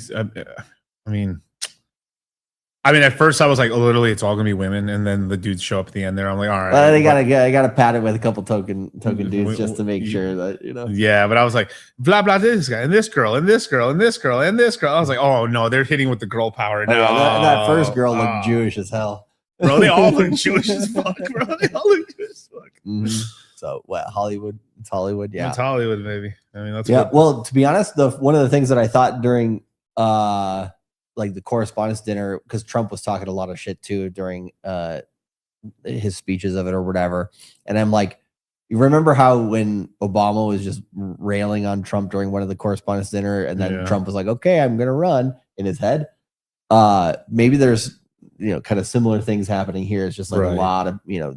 I mean, at first I was like, oh, literally, it's all gonna be women, and then the dudes show up at the end there. I'm like, all right. Well, I gotta pat it with a couple token dudes just to make sure that, you know. Yeah, but I was like, blah blah, this guy and this girl and this girl and this girl and this girl. I was like, oh no, they're hitting with the girl power now. Yeah, that first girl looked Jewish as hell. Bro, they all look Jewish as fuck, bro. They all look Jewish as fuck. Mm-hmm. So what? Hollywood? It's Hollywood, yeah. It's Hollywood, baby. I mean, that's good. Well, to be honest, one of the things that I thought during like the Correspondents' Dinner, because Trump was talking a lot of shit too during his speeches of it or whatever. And I'm like, you remember how when Obama was just railing on Trump during one of the Correspondents' Dinner, and then Trump was like, okay, I'm gonna run in his head. Maybe there's, you know, kind of similar things happening here. It's just like a lot of, you know,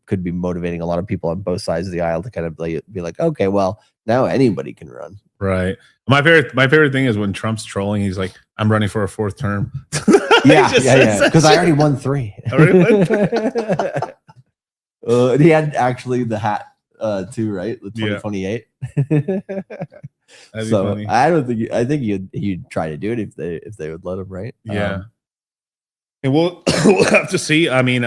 could be motivating a lot of people on both sides of the aisle to kind of like, be like, okay, well, now anybody can run. Right. My favorite thing is when Trump's trolling, he's like, I'm running for a fourth term. Yeah. Because I already won 3. He He had actually the hat too, right? The 2028. So funny. I think you'd try to do it if they would let him, right? Yeah. And we'll have to see. I mean,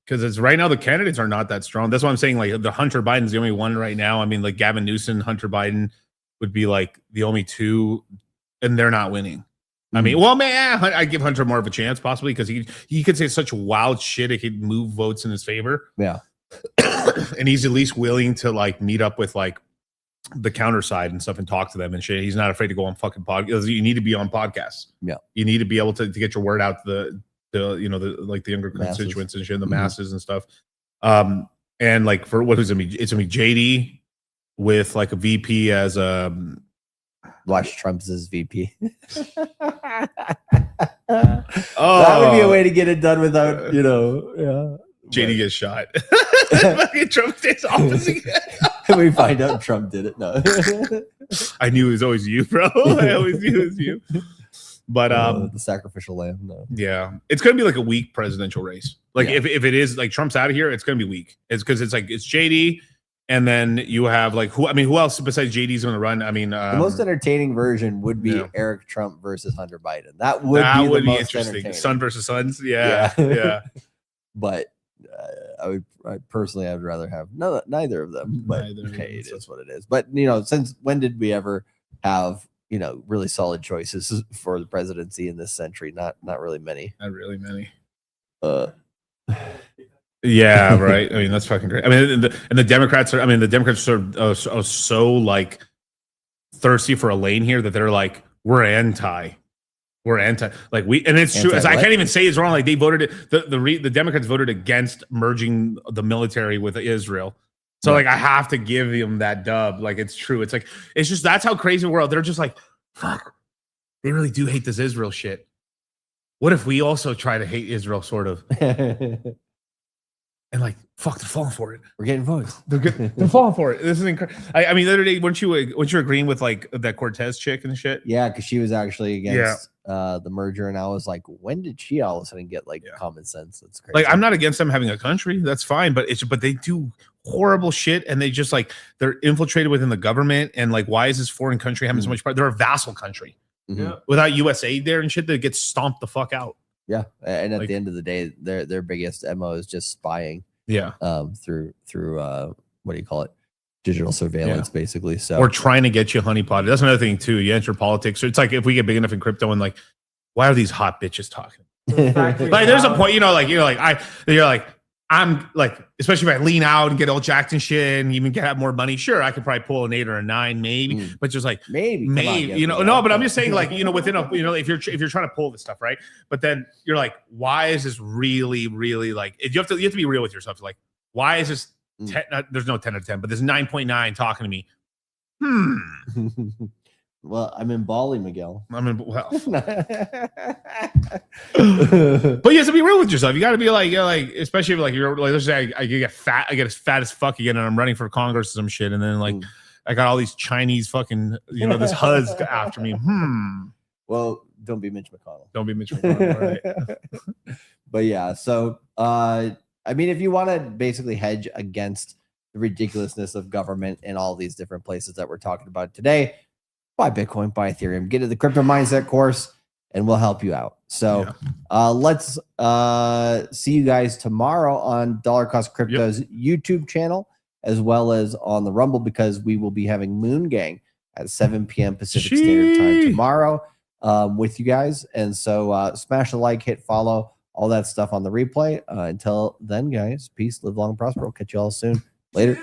because it's right now the candidates are not that strong. That's why I'm saying like the Hunter Biden's the only one right now. I mean, like Gavin Newsom, Hunter Biden would be like the only two, and they're not winning. I mean, well, man, I give Hunter more of a chance possibly because he could say such wild shit it could move votes in his favor. Yeah, and he's at least willing to like meet up with like the counter side and stuff and talk to them and shit. He's not afraid to go on fucking podcasts. You need to be on podcasts. Yeah, you need to be able to get your word out to the younger constituents and shit, the masses and stuff. And like for what is it? It's gonna be JD with like a VP as watch Trump's as VP. That would be a way to get it done without, JD gets shot. Trump takes office again. We find out Trump did it. No, I knew it was always you, bro. I always knew it was you. But the sacrificial lamb. No. Yeah, it's gonna be like a weak presidential race. Like if it is like Trump's out of here, it's gonna be weak. It's because it's JD. And then you have like who else besides JD's going to run? I mean, the most entertaining version would be Eric Trump versus Hunter Biden. That would be interesting. Son versus sons. Yeah. But I would rather have neither of them. But okay, it is what it is. But since when did we ever have really solid choices for the presidency in this century? Not really many. Not really many. Yeah, right. I mean, that's fucking great. I mean, the Democrats are so like thirsty for a lane here that they're like, we're anti. Like and it's true. I can't even say it's wrong. Like they voted the Democrats voted against merging the military with Israel. So like I have to give them that dub. Like it's true. It's like it's just that's how crazy the world. They're just like, fuck. They really do hate this Israel shit. What if we also try to hate Israel, sort of? And like, fuck, they're falling for it. We're getting votes. They're falling for it. This is incredible. I mean, the other day, weren't you agreeing with like that Cortez chick and shit? Yeah, because she was actually against the merger, and I was like, when did she all of a sudden get like common sense? That's crazy. Like, I'm not against them having a country. That's fine, but they do horrible shit, and they just like they're infiltrated within the government. And like, why is this foreign country having so much power? They're a vassal country. Without U.S. aid there and shit, they get stomped the fuck out. Yeah, and at the end of the day, their biggest MO is just spying. Yeah. Through what do you call it? Digital surveillance, basically. So or trying to get you honeypotted. That's another thing too. You enter politics. So it's like if we get big enough in crypto and like, why are these hot bitches talking? Like there's a point, I'm like, especially if I lean out and get all jacked and shit and even get more money, sure, I could probably pull an 8 or a 9, maybe, but just like maybe, but I'm just saying, like, within a, if you're trying to pull this stuff, right? But then you're like, why is this really, really like, you have to be real with yourself. Like, why is this 10, there's no 10 out of 10, but there's 9.9 talking to me. Well, I'm in Bali, Miguel. But you have to be real with yourself. You got to be like, especially if like you're like, let's say I get fat, I get as fat as fuck again, and I'm running for Congress or some shit, and then like I got all these Chinese fucking, this HUD's after me. Well, don't be Mitch McConnell. Don't be Mitch McConnell. Right. But yeah, so I mean, if you want to basically hedge against the ridiculousness of government in all these different places that we're talking about today, buy Bitcoin, buy Ethereum, get to the crypto mindset course, and we'll help you out. So let's see you guys tomorrow on Dollar Cost Crypto's YouTube channel, as well as on the Rumble, because we will be having Moon Gang at 7 p.m. Pacific Standard Time tomorrow with you guys. And so smash the like, hit follow, all that stuff on the replay. Until then, guys, peace, live long, prosper. We'll catch you all soon. Later.